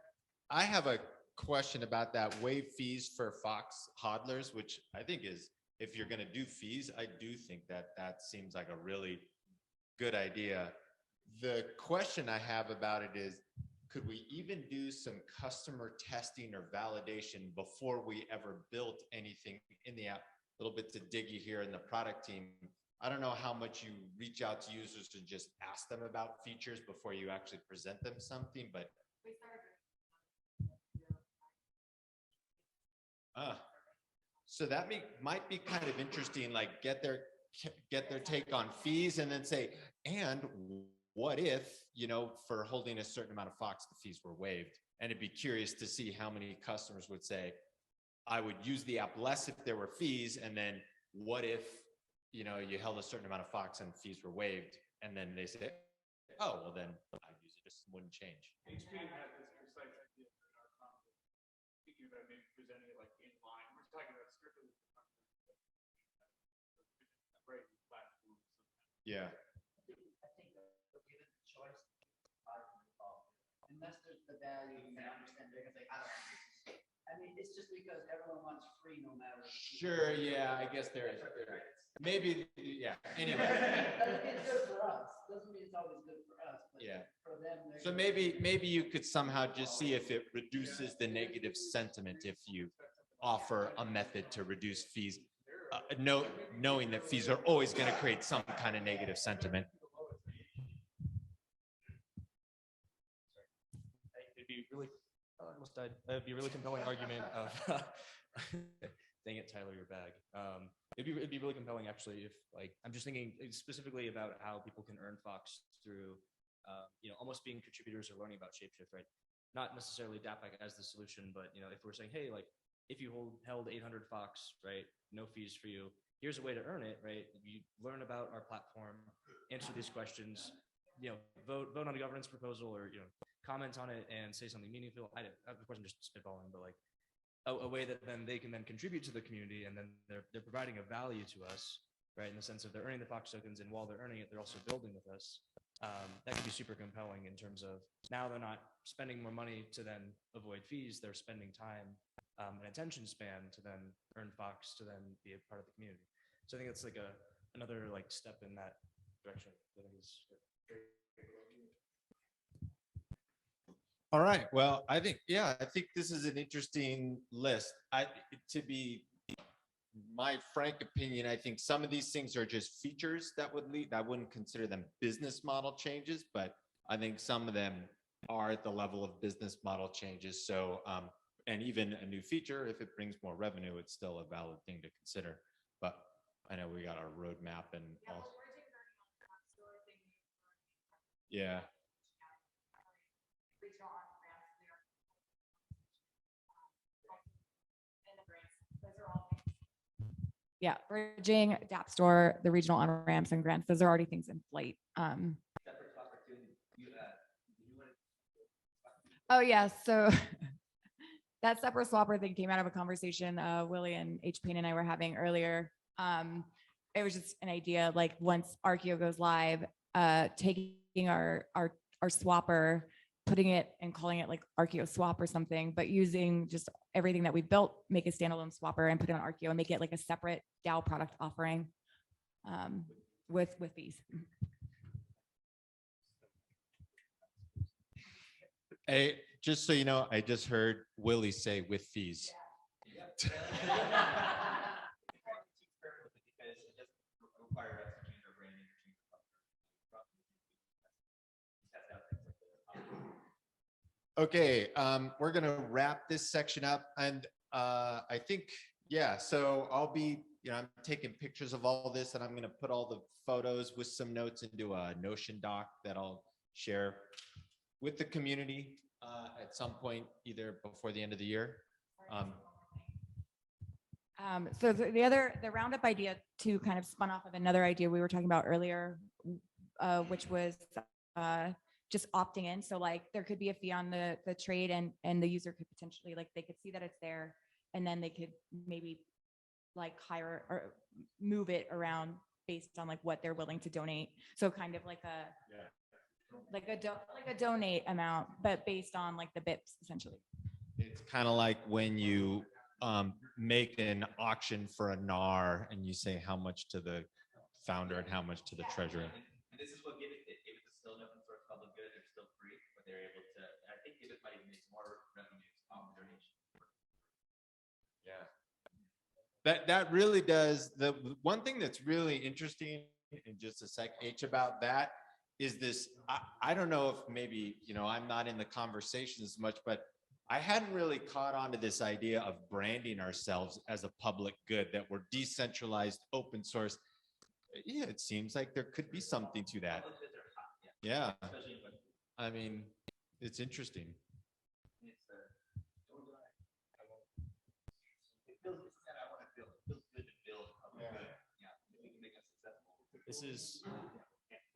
I have a question about that waive fees for Fox hodlers, which I think is, if you're going to do fees, I do think that seems like a really good idea. The question I have about it is, could we even do some customer testing or validation before we ever built anything in the app? A little bit to Diggy here in the product team. I don't know how much you reach out to users to just ask them about features before you actually present them something, but so that might be kind of interesting, like get their take on fees and then say, and what if, for holding a certain amount of Fox, the fees were waived? And it'd be curious to see how many customers would say, I would use the app less if there were fees. And then what if, you held a certain amount of Fox and fees were waived? And then they say, oh, well then I'd use it, just wouldn't change. HP had this precise idea in our conference, thinking about maybe presenting it like in line. We're talking about strictly platform. Yeah. I think given the choice, unless there's the value and they understand, they're gonna say, I don't want this. I mean, it's just because everyone wants free no matter. Sure, yeah, I guess there is. Maybe, yeah, anyway. It's good for us. Doesn't mean it's always good for us, but Yeah. for them. So maybe you could somehow just see if it reduces the negative sentiment if you offer a method to reduce fees, knowing that fees are always going to create some kind of negative sentiment. It'd be really, I almost died. It'd be a really compelling argument of, dang it, Tyler, your bag. It'd be really compelling actually if, like, I'm just thinking specifically about how people can earn Fox through, almost being contributors or learning about ShapeShift, right? Not necessarily DAPAC as the solution, but if we're saying, hey, like, if you held 800 Fox, right, no fees for you, here's a way to earn it, right? You learn about our platform, answer these questions, vote on a governance proposal, or comment on it and say something meaningful. Of course, I'm just spitballing, but like a way that then they can then contribute to the community, and then they're providing a value to us, right? In the sense of they're earning the Fox tokens, and while they're earning it, they're also building with us. That can be super compelling in terms of now they're not spending more money to then avoid fees. They're spending time and attention span to then earn Fox to then be a part of the community. So I think it's like another like step in that direction. I think is All right. Well, I think this is an interesting list. My frank opinion, I think some of these things are just features that would lead. I wouldn't consider them business model changes, but I think some of them are at the level of business model changes. So, and even a new feature, if it brings more revenue, it's still a valid thing to consider. But I know we got our roadmap and all. Yeah. Yeah, bridging, DApp Store, the regional on-ramps and grants, those are already things in flight. Oh yeah, so that separate swapper thing came out of a conversation Willie and H. Payne and I were having earlier. it was just an idea, like once Archeo goes live, taking our swapper, putting it and calling it like Archeo swap or something, but using just everything that we built, make a standalone swapper and put it on Archeo and make it like a separate DAO product offering with fees. Hey, just so you know, I just heard Willie say with fees. Okay, we're gonna wrap this section up, and I think, yeah, so I'll be, I'm taking pictures of all this, and I'm gonna put all the photos with some notes into a Notion doc that I'll share with the community at some point, either before the end of the year. So the roundup idea too kind of spun off of another idea we were talking about earlier, which was just opting in. So like there could be a fee on the trade, and the user could potentially, like, they could see that it's there, and then they could maybe like hire or move it around based on like what they're willing to donate. So kind of like a donate amount, but based on like the BIPs essentially. It's kind of like when you make an auction for a NAR and you say how much to the founder and how much to the treasurer. And this is what Give It did. Give It is still an open source public good. They're still free, but they're able to. I think Give It might even make more revenues on donation. Yeah. That really does. The one thing that's really interesting in just a sec, H, about that is this. I don't know if maybe, I'm not in the conversation as much, but I hadn't really caught on to this idea of branding ourselves as a public good, that we're decentralized, open source. Yeah, it seems like there could be something to that. Yeah. I mean, it's interesting. This is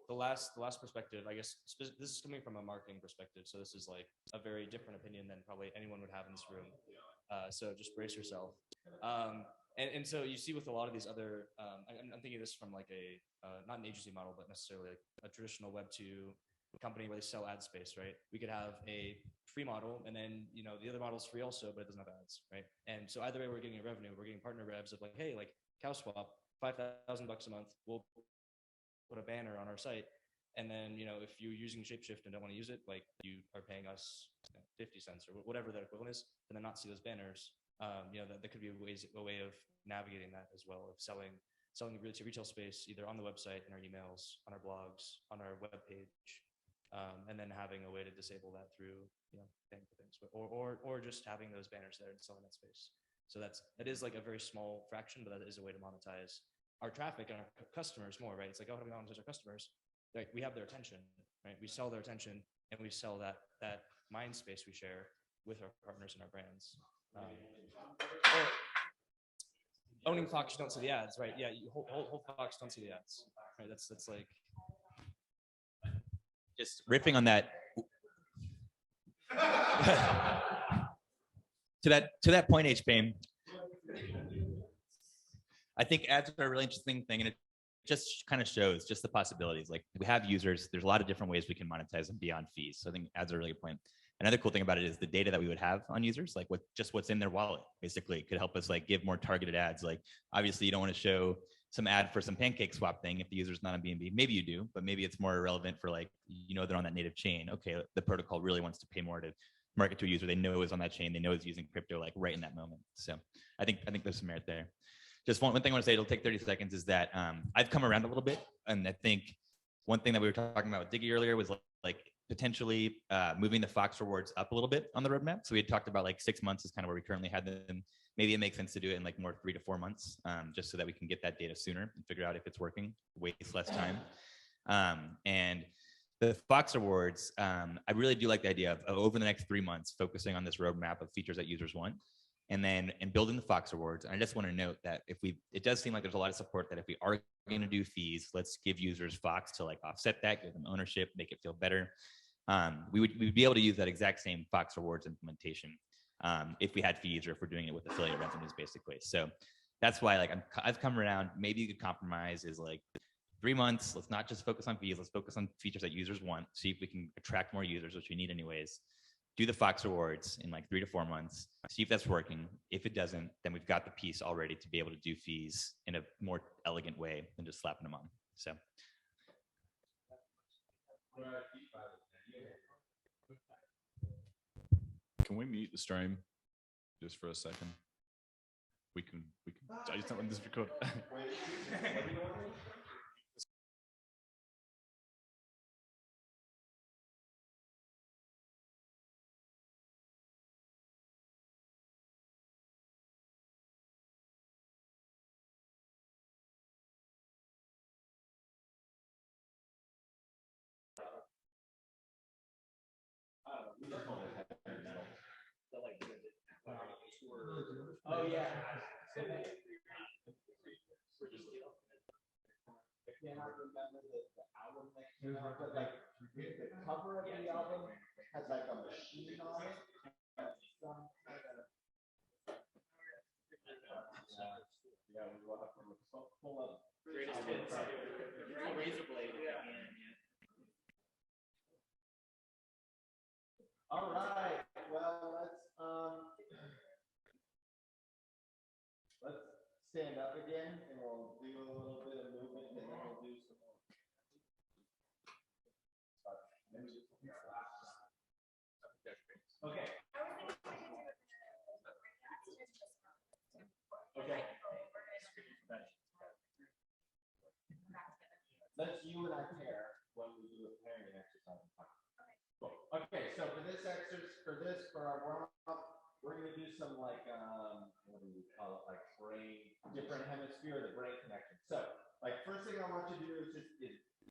the last perspective, I guess. This is coming from a marketing perspective, so this is like a very different opinion than probably anyone would have in this room. So just brace yourself. And so you see with a lot of these other, I'm thinking of this from like a not an agency model, but necessarily like a traditional Web 2 company where they sell ad space, right? We could have a free model, and then the other model is free also, but it doesn't have ads, right? And so either way, we're getting a revenue. We're getting partner revs of like, hey, like CowSwap, $5,000 a month. We'll put a banner on our site, and then if you're using ShapeShift and don't want to use it, like you are paying us 50 cents or whatever that equivalent is, and then not see those banners. That could be a way of navigating that as well, of selling really to retail space, either on the website, in our emails, on our blogs, on our web page, and then having a way to disable that through paying for things, or just having those banners there and selling that space. So that is like a very small fraction, but that is a way to monetize our traffic and our customers more, right? It's like, oh, how do we monetize our customers? Like, we have their attention, right? We sell their attention, and we sell that mind space we share with our partners and our brands. Owning Fox, you don't see the ads, right? Yeah, you hold Fox, don't see the ads, right? That's like just riffing on that. to that point, H-Fame, I think ads are a really interesting thing, and it just kind of shows just the possibilities. Like, we have users, there's a lot of different ways we can monetize them beyond fees. So I think ads are a really good point. Another cool thing about it is the data that we would have on users, like what's in their wallet, basically. It could help us like give more targeted ads. Like, obviously you don't want to show some ad for some pancake swap thing if the user's not on BNB. Maybe you do, but maybe it's more relevant for like, they're on that native chain. Okay, the protocol really wants to pay more to market to a user they know is on that chain, they know is using crypto like right in that moment. So I think there's some merit there. Just one thing I want to say, it'll take 30 seconds, is that I've come around a little bit. And I think one thing that we were talking about with Diggy earlier was like potentially moving the Fox rewards up a little bit on the roadmap. So we had talked about like 6 months is kind of where we currently had them. Maybe it makes sense to do it in like more 3 to 4 months, just so that we can get that data sooner and figure out if it's working, waste less time. And the Fox rewards, I really do like the idea of over the next 3 months, focusing on this roadmap of features that users want. And building the Fox rewards. And I just want to note that it does seem like there's a lot of support that if we are going to do fees, let's give users Fox to like offset that, give them ownership, make it feel better. We would be able to use that exact same Fox rewards implementation if we had fees, or if we're doing it with affiliate revenues, basically. So That's why like I've come around. Maybe a good compromise is like 3 months. Let's not just focus on fees. Let's focus on features that users want. See if we can attract more users, which we need anyways. Do the Fox rewards in like 3 to 4 months. See if that's working. If it doesn't, then we've got the piece already to be able to do fees in a more elegant way than just slapping them on. So. Can we mute the stream just for a second? We can. I just don't want this record. Oh yeah. I cannot remember the album that came out, but like the cover of the album has like a machine on it. Some kind of yeah, we will have to pull up. Razor blade. All right. Well, let's stand up again, and we'll do a little bit of movement, and then we'll do some more. Okay. Okay. Let's you and I pair when we do a pairing exercise. Okay, so for this exercise, for our warm-up, we're going to do some like, what do we call it? Like different hemisphere, the brain connection. So like first thing I want you to do is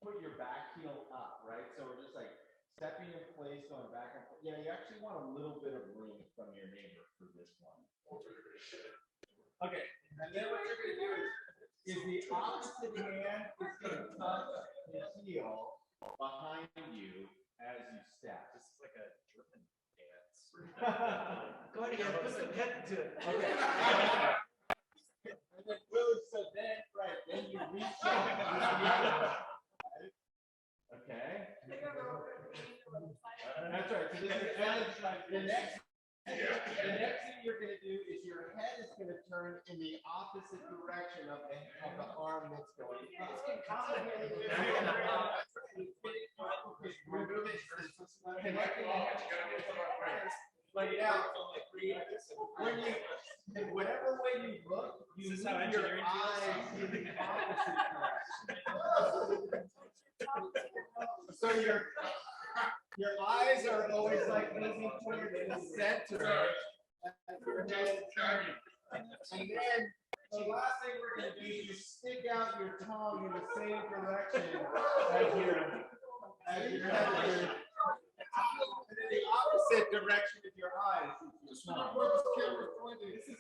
put your back heel up, right? So we're just like stepping in place, going back and forth. Yeah, you actually want a little bit of room from your neighbor for this one. Okay, and then what you're going to do is the opposite hand is going to touch the heel behind you as you step. This is like a German dance. Go ahead again, put some head to it. Okay. And then move, so then, right, then you reach out. Okay. That's right. So this is the next thing you're going to do is your head is going to turn in the opposite direction of the arm that's going up. But yeah, whatever way you look, you move your eyes in the opposite direction. So your eyes are always like looking towards the center. And then the last thing we're going to do is you stick out your tongue in the same direction as your head. And in the opposite direction of your eyes. This is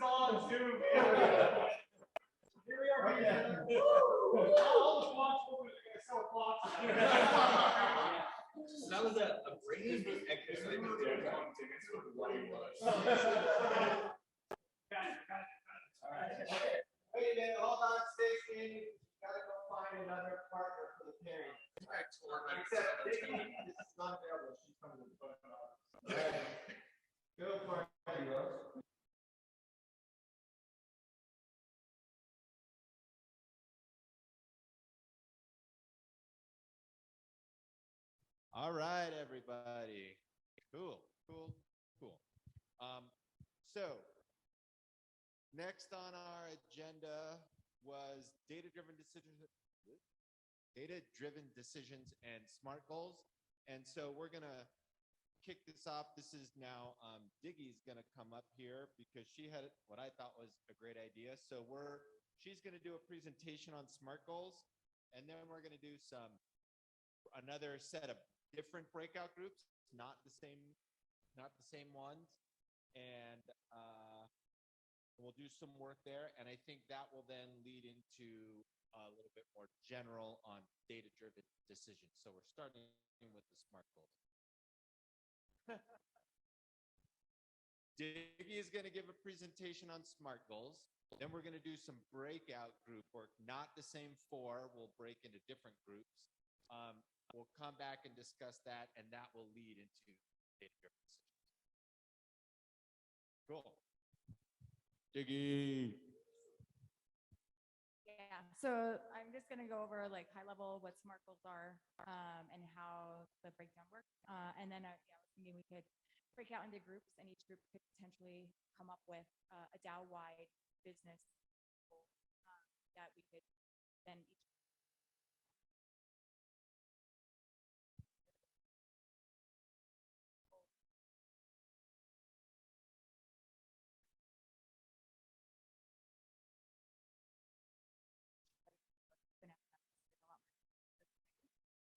all on Zoom. Here we are. All the blocks moving. So blocks. That was a brain exercise. All right. Okay. Wait a minute. Hold on. Stay standing. Gotta go find another partner for the pairing. Except Vicky is not available. She's coming to the phone. All right. Go for it. All right, everybody. Cool. So next on our agenda was data-driven decisions and SMART goals. And so we're gonna kick this off. This is now Diggy's gonna come up here because she had what I thought was a great idea. So she's gonna do a presentation on SMART goals, and then we're gonna do another set of different breakout groups, not the same ones, and we'll do some work there. And I think that will then lead into a little bit more general on data-driven decisions. So we're starting with the SMART goals. Diggy is going to give a presentation on SMART goals. Then we're going to do some breakout group work, not the same 4. We'll break into different groups. We'll come back and discuss that, and that will lead into data-driven decisions. Cool. Diggy. Yeah, so I'm just gonna go over like high level what SMART goals are and how the breakdown works. And then yeah, I was thinking we could break out into groups, and each group could potentially come up with a DAO-wide business goal that we could then each.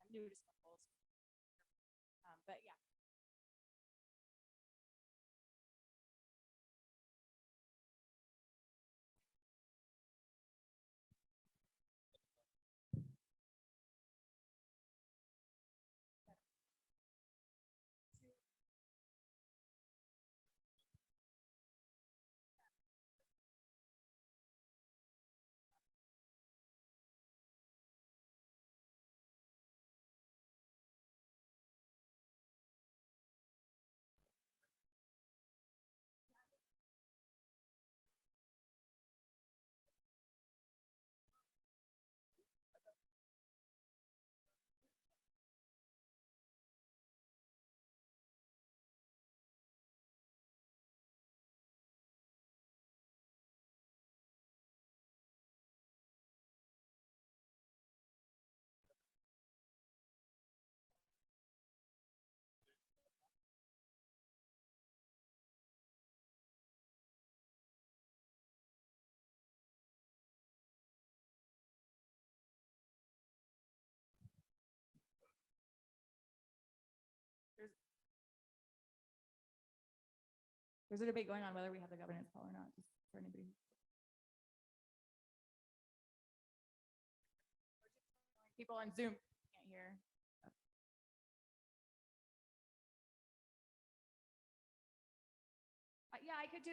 I'm new to SMART goals, but yeah. There's a debate going on whether we have the governance call or not, just for anybody. People on Zoom can't hear. Yeah, I could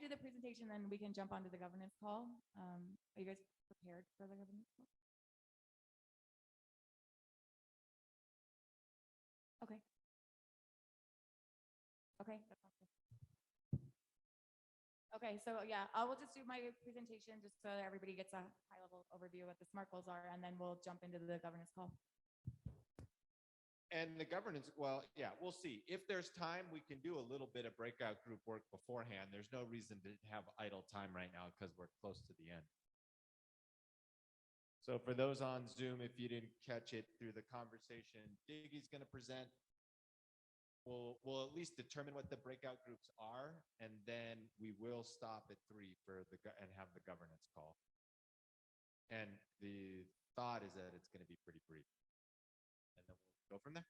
do the presentation, then we can jump onto the governance call. Are you guys prepared for the governance call? Okay. Okay, that sounds good. Okay, so yeah, I will just do my presentation just so that everybody gets a high level overview of what the SMART goals are, and then we'll jump into the governance call. And the governance, well, yeah, we'll see. If there's time, we can do a little bit of breakout group work beforehand. There's no reason to have idle time right now because we're close to the end. So for those on Zoom, if you didn't catch it through the conversation, Diggy's going to present. We'll at least determine what the breakout groups are, and then we will stop at 3 for and have the governance call. And the thought is that it's going to be pretty brief, and then we'll go from there.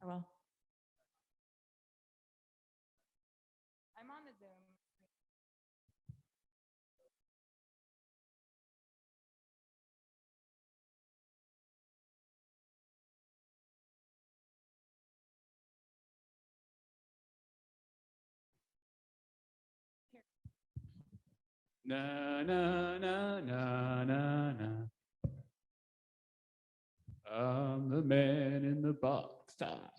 I will. I'm on the Zoom. Na na na na na na. I'm the man in the box. Ah.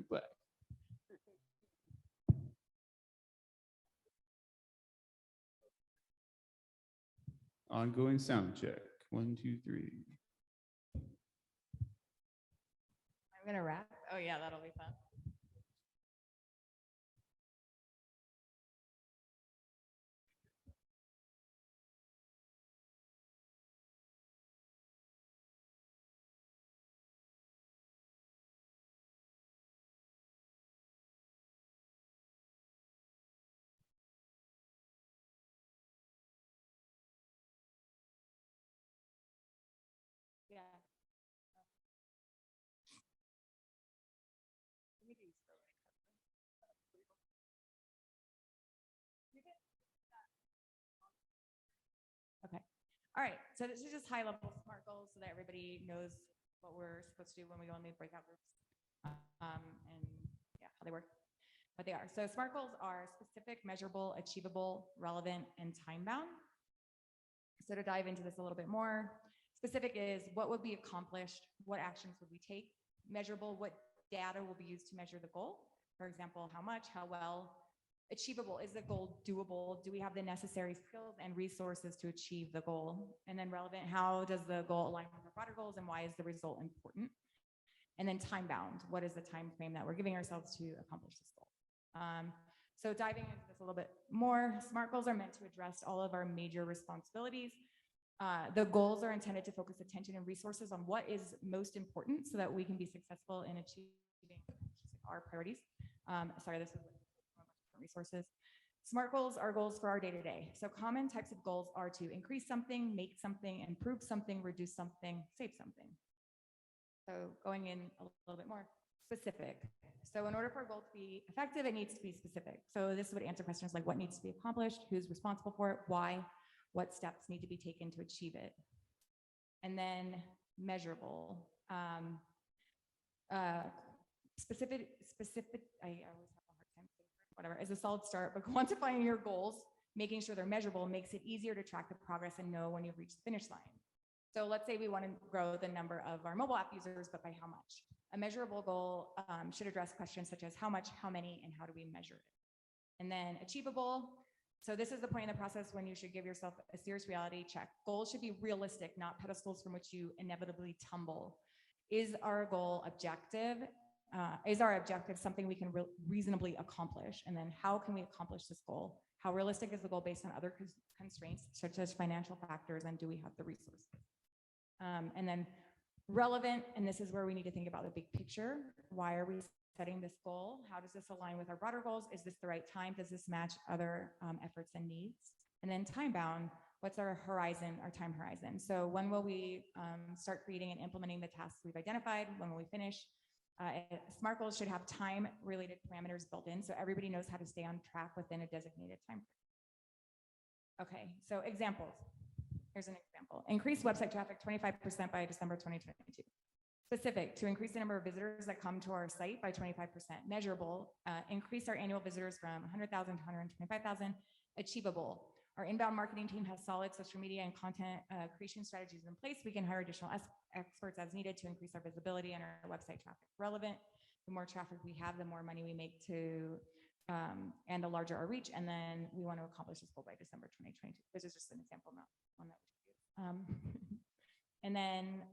Black. Ongoing sound check. 1, 2, 3. I'm gonna rap. Oh yeah, that'll be fun. All right, so this is just high level SMART goals so that everybody knows what we're supposed to do when we go in the breakout groups. And yeah, how they work, what they are. So SMART goals are specific, measurable, achievable, relevant, and time bound. So to dive into this a little bit more, specific is what would be accomplished, what actions would we take? Measurable, what data will be used to measure the goal? For example, how much, how well? Achievable, is the goal doable? Do we have the necessary skills and resources to achieve the goal? And then relevant, how does the goal align with our broader goals and why is the result important? And then time bound, what is the time frame that we're giving ourselves to accomplish this goal? So diving into this a little bit more, SMART goals are meant to address all of our major responsibilities. The goals are intended to focus attention and resources on what is most important so that we can be successful in achieving our priorities. Sorry, this is resources. SMART goals are goals for our day-to-day. So common types of goals are to increase something, make something, improve something, reduce something, save something. So going in a little bit more specific. So in order for a goal to be effective, it needs to be specific. So this would answer questions like what needs to be accomplished, who's responsible for it, why, what steps need to be taken to achieve it. And then measurable. Specific, I always have a hard time saying whatever, is a solid start, but quantifying your goals, making sure they're measurable makes it easier to track the progress and know when you've reached the finish line. So let's say we want to grow the number of our mobile app users, but by how much? A measurable goal should address questions such as how much, how many, and how do we measure it? And then achievable. So this is the point in the process when you should give yourself a serious reality check. Goals should be realistic, not pedestals from which you inevitably tumble. Is our goal objective? Is our objective something we can reasonably accomplish? And then how can we accomplish this goal? How realistic is the goal based on other constraints, such as financial factors, and do we have the resources? And then relevant, and this is where we need to think about the big picture. Why are we setting this goal? How does this align with our broader goals? Is this the right time? Does this match other efforts and needs? And then time bound, what's our horizon, our time horizon? So when will we start creating and implementing the tasks we've identified? When will we finish? SMART goals should have time-related parameters built in so everybody knows how to stay on track within a designated time frame. Okay, so examples. Here's an example. Increase website traffic 25% by December 2022. Specific, to increase the number of visitors that come to our site by 25%. Measurable, increase our annual visitors from 100,000 to 125,000. Achievable, our inbound marketing team has solid social media and content creation strategies in place. We can hire additional experts as needed to increase our visibility and our website traffic. Relevant, the more traffic we have, the more money we make to, and the larger our reach. And then we want to accomplish this goal by December 2022. This is just an example, not one that we should use. And then,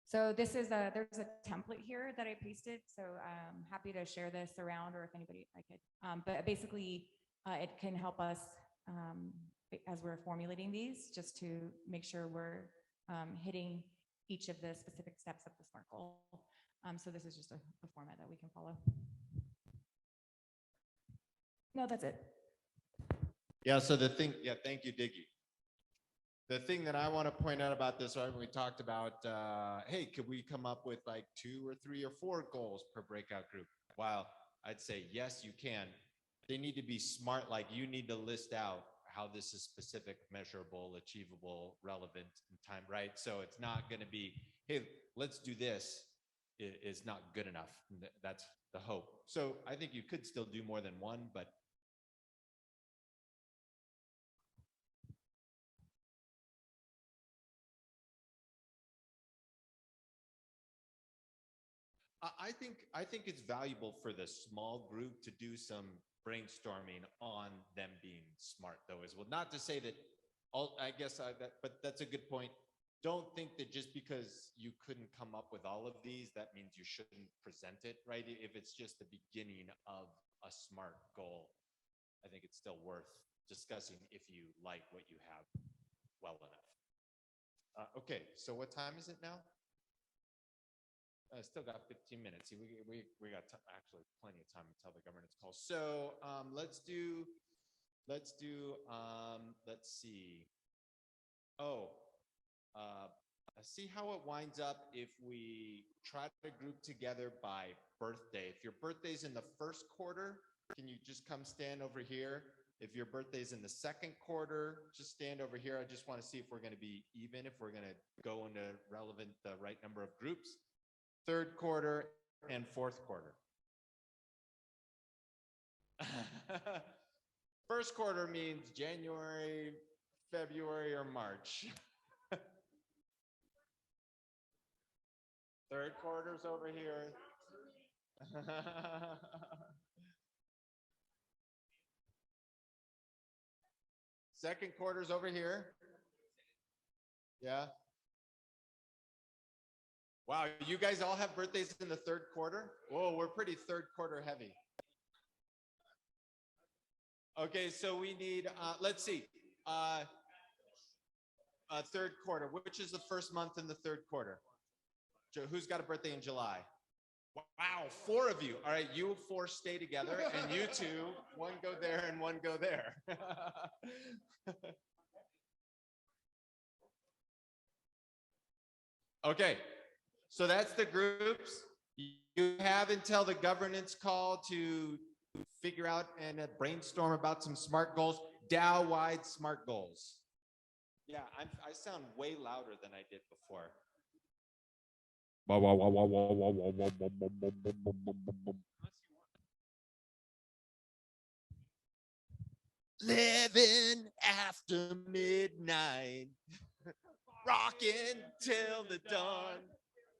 so this is there's a template here that I pasted. So I'm happy to share this around, or if anybody I could. But basically, it can help us as we're formulating these, just to make sure we're hitting each of the specific steps of the SMART goal. So this is just a format that we can follow. No, that's it. Yeah, so the thing, yeah, thank you, Diggy. The thing that I want to point out about this, right, we talked about, hey, could we come up with like 2 or 3 or 4 goals per breakout group? Well, I'd say, yes, you can. They need to be smart, like you need to list out how this is specific, measurable, achievable, relevant, and time, right? So it's not going to be, hey, let's do this. It's not good enough. That's the hope. So I think you could still do more than one, but I think it's valuable for the small group to do some brainstorming on them being smart, though, as well. Not to say that all, I guess, but that's a good point. Don't think that just because you couldn't come up with all of these, that means you shouldn't present it, right? If it's just the beginning of a SMART goal, I think it's still worth discussing if you like what you have well enough. Okay, so what time is it now? Still got 15 minutes. See, we got actually plenty of time until the governance call. So let's see. See how it winds up if we try to group together by birthday. If your birthday's in the first quarter, can you just come stand over here? If your birthday's in the second quarter, just stand over here. I just want to see if we're going to be even, if we're going to go into relevant, the right number of groups. Third quarter and fourth quarter. First quarter means January, February, or March. Third quarter's over here. Second quarter's over here. Yeah. Wow, you guys all have birthdays in the third quarter? Whoa, we're pretty third quarter heavy. Okay, so we need, let's see, third quarter. Which is the first month in the third quarter? Who's got a birthday in July? Wow, 4 of you. All right, you 4 stay together, and you 2, one go there and one go there. Okay, so that's the groups. You have until the governance call to figure out and brainstorm about some SMART goals, DAO-wide SMART goals. Yeah, I sound way louder than I did before. Living after midnight, rocking till the dawn,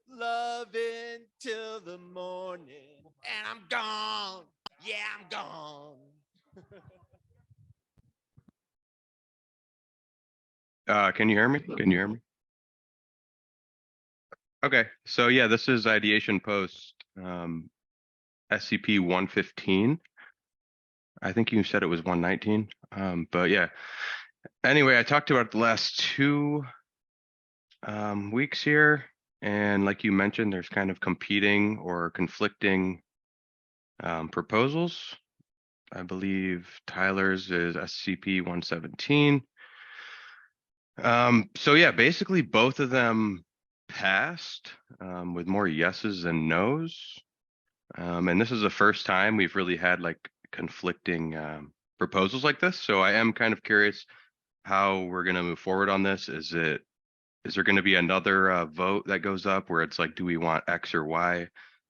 loving till the morning, and I'm gone. Yeah, I'm gone. Can you hear me? Can you hear me? Okay, so yeah, this is ideation post SCP-115. I think you said it was 119, but yeah. Anyway, I talked about it the last 2 weeks here, and like you mentioned, there's kind of competing or conflicting proposals. I believe Tyler's is SCP-117. So yeah, basically both of them passed with more yeses than nos. And this is the first time we've really had like conflicting proposals like this. So I am kind of curious how we're going to move forward on this. Is there going to be another vote that goes up where it's like, do we want X or Y?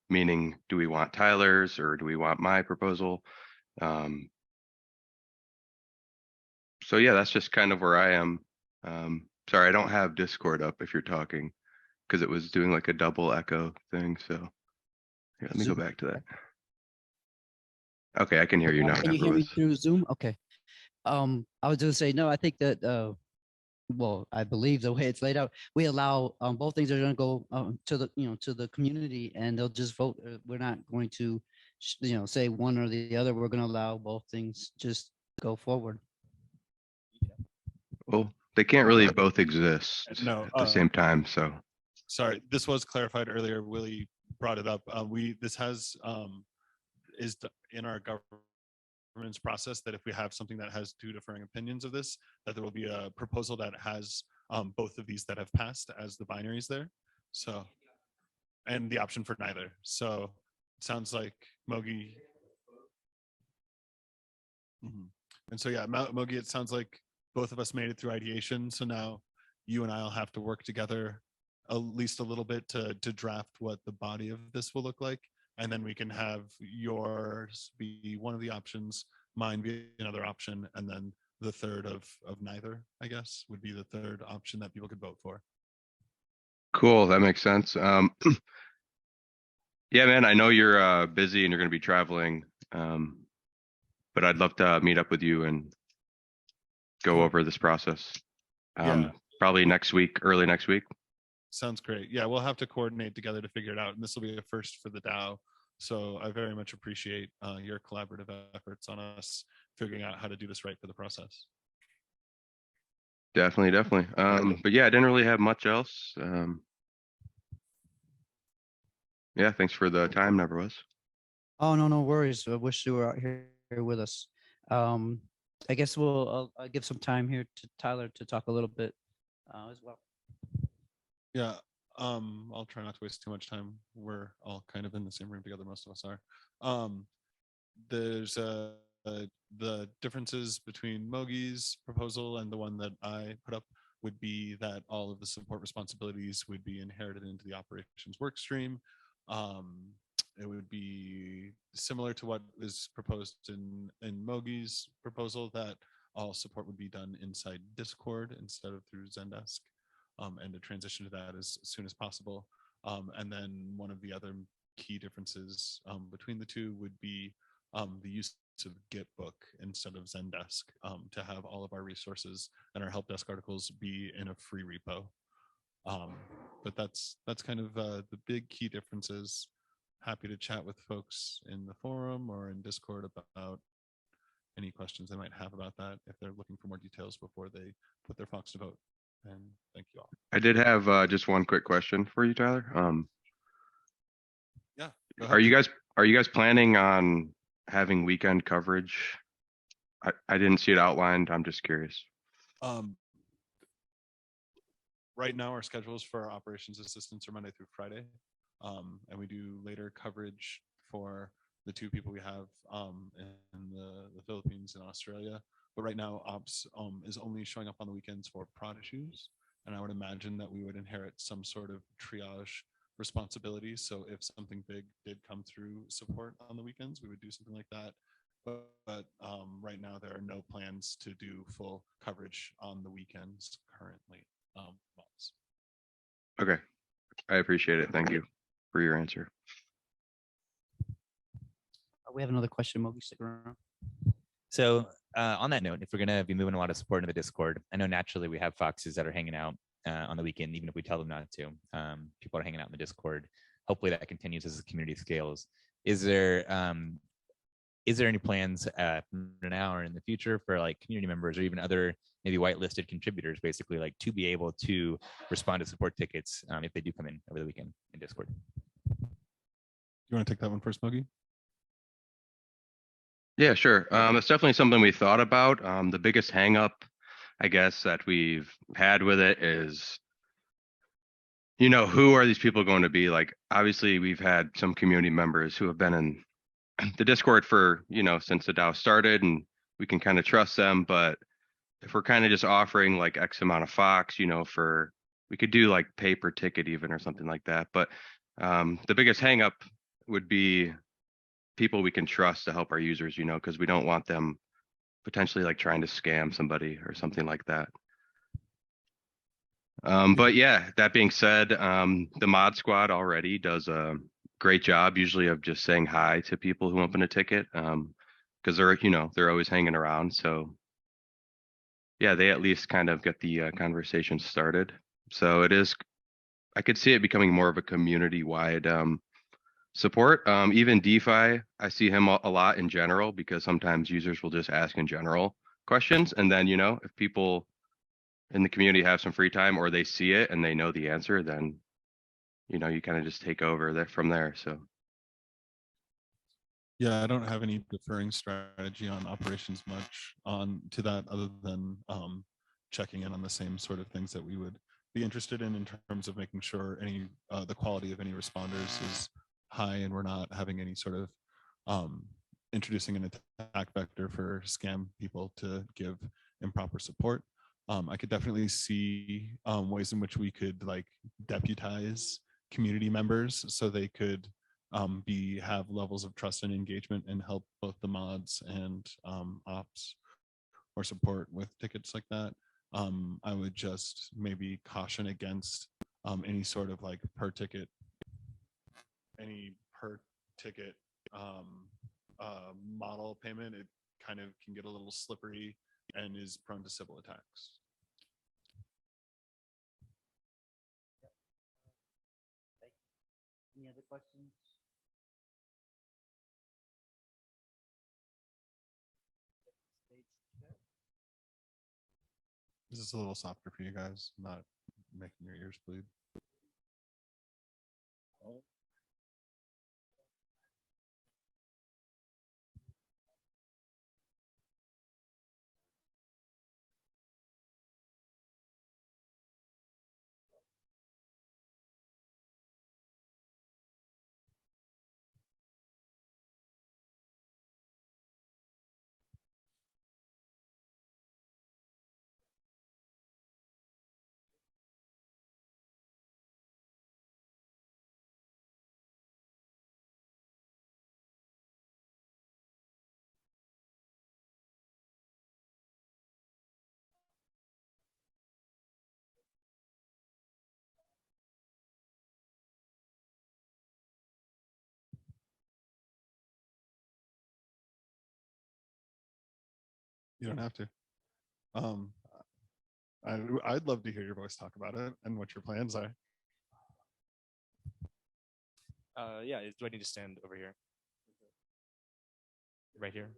Meaning, do we want Tyler's or do we want my proposal? So yeah, that's just kind of where I am. Sorry, I don't have Discord up if you're talking, because it was doing like a double echo thing. So here, let me go back to that. Okay, I can hear you now. Can you hear me through Zoom? Okay. I was going to say, no, I think that, well, I believe the way it's laid out, we allow both things are going to go to the, to the community, and they'll just vote. We're not going to, say one or the other. We're going to allow both things just go forward. Well, they can't really both exist at the same time. So sorry, this was clarified earlier. Willie brought it up. This has is in our governance process that if we have something that has 2 differing opinions of this, that there will be a proposal that has both of these that have passed as the binaries there. So, and the option for neither. So it sounds like Mogi. And so yeah, Mogi, it sounds like both of us made it through ideation. So now you and I'll have to work together at least a little bit to draft what the body of this will look like. And then we can have yours be one of the options, mine be another option, and then the third of neither, I guess, would be the third option that people could vote for. cool, that makes sense. Yeah, man, I know you're busy and you're going to be traveling, but I'd love to meet up with you and go over this process. Probably next week, early next week. Sounds great. Yeah, we'll have to coordinate together to figure it out. And this will be a first for the DAO. So I very much appreciate your collaborative efforts on us figuring out how to do this right for the process. Definitely. But yeah, I didn't really have much else. Yeah, thanks for the time, Nevertheless. Oh, no worries. I wish you were out here with us. I guess I'll give some time here to Tyler to talk a little bit as well. Yeah, I'll try not to waste too much time. We're all kind of in the same room together. Most of us are. There's the differences between Mogi's proposal and the one that I put up would be that all of the support responsibilities would be inherited into the operations work stream. It would be similar to what is proposed in Mogi's proposal, that all support would be done inside Discord instead of through Zendesk, and to transition to that as soon as possible. And then one of the other key differences between the two would be the use of Gitbook instead of Zendesk, to have all of our resources and our help desk articles be in a free repo. But that's kind of the big key differences. Happy to chat with folks in the forum or in Discord about any questions they might have about that if they're looking for more details before they put their Fox to vote. And thank you all. I did have just one quick question for you, Tyler. Yeah. Are you guys planning on having weekend coverage? I didn't see it outlined. I'm just curious. Right now, our schedules for our operations assistants are Monday through Friday. And we do later coverage for the two people we have in the Philippines and Australia. But right now, ops is only showing up on the weekends for prod issues. And I would imagine that we would inherit some sort of triage responsibility. So if something big did come through support on the weekends, we would do something like that. But right now, there are no plans to do full coverage on the weekends currently. Okay, I appreciate it. Thank you for your answer. We have another question, Mogi, stick around. So on that note, if we're going to be moving a lot of support into the Discord, I know naturally we have foxes that are hanging out on the weekend, even if we tell them not to. People are hanging out in the Discord. Hopefully that continues as the community scales. Is there any plans now or in the future for like community members or even other maybe whitelisted contributors, basically like to be able to respond to support tickets if they do come in over the weekend in Discord? You want to take that one first, Mogi? Yeah, sure. It's definitely something we thought about. The biggest hang up, I guess, that we've had with it is, who are these people going to be? Like, obviously, we've had some community members who have been in the Discord for, since the DAO started, and we can kind of trust them. But if we're kind of just offering like X amount of Fox, we could do like pay per ticket even or something like that. But the biggest hang up would be people we can trust to help our users, because we don't want them potentially like trying to scam somebody or something like that. But yeah, that being said, the mod squad already does a great job usually of just saying hi to people who open a ticket, because they're always hanging around. So yeah, they at least kind of get the conversation started. So I could see it becoming more of a community-wide support. Even DeFi, I see him a lot in general, because sometimes users will just ask in general questions. And then, if people in the community have some free time or they see it and they know the answer, then, you kind of just take over from there. So. Yeah, I don't have any deferring strategy on operations much on to that other than checking in on the same sort of things that we would be interested in terms of making sure the quality of any responders is high and we're not having any sort of introducing an attack vector for scam people to give improper support. I could definitely see ways in which we could like deputize community members so they could have levels of trust and engagement and help both the mods and ops or support with tickets like that. I would just maybe caution against any sort of like per ticket model payment. It kind of can get a little slippery and is prone to civil attacks. Any other questions? This is a little softer for you guys, not making your ears bleed. You don't have to. I'd love to hear your voice talk about it and what your plans are. Yeah, do I need to stand over here? Right here?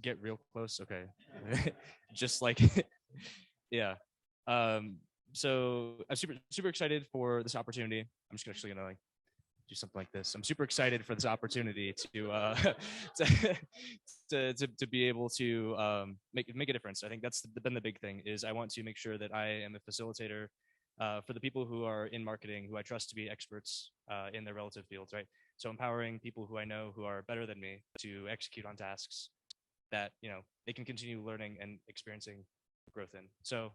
Get real close? Okay. Just like, yeah. So I'm super excited for this opportunity. I'm just actually gonna like do something like this. I'm super excited for this opportunity to to be able to make a difference. I think that's been the big thing is I want to make sure that I am a facilitator for the people who are in marketing, who I trust to be experts in their relative fields, right? So empowering people who I know who are better than me to execute on tasks that, you know, they can continue learning and experiencing growth in. So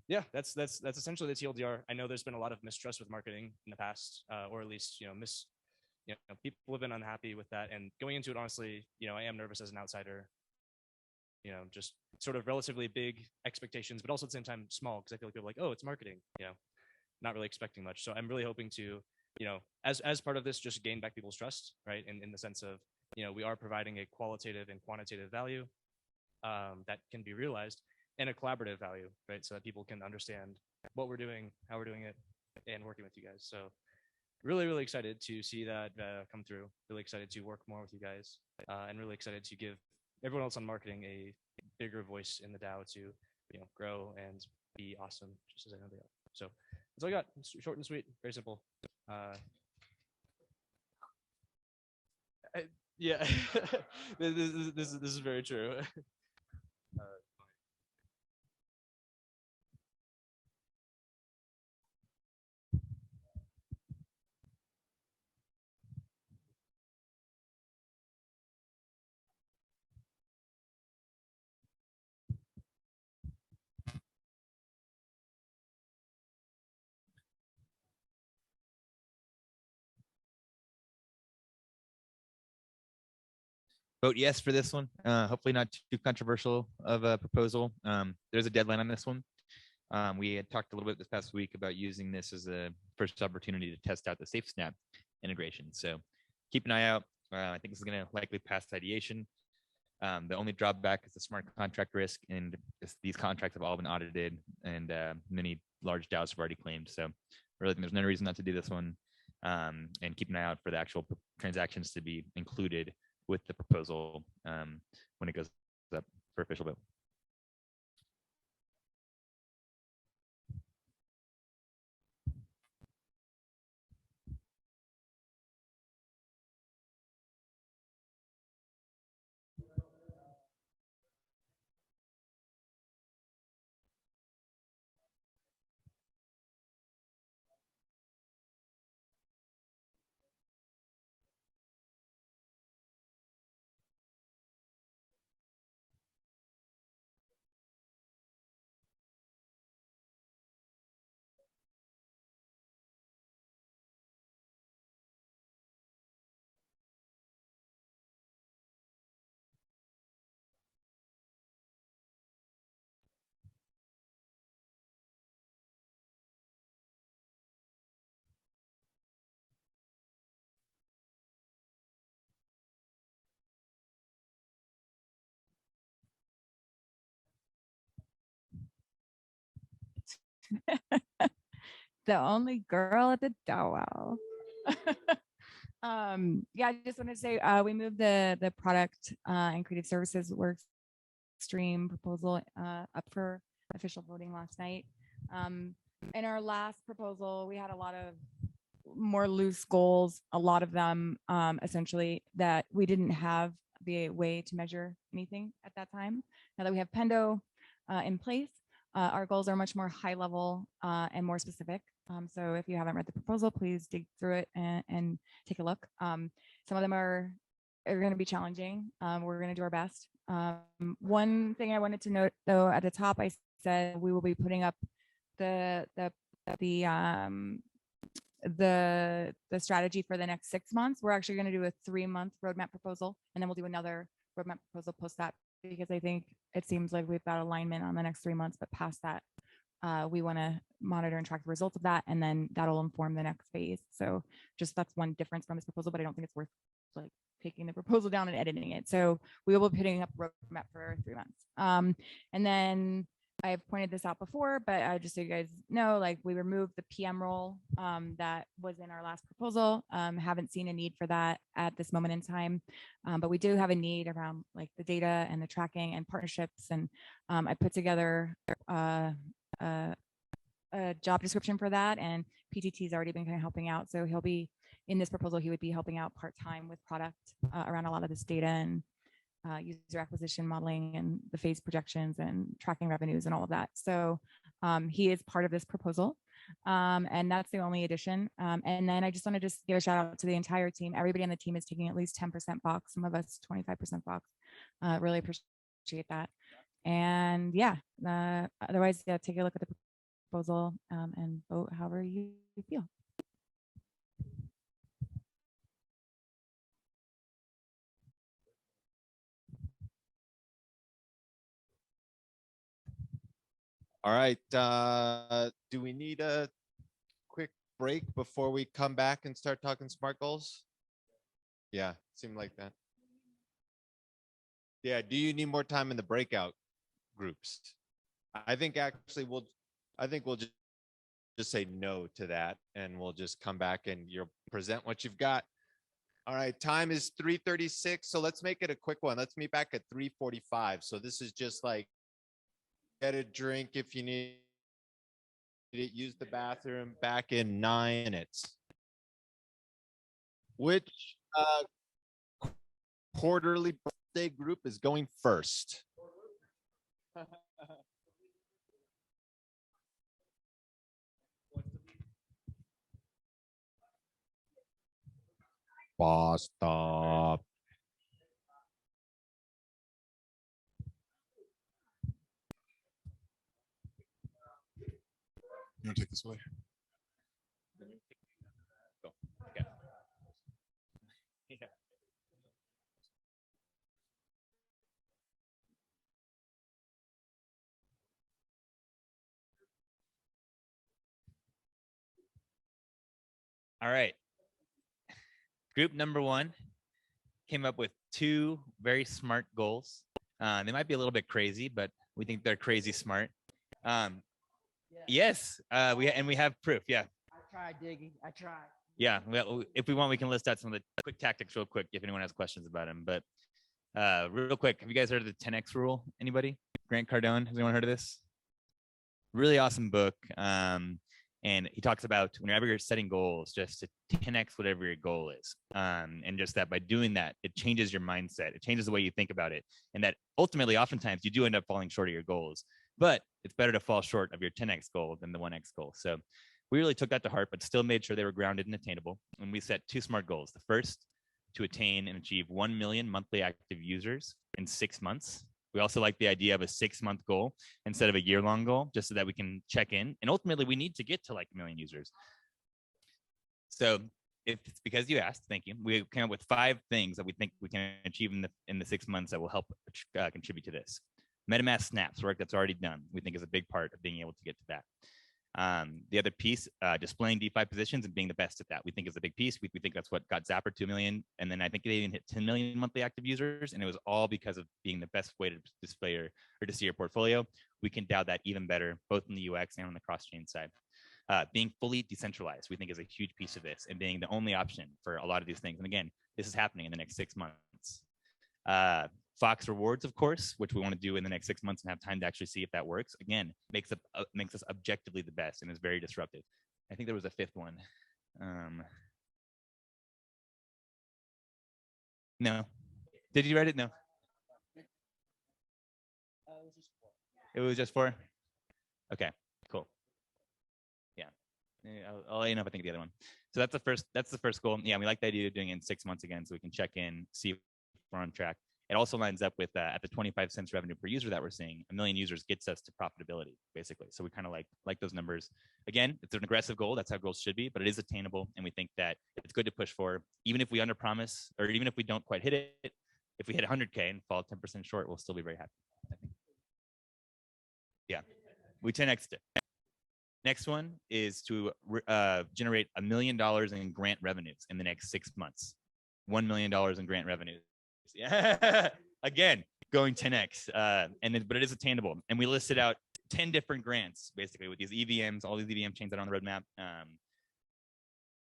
yeah, that's essentially the TLDR. I know there's been a lot of mistrust with marketing in the past, or at least, people have been unhappy with that. And going into it, honestly, I am nervous as an outsider, just sort of relatively big expectations, but also at the same time small, because I feel like people are like, oh, it's marketing, not really expecting much. So I'm really hoping to, as part of this, just gain back people's trust, right? In the sense of, we are providing a qualitative and quantitative value that can be realized, and a collaborative value, right? So that people can understand what we're doing, how we're doing it, and working with you guys. So really, really excited to see that come through. Really excited to work more with you guys, and really excited to give everyone else on marketing a bigger voice in the DAO to, grow and be awesome, just as I know they are. So that's all I got. It's short and sweet, very simple. Yeah, this is very true. Vote yes for this one. Hopefully not too controversial of a proposal. There's a deadline on this one. We had talked a little bit this past week about using this as a first opportunity to test out the SafeSnap integration. So keep an eye out. I think this is going to likely pass ideation. The only drawback is the smart contract risk, and these contracts have all been audited, and many large DAOs have already claimed. So I really think there's no reason not to do this one. And keep an eye out for the actual transactions to be included with the proposal when it goes up for official vote. The only girl at the DAO WOW. Yeah, I just wanted to say we moved the product and creative services work stream proposal up for official voting last night. In our last proposal, we had a lot of more loose goals, a lot of them essentially that we didn't have the way to measure anything at that time. Now that we have Pendo in place, our goals are much more high level and more specific. So if you haven't read the proposal, please dig through it and take a look. Some of them are going to be challenging. We're going to do our best. One thing I wanted to note, though, at the top, I said we will be putting up the strategy for the next 6 months. We're actually going to do a 3-month roadmap proposal, and then we'll do another roadmap proposal post that, because I think it seems like we've got alignment on the next 3 months, but past that, we want to monitor and track the results of that, and then that'll inform the next phase. So just that's one difference from this proposal, but I don't think it's worth like taking the proposal down and editing it. So we will be putting up a roadmap for 3 months. And then I've pointed this out before, but just so you guys know, like we removed the PM role that was in our last proposal. Haven't seen a need for that at this moment in time, but we do have a need around like the data and the tracking and partnerships. And I put together a job description for that, and PTT has already been kind of helping out. So he'll be in this proposal. He would be helping out part-time with product around a lot of this data and user acquisition modeling and the phase projections and tracking revenues and all of that. So he is part of this proposal. And that's the only addition. And then I just want to just give a shout out to the entire team. Everybody on the team is taking at least 10% box. Some of us 25% box. Really appreciate that. And yeah, otherwise, yeah, take a look at the proposal and vote however you feel. All right. Do we need a quick break before we come back and start talking SMART goals? Yeah, seemed like that. Yeah. Do you need more time in the breakout groups? I think actually we'll just say no to that, and we'll just come back and you'll present what you've got. All right. Time is 3:36. So let's make it a quick one. Let's meet back at 3:45. So this is just like, get a drink if you need it, use the bathroom, back in 9 minutes. Which quarterly birthday group is going first? Boss stop. You want to take this way? Go. Okay. Yeah. All right. Group number 1 came up with 2 very smart goals. They might be a little bit crazy, but we think they're crazy smart. Yes, we have proof. Yeah. I tried, Diggy. I tried. Yeah. Well, if we want, we can list out some of the quick tactics real quick if anyone has questions about them. But real quick, have you guys heard of the 10x rule? Anybody? Grant Cardone. Has anyone heard of this? Really awesome book. And he talks about whenever you're setting goals, just to 10x whatever your goal is. And just that by doing that, it changes your mindset. It changes the way you think about it. And that ultimately, oftentimes, you do end up falling short of your goals. But it's better to fall short of your 10x goal than the 1x goal. So we really took that to heart, but still made sure they were grounded and attainable. And we set 2 SMART goals. The first, to attain and achieve 1 million monthly active users in 6 months. We also like the idea of a 6-month goal instead of a year-long goal, just so that we can check in. And ultimately, we need to get to like 1 million users. So if it's because you asked, thank you. We came up with 5 things that we think we can achieve in the 6 months that will help contribute to this. MetaMask snaps, work that's already done, we think is a big part of being able to get to that. The other piece, displaying DeFi positions and being the best at that, we think is a big piece. We think that's what got Zapper 2 million. And then I think they even hit 10 million monthly active users. And it was all because of being the best way to display or to see your portfolio. We can DAO that even better, both in the UX and on the cross-chain side. Being fully decentralized, we think is a huge piece of this, and being the only option for a lot of these things. And again, this is happening in the next 6 months. Fox rewards, of course, which we want to do in the next 6 months and have time to actually see if that works. Again, makes us objectively the best and is very disruptive. I think there was a 5th one. No. Did you write it? No. It was just 4. Okay, cool. Yeah, I'll let you know if I think of the other one. So that's the first. That's the first goal. Yeah, we like the idea of doing it in 6 months again, so we can check in, see if we're on track. It also lines up with at the 25 cents revenue per user that we're seeing. 1 million users gets us to profitability, basically. So we kind of like those numbers. Again, it's an aggressive goal. That's how goals should be, but it is attainable, and we think that it's good to push for. Even if we underpromise, or even if we don't quite hit it, if we hit 100K and fall 10% short, we'll still be very happy, I think. Yeah, we 10x'd it. Next one is to generate $1 million in grant revenues in the next 6 months. $1 million in grant revenues. Yeah, again, going 10x. But it is attainable. And we listed out 10 different grants basically with these EVMs, all these EVM chains that are on the roadmap.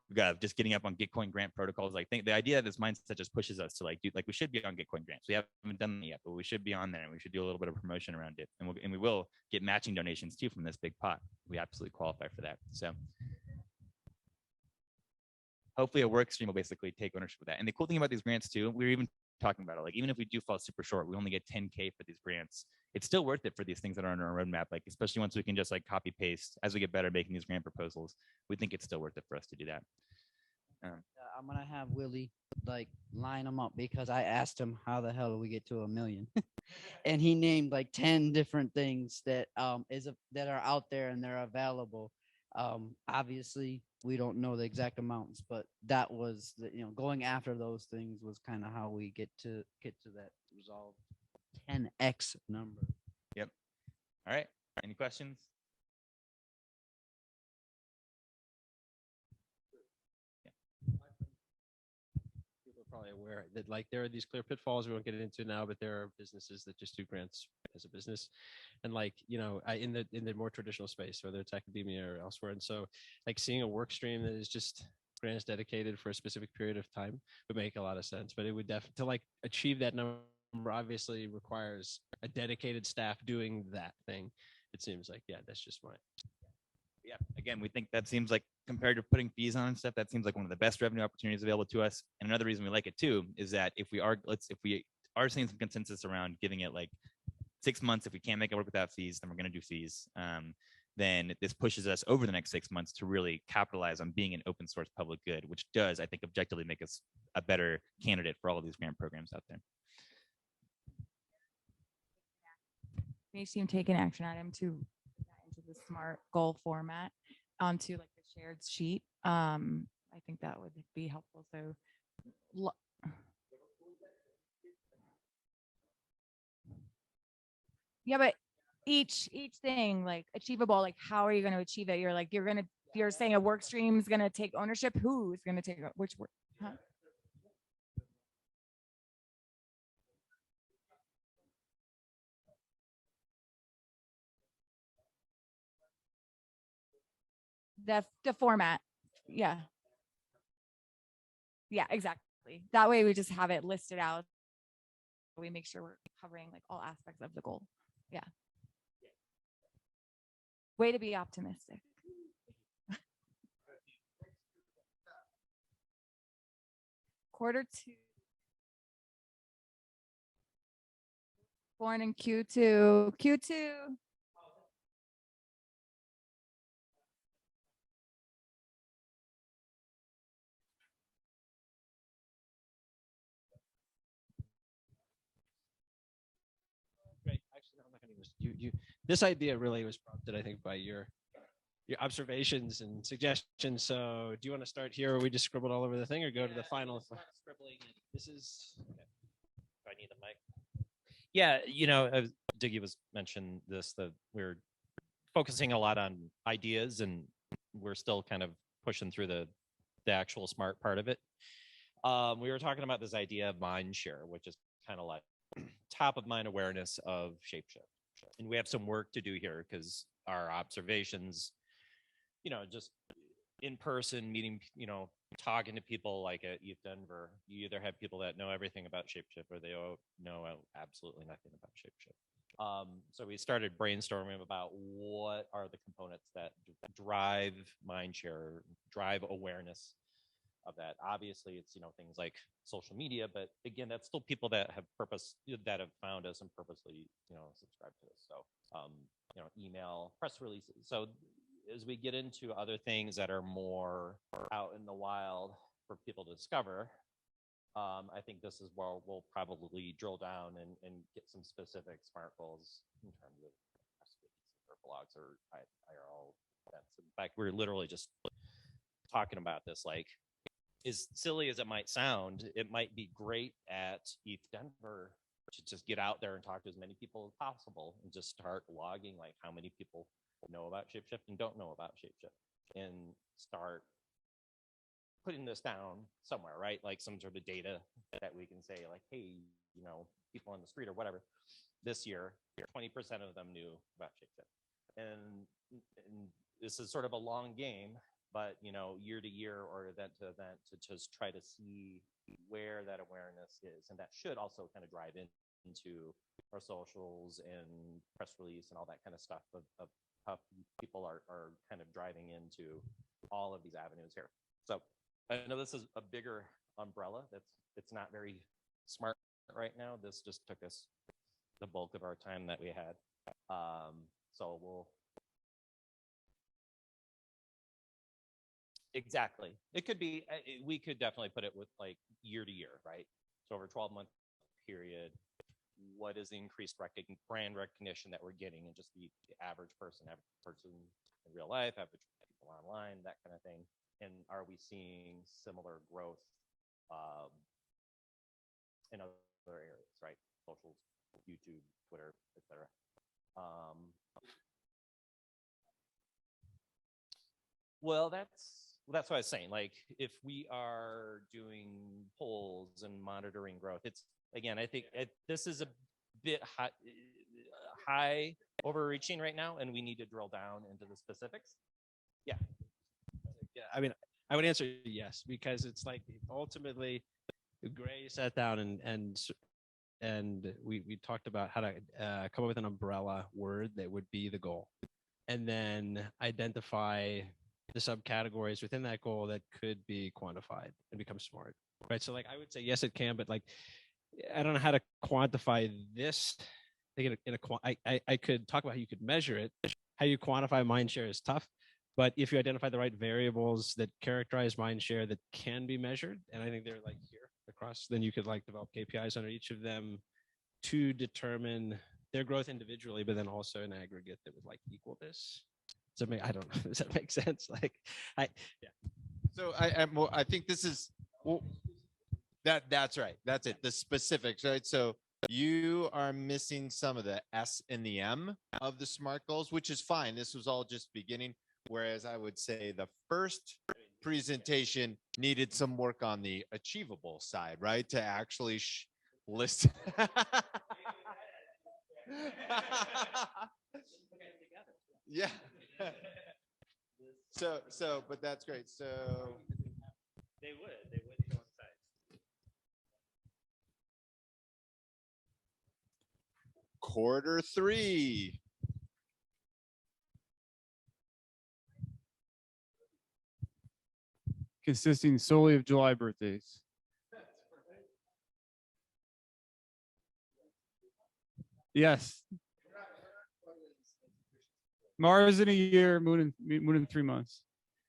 We got just getting up on Gitcoin grant protocols. I think the idea of this mindset just pushes us to like, dude, like we should be on Gitcoin grants. We haven't done that yet, but we should be on there, and we should do a little bit of promotion around it. And we will get matching donations too from this big pot. We absolutely qualify for that. So hopefully a work stream will basically take ownership of that. And the cool thing about these grants too, we were even talking about it, like even if we do fall super short, we only get 10K for these grants. It's still worth it for these things that are on our roadmap, like especially once we can just like copy paste as we get better making these grant proposals. We think it's still worth it for us to do that. I'm gonna have Willie like line them up because I asked him how the hell do we get to 1 million, and he named like 10 different things that that are out there and they're available. Obviously we don't know the exact amounts, but that was going after those things was kind of how we get to that resolved 10x number. Yep. All right. Any questions? People are probably aware that like there are these clear pitfalls we won't get into now, but there are businesses that just do grants as a business, and like in the more traditional space, whether it's academia or elsewhere. And so like seeing a work stream that is just grants dedicated for a specific period of time would make a lot of sense. But it would definitely to like achieve that number obviously requires a dedicated staff doing that thing. It seems like, yeah, that's just my. Yeah, again, we think that seems like compared to putting fees on and stuff, that seems like one of the best revenue opportunities available to us. And another reason we like it too is that if we are seeing some consensus around giving it like 6 months, if we can't make it work without fees, then we're going to do fees. Then this pushes us over the next 6 months to really capitalize on being an open source public good, which does, I think, objectively make us a better candidate for all of these grant programs out there. May seem take an action item to put that into the SMART goal format onto like the shared sheet. I think that would be helpful. So yeah, but each thing like achievable, like how are you going to achieve it? You're saying a work stream is going to take ownership. Who's going to take which work? Huh? The format. Yeah, exactly. That way we just have it listed out. We make sure we're covering like all aspects of the goal. Yeah. Way to be optimistic. Q2. Born in Q2. This idea really was prompted, I think, by your observations and suggestions. So do you want to start here, or we just scribbled all over the thing, or go to the final? Scribbling. This is. Okay. Do I need a mic? Yeah, Diggy was mentioned this, that we're focusing a lot on ideas, and we're still kind of pushing through the actual smart part of it. We were talking about this idea of mind share, which is kind of like top of mind awareness of ShapeShift. And we have some work to do here because our observations, just in person meeting, talking to people like at ETH Denver, you either have people that know everything about ShapeShift or they know absolutely nothing about ShapeShift. So we started brainstorming about what are the components that drive mindshare, drive awareness of that. Obviously, it's things like social media, but again, that's still people that have found us and purposely subscribe to us. So email, press releases. So as we get into other things that are more out in the wild for people to discover, I think this is where we'll probably drill down and get some specific SMART goals in terms of press releases or blogs or IRL events. In fact, we're literally just talking about this, like, as silly as it might sound, it might be great at ETH Denver to just get out there and talk to as many people as possible and just start logging like how many people know about ShapeShift and don't know about ShapeShift, and start putting this down somewhere, right? Like some sort of data that we can say like, hey, you know, people on the street or whatever, this year, 20% of them knew about ShapeShift. And this is sort of a long game, but you know, year to year or event to event to just try to see where that awareness is. And that should also kind of drive into our socials and press release and all that kind of stuff of how people are kind of driving into all of these avenues here. So I know this is a bigger umbrella. It's not very smart right now. This just took us the bulk of our time that we had. So we'll exactly. It could be. We could definitely put it with like year to year, right? So over a 12-month period, what is the increased brand recognition that we're getting, and just the average person in real life, average people online, that kind of thing. And are we seeing similar growth in other areas, right? Socials, YouTube, Twitter, etc. Well, that's what I was saying. Like, if we are doing polls and monitoring growth, it's again, I think this is a bit high overreaching right now, and we need to drill down into the specifics. Yeah. Yeah, I mean, I would answer yes, because it's like ultimately, Gray sat down and we talked about how to come up with an umbrella word that would be the goal, and then identify the subcategories within that goal that could be quantified and become smart, right? So like I would say yes, it can, but like I don't know how to quantify this. I could talk about how you could measure it. How you quantify mind share is tough, but if you identify the right variables that characterize mind share that can be measured, and I think they're like here across, then you could like develop KPIs under each of them to determine their growth individually, but then also an aggregate that would like equal this. So I don't know. Does that make sense? Like, yeah. So I think this is well, that's right. That's it. The specifics, right? So you are missing some of the S and the M of the SMART goals, which is fine. This was all just beginning. Whereas I would say the first presentation needed some work on the achievable side, right? To actually list. Yeah. But that's great. So they would coincide. Q3. Consisting solely of July birthdays. Yes. Mars in a year, moon in 3 months.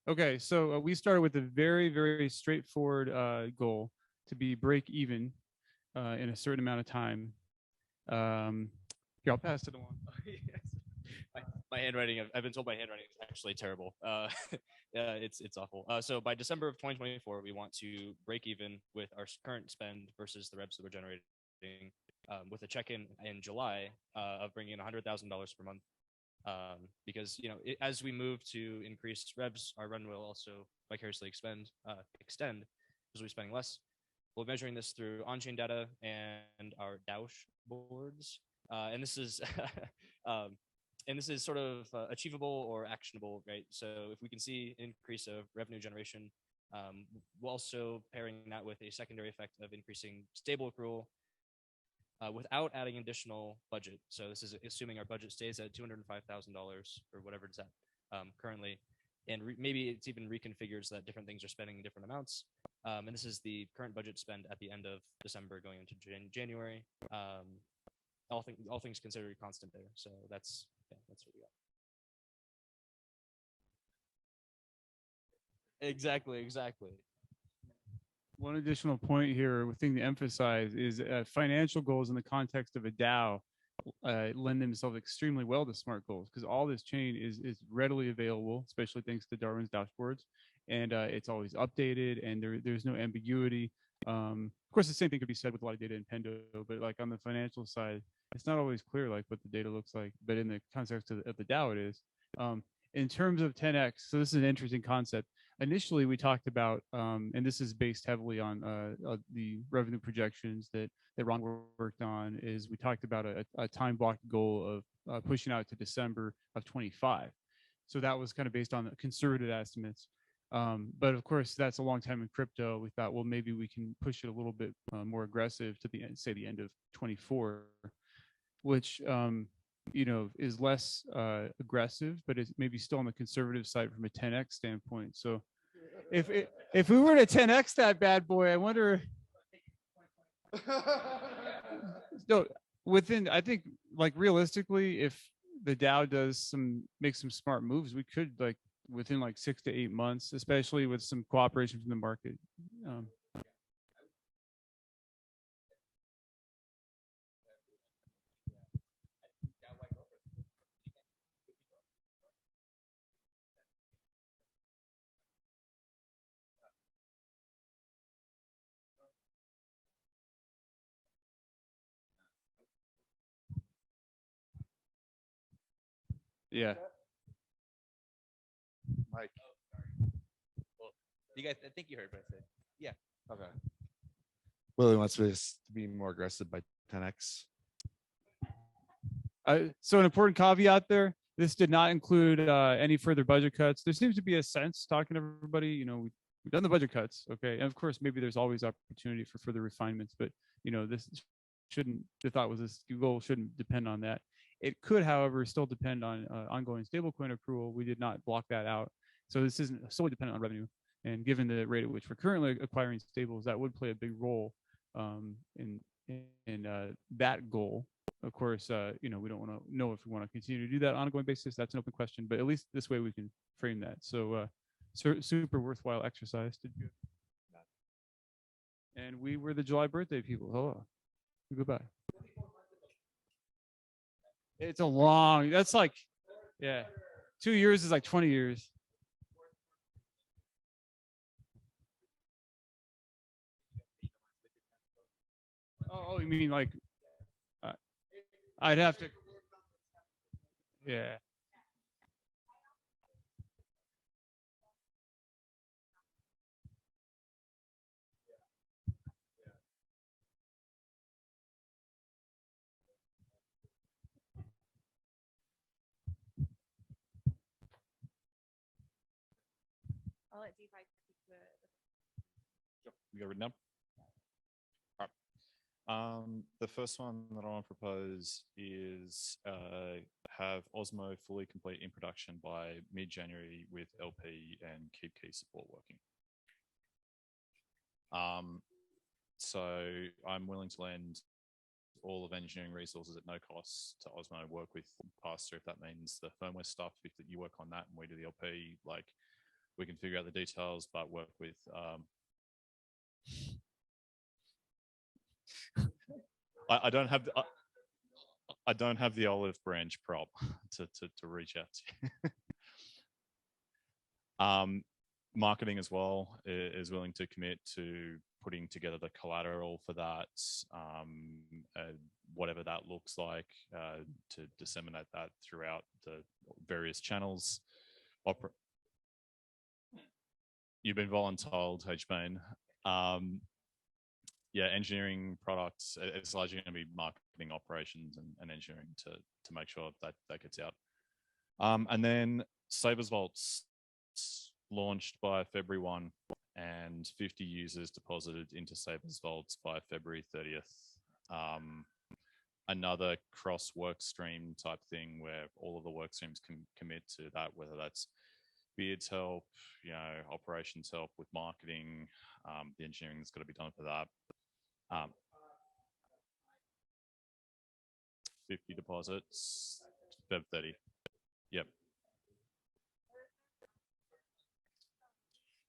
Okay, so we started with a very, very straightforward goal to be break even in a certain amount of time. Here, I'll pass it along. My handwriting, I've been told my handwriting is actually terrible. It's awful. So by December of 2024, we want to break even with our current spend versus the revs that we're generating, with a check-in in July of bringing in $100,000 per month. Because as we move to increase revs, our run will also vicariously extend because we'll be spending less. We're measuring this through on-chain data and our DAO boards, and this is sort of achievable or actionable, right? So if we can see increase of revenue generation, we're also pairing that with a secondary effect of increasing stable accrual. Without adding additional budget. So this is assuming our budget stays at $205,000 or whatever it's at currently. And maybe it's even reconfigured so that different things are spending different amounts. And this is the current budget spend at the end of December going into January. All things considered constant there. So that's what we got. Exactly. One additional point here, thing to emphasize is financial goals in the context of a DAO lend themselves extremely well to SMART goals, because all this chain is readily available, especially thanks to Darwin's dashboards, and it's always updated, and there's no ambiguity. Of course, the same thing could be said with a lot of data in Pendo, but like on the financial side, it's not always clear like what the data looks like, but in the context of the DAO, it is. In terms of 10x, so this is an interesting concept. initially we talked about, and this is based heavily on the revenue projections that Ron worked on, is we talked about a time block goal of pushing out to December of 25. So that was kind of based on conservative estimates. But of course, that's a long time in crypto. We thought, well, maybe we can push it a little bit more aggressive to the end, say the end of 24, which is less aggressive, but it's maybe still on the conservative side from a 10x standpoint. So if we were to 10x that bad boy, I wonder. So I think like realistically, if the DAO makes some smart moves, we could like within like 6 to 8 months, especially with some cooperation from the market. Yeah. Mike. Well, you guys, I think you heard what I said. Yeah. Okay. Willie wants us to be more aggressive by 10x. So an important caveat there, this did not include any further budget cuts. There seems to be a sense talking to everybody, we've done the budget cuts. Okay. And of course, maybe there's always opportunity for further refinements, but the thought was this goal shouldn't depend on that. It could, however, still depend on ongoing stablecoin accrual. We did not block that out. So this isn't solely dependent on revenue. And given the rate at which we're currently acquiring stables, that would play a big role in that goal. Of course, we don't want to know if we want to continue to do that on an ongoing basis. That's an open question, but at least this way we can frame that. So super worthwhile exercise to do. And we were the July birthday people. Hello. Goodbye. It's a long, that's like, yeah. 2 years is like 20 years. Oh, you mean like, I'd have to, yeah. I'll let DeFi speak to Yep, you got it written down? All right. The first one that I want to propose is have Osmo fully complete in production by mid-January with LP and keep key support working. So I'm willing to lend all of engineering resources at no cost to Osmo, work with Pastor if that means the firmware stuff, if you work on that and we do the LP, like we can figure out the details, but work with I don't have the olive branch prop to reach out to. Marketing as well is willing to commit to putting together the collateral for that, whatever that looks like, to disseminate that throughout the various channels. You've been voluntold, H-Bane. Yeah, engineering products, it's largely going to be marketing operations and engineering to make sure that gets out. And then Savers Vaults launched by February 1 and 50 users deposited into Savers Vaults by February 30th. Another cross work stream type thing where all of the work streams can commit to that, whether that's Beard's help, operations help with marketing, the engineering that's got to be done for that. 50 deposits, Feb 30. Yep.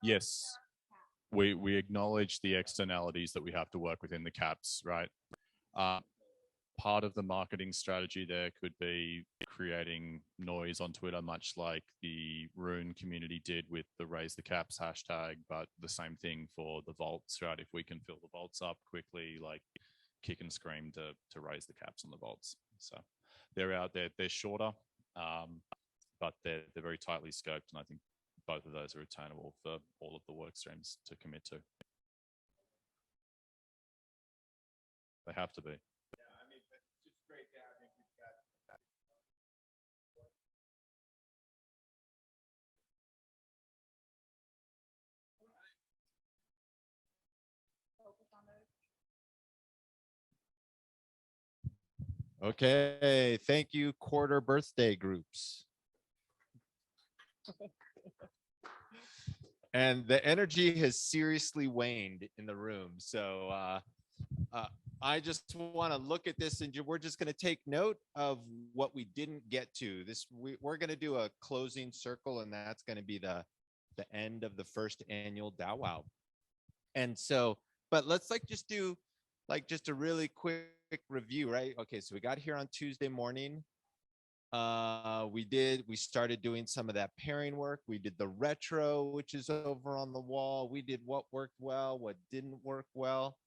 Yes, we acknowledge the externalities that we have to work within the caps, right? Part of the marketing strategy there could be creating noise on Twitter, much like the Rune community did with the Raise the Caps hashtag, but the same thing for the vaults, right? If we can fill the vaults up quickly, like kick and scream to raise the caps on the vaults. So they're out there. They're shorter, but they're very tightly scoped, and I think both of those are attainable for all of the work streams to commit to. They have to be. Okay, thank you, quarter birthday groups. And the energy has seriously waned in the room. So I just want to look at this, and we're just going to take note of what we didn't get to. We're going to do a closing circle, and that's going to be the end of the first annual DAO WOW. And so, but let's just do just a really quick review, right? Okay, so we got here on Tuesday morning. We started doing some of that pairing work. We did the retro, which is over on the wall. We did what worked well, what didn't work well.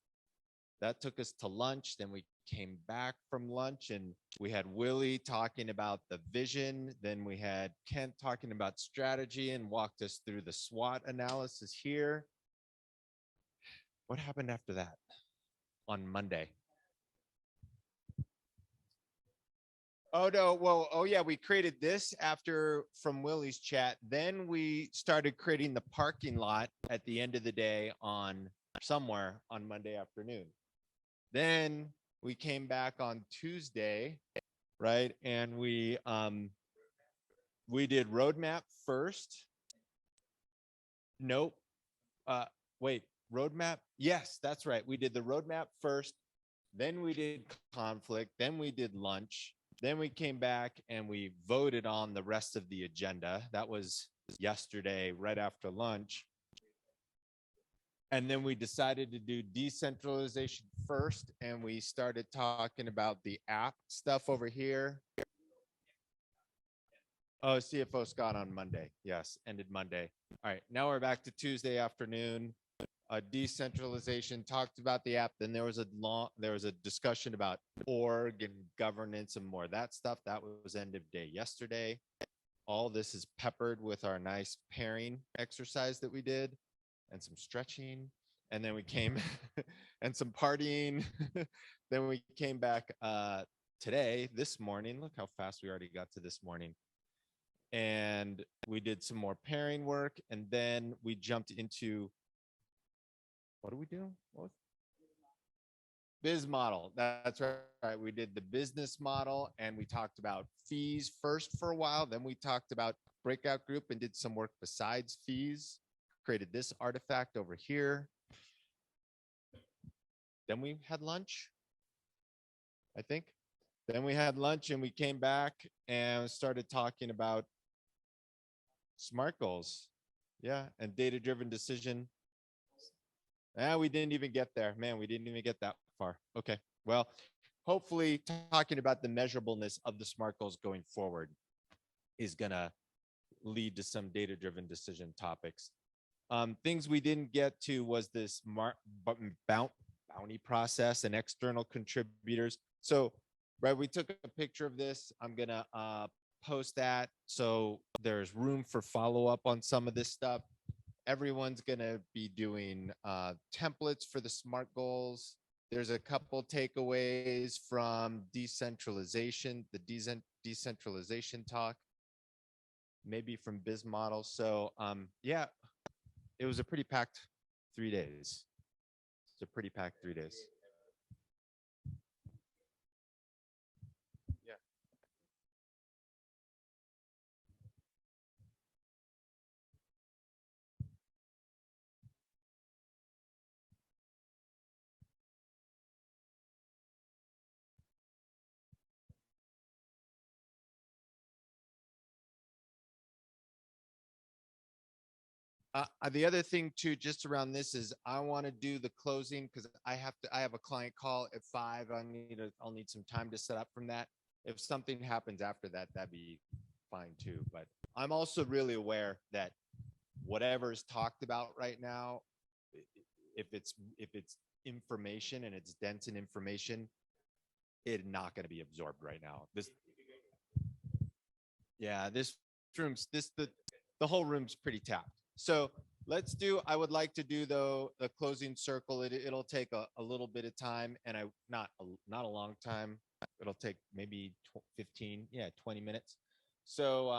That took us to lunch. Then we came back from lunch and we had Willie talking about the vision. Then we had Kent talking about strategy and walked us through the SWOT analysis here. What happened after that on Monday? Oh, no. Well, oh, yeah, we created this from Willie's chat. Then we started creating the parking lot at the end of the day somewhere on Monday afternoon. Then we came back on Tuesday, right? And we did roadmap first. Nope. Wait, roadmap? Yes, that's right. We did the roadmap first. Then we did conflict. Then we did lunch. Then we came back and we voted on the rest of the agenda. That was yesterday, right after lunch. And then we decided to do decentralization first, and we started talking about the app stuff over here. Oh, CFO Scott on Monday. Yes, ended Monday. All right, now we're back to Tuesday afternoon. Decentralization, talked about the app. Then there was a discussion about org and governance and more of that stuff. That was end of day yesterday. All this is peppered with our nice pairing exercise that we did and some stretching. And then we came and some partying. Then we came back today, this morning. Look how fast we already got to this morning. And we did some more pairing work. And then we jumped into, what do we do? Biz model. That's right. We did the business model and we talked about fees first for a while. Then we talked about breakout group and did some work besides fees. Created this artifact over here. Then we had lunch, I think. Then we had lunch and we came back and started talking about SMART goals. Yeah, and data-driven decision. We didn't even get there. Man, we didn't even get that far. Okay, well, hopefully talking about the measurableness of the SMART goals going forward is gonna lead to some data-driven decision topics. Things we didn't get to was this bounty process and external contributors. So, right, we took a picture of this. I'm gonna post that so there's room for follow-up on some of this stuff. Everyone's gonna be doing templates for the SMART goals. There's a couple takeaways from decentralization, the decentralization talk, maybe from biz models. So yeah, it was a pretty packed 3 days. It's a pretty packed 3 days. Yeah. The other thing too, just around this is I want to do the closing because I have a client call at 5. I'll need some time to set up from that. If something happens after that, that'd be fine too. But I'm also really aware that whatever is talked about right now, if it's information and it's dense in information, it's not going to be absorbed right now. This room's the whole room's pretty tapped. So let's do, I would like to do though, the closing circle. It'll take a little bit of time and not a long time. It'll take maybe 15, 20 minutes. So,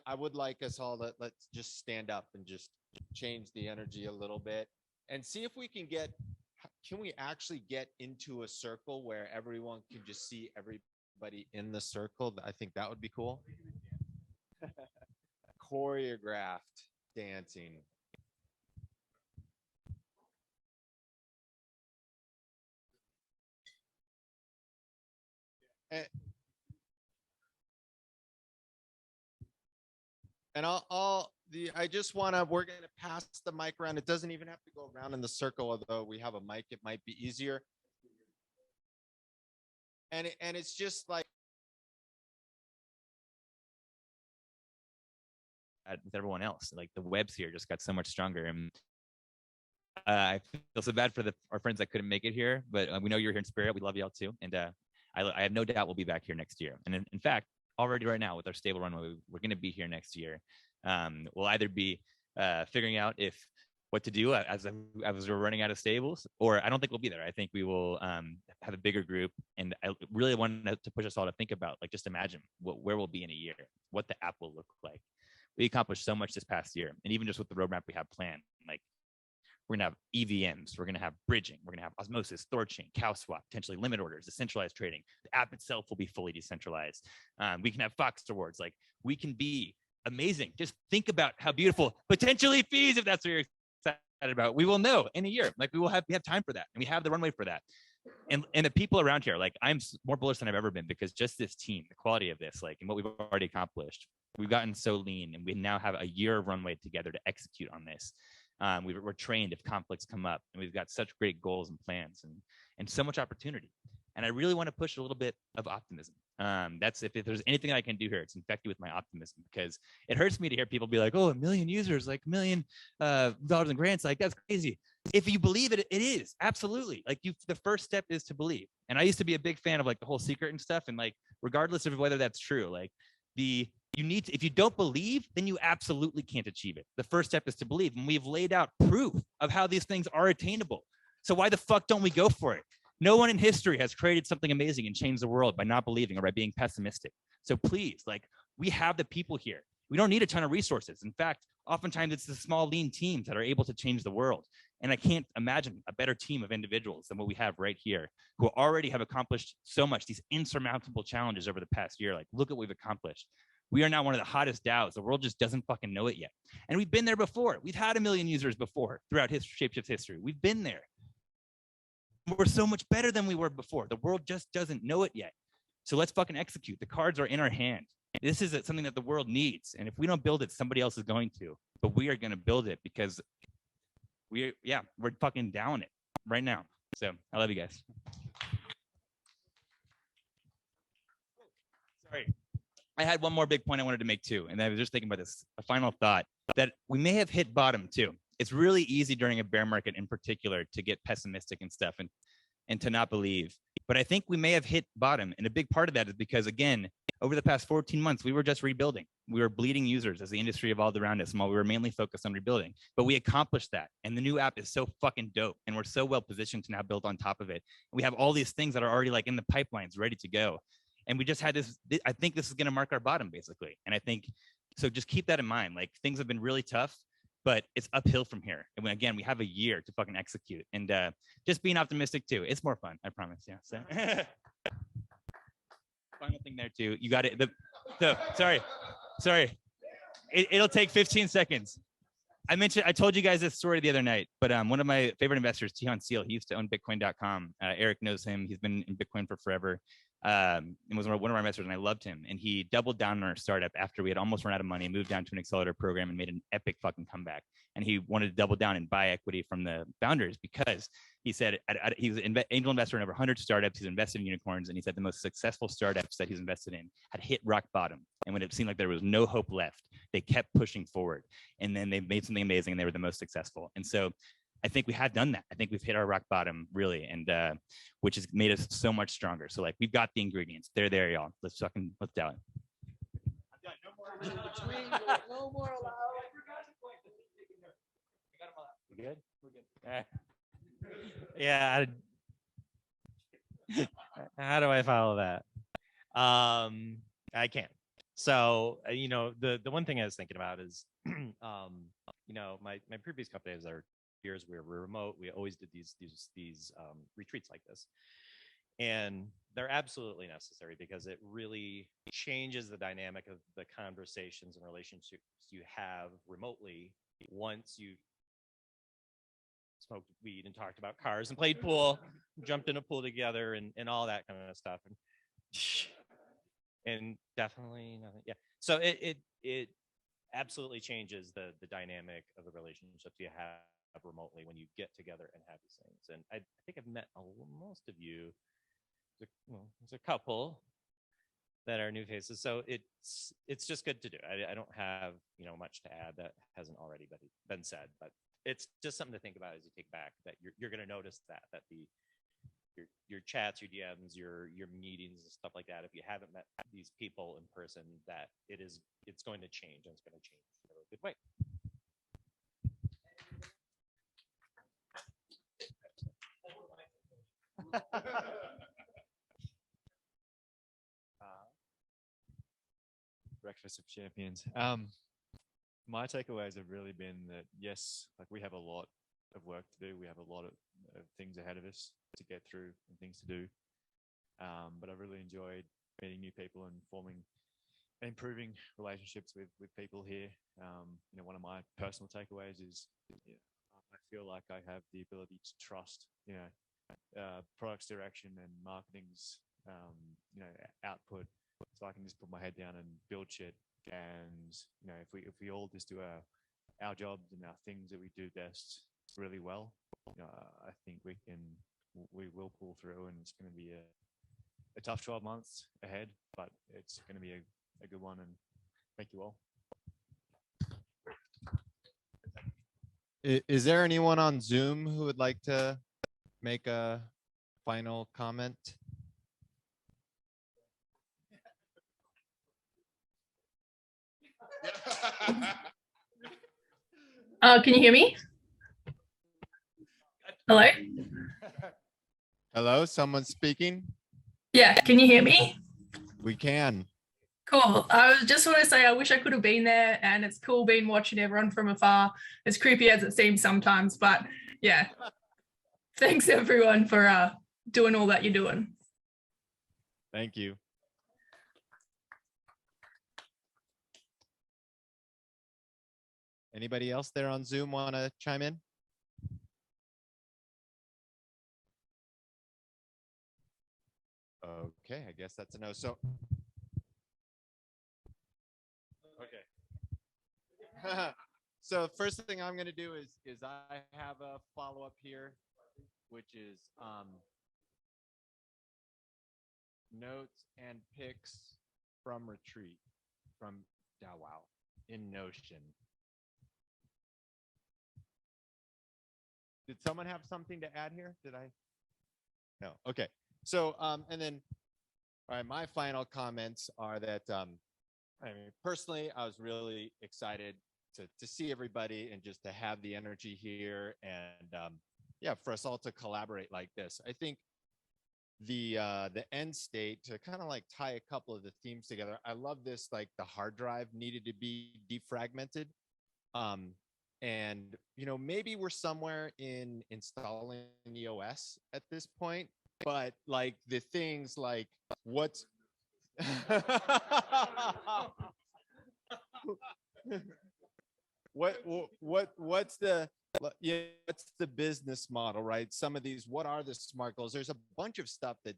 I would like us all let's just stand up and just change the energy a little bit and see if we can we actually get into a circle where everyone can just see everybody in the circle? I think that would be cool. Choreographed dancing. And I just want to, we're going to pass the mic around. It doesn't even have to go around in the circle, although we have a mic, it might be easier. And it's just like, with everyone else, like the webs here just got so much stronger. And I feel so bad for our friends that couldn't make it here, but we know you're here in spirit. We love y'all too. And I have no doubt we'll be back here next year. And in fact, already right now with our stable runway, we're going to be here next year. We'll either be figuring out what to do as we're running out of stables, or I don't think we'll be there. I think we will have a bigger group. And I really wanted to push us all to think about, like, just imagine where we'll be in a year, what the app will look like. We accomplished so much this past year. And even just with the roadmap we have planned, like, we're going to have EVMs, we're going to have bridging, we're going to have osmosis, ThorChain, cow swap, potentially limit orders, decentralized trading. The app itself will be fully decentralized. We can have Fox rewards. Like, we can be amazing. Just think about how beautiful, potentially fees, if that's what you're excited about. We will know in a year. Like, we have time for that, and we have the runway for that. And the people around here, like, I'm more bullish than I've ever been, because just this team, the quality of this, like, and what we've already accomplished, we've gotten so lean, and we now have a year of runway together to execute on this. We're trained if conflicts come up, and we've got such great goals and plans and so much opportunity. And I really want to push a little bit of optimism. That's if there's anything I can do here, it's infect you with my optimism, because it hurts me to hear people be like, oh, 1 million users, like $1 million in grants, like, that's crazy. If you believe it, it is absolutely. Like, the first step is to believe. And I used to be a big fan of, like, the whole secret and stuff. And, like, regardless of whether that's true, like, if you don't believe, then you absolutely can't achieve it. The first step is to believe. And we've laid out proof of how these things are attainable. So why the fuck don't we go for it? No one in history has created something amazing and changed the world by not believing or by being pessimistic. So please, like, we have the people here. We don't need a ton of resources. In fact, oftentimes it's the small, lean teams that are able to change the world. And I can't imagine a better team of individuals than what we have right here, who already have accomplished so much, these insurmountable challenges over the past year. Like, look at what we've accomplished. We are now one of the hottest DAOs. The world just doesn't fucking know it yet. And we've been there before. We've had 1 million users before throughout ShapeShift history. We've been there. We're so much better than we were before. The world just doesn't know it yet. So let's fucking execute. The cards are in our hand. This is something that the world needs. And if we don't build it, somebody else is going to. But we are going to build it, because we're fucking down it right now. So I love you guys. Sorry. I had one more big point I wanted to make too. And I was just thinking about this, a final thought, that we may have hit bottom too. It's really easy during a bear market in particular to get pessimistic and stuff and to not believe. But I think we may have hit bottom. And a big part of that is because, again, over the past 14 months, we were just rebuilding. We were bleeding users as the industry evolved around us, while we were mainly focused on rebuilding. But we accomplished that. And the new app is so fucking dope. And we're so well positioned to now build on top of it. And we have all these things that are already, like, in the pipelines ready to go. And we just had this, I think this is going to mark our bottom, basically. And I think, so just keep that in mind. Like, things have been really tough, but it's uphill from here. And again, we have a year to fucking execute, and just being optimistic too. It's more fun, I promise. Yeah. So. Final thing there too. You got it. Sorry. It'll take 15 seconds. I told you guys this story the other night, but one of my favorite investors, Tihan Seal, he used to own Bitcoin.com. Eric knows him. He's been in Bitcoin for forever. And was one of our investors, and I loved him. And he doubled down on our startup after we had almost run out of money, moved down to an accelerator program, and made an epic fucking comeback. And he wanted to double down and buy equity from the founders, because he said he was an angel investor in over 100 startups. He's invested in unicorns, and he said the most successful startups that he's invested in had hit rock bottom. And when it seemed like there was no hope left, they kept pushing forward. And then they made something amazing, and they were the most successful. And so I think we had done that. I think we've hit our rock bottom, really, and which has made us so much stronger. So, like, we've got the ingredients. They're there, y'all. Let's do it. No more allowed. Yeah. How do I follow that? I can't. So you know, the one thing I was thinking about is, you know, my previous companies are years we were remote. We always did these retreats like this, and they're absolutely necessary because it really changes the dynamic of the conversations and relationships you have remotely once you smoked weed and talked about cars and played pool, jumped in a pool together and all that kind of stuff. And definitely nothing. Yeah. So it absolutely changes the dynamic of the relationships you have remotely when you get together and have these things. And I think I've met most of you. There's a couple that are new faces, so it's just good to do. I don't have much to add that hasn't already been said, but it's just something to think about as you take back that you're going to notice that your chats, your DMs, your meetings and stuff like that. If you haven't met these people in person, that it's going to change, and it's going to change in a really good way. Breakfast of Champions. My takeaways have really been that yes, like we have a lot of work to do. We have a lot of things ahead of us to get through and things to do. But I really enjoyed meeting new people and forming and improving relationships with people here. One of my personal takeaways is I feel like I have the ability to trust, products direction and marketing's, output, so I can just put my head down and build shit. And if we all just do our jobs and our things that we do best really well, I think we will pull through, and it's going to be a tough 12 months ahead, but it's going to be a good one. And thank you all. Is there anyone on Zoom who would like to make a final comment? Can you hear me? Hello? Hello, someone speaking? Yeah, can you hear me? We can. Cool. I just want to say I wish I could have been there, and it's cool being watching everyone from afar, as creepy as it seems sometimes, but yeah. Thanks everyone for doing all that you're doing. Thank you. Anybody else there on Zoom want to chime in? Okay, I guess that's a no. So, okay. So first thing I'm going to do is I have a follow-up here, which is notes and pics from retreat from DAO WOW in Notion. Did someone have something to add here? Did I? No. Okay. So, and then, all right, my final comments are that, I mean, personally, I was really excited to see everybody and just to have the energy here, and yeah, for us all to collaborate like this. I think the end state, to kind of like tie a couple of the themes together, I love this, like the hard drive needed to be defragmented. And maybe we're somewhere in installing the OS at this point, but like the things like what's what's the business model, right? Some of these, what are the SMART goals? There's a bunch of stuff that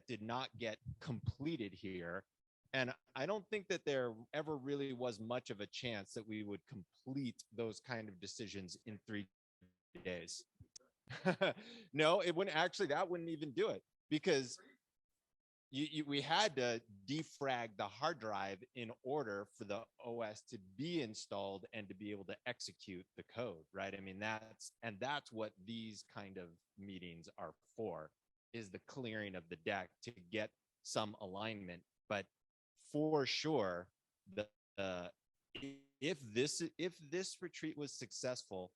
did not get completed here. And I don't think that there ever really was much of a chance that we would complete those kind of decisions in 3 days. No, it wouldn't actually, that wouldn't even do it, because we had to defrag the hard drive in order for the OS to be installed and to be able to execute the code, right? I mean, that's what these kind of meetings are for, is the clearing of the deck to get some alignment. But for sure, if this retreat was successful,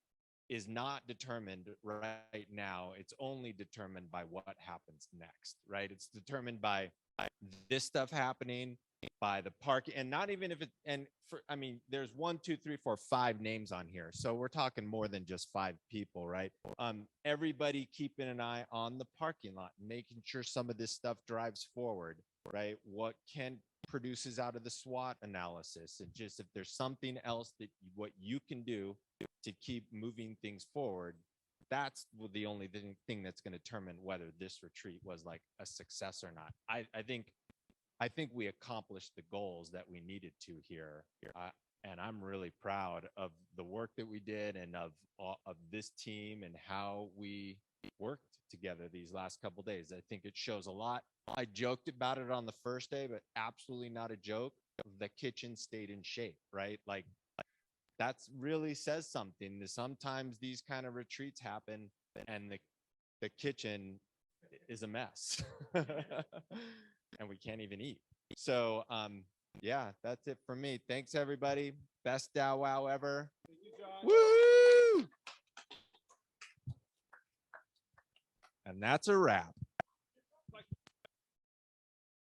is not determined right now. It's only determined by what happens next, right? It's determined by this stuff happening, by the park, and not even if it, and for, I mean, there's 1, 2, 3, 4, 5 names on here. So we're talking more than just 5 people, right? Everybody keeping an eye on the parking lot, making sure some of this stuff drives forward, right? What Ken produces out of the SWOT analysis, and just if there's something else that what you can do to keep moving things forward, that's the only thing that's going to determine whether this retreat was like a success or not. I think we accomplished the goals that we needed to here, and I'm really proud of the work that we did and of this team and how we worked together these last couple of days. I think it shows a lot. I joked about it on the first day, but absolutely not a joke. The kitchen stayed in shape, right? Like that's really says something. Sometimes these kind of retreats happen and the kitchen is a mess and we can't even eat. So yeah, that's it for me. Thanks everybody. Best DAO WOW ever. Woo! And that's a wrap.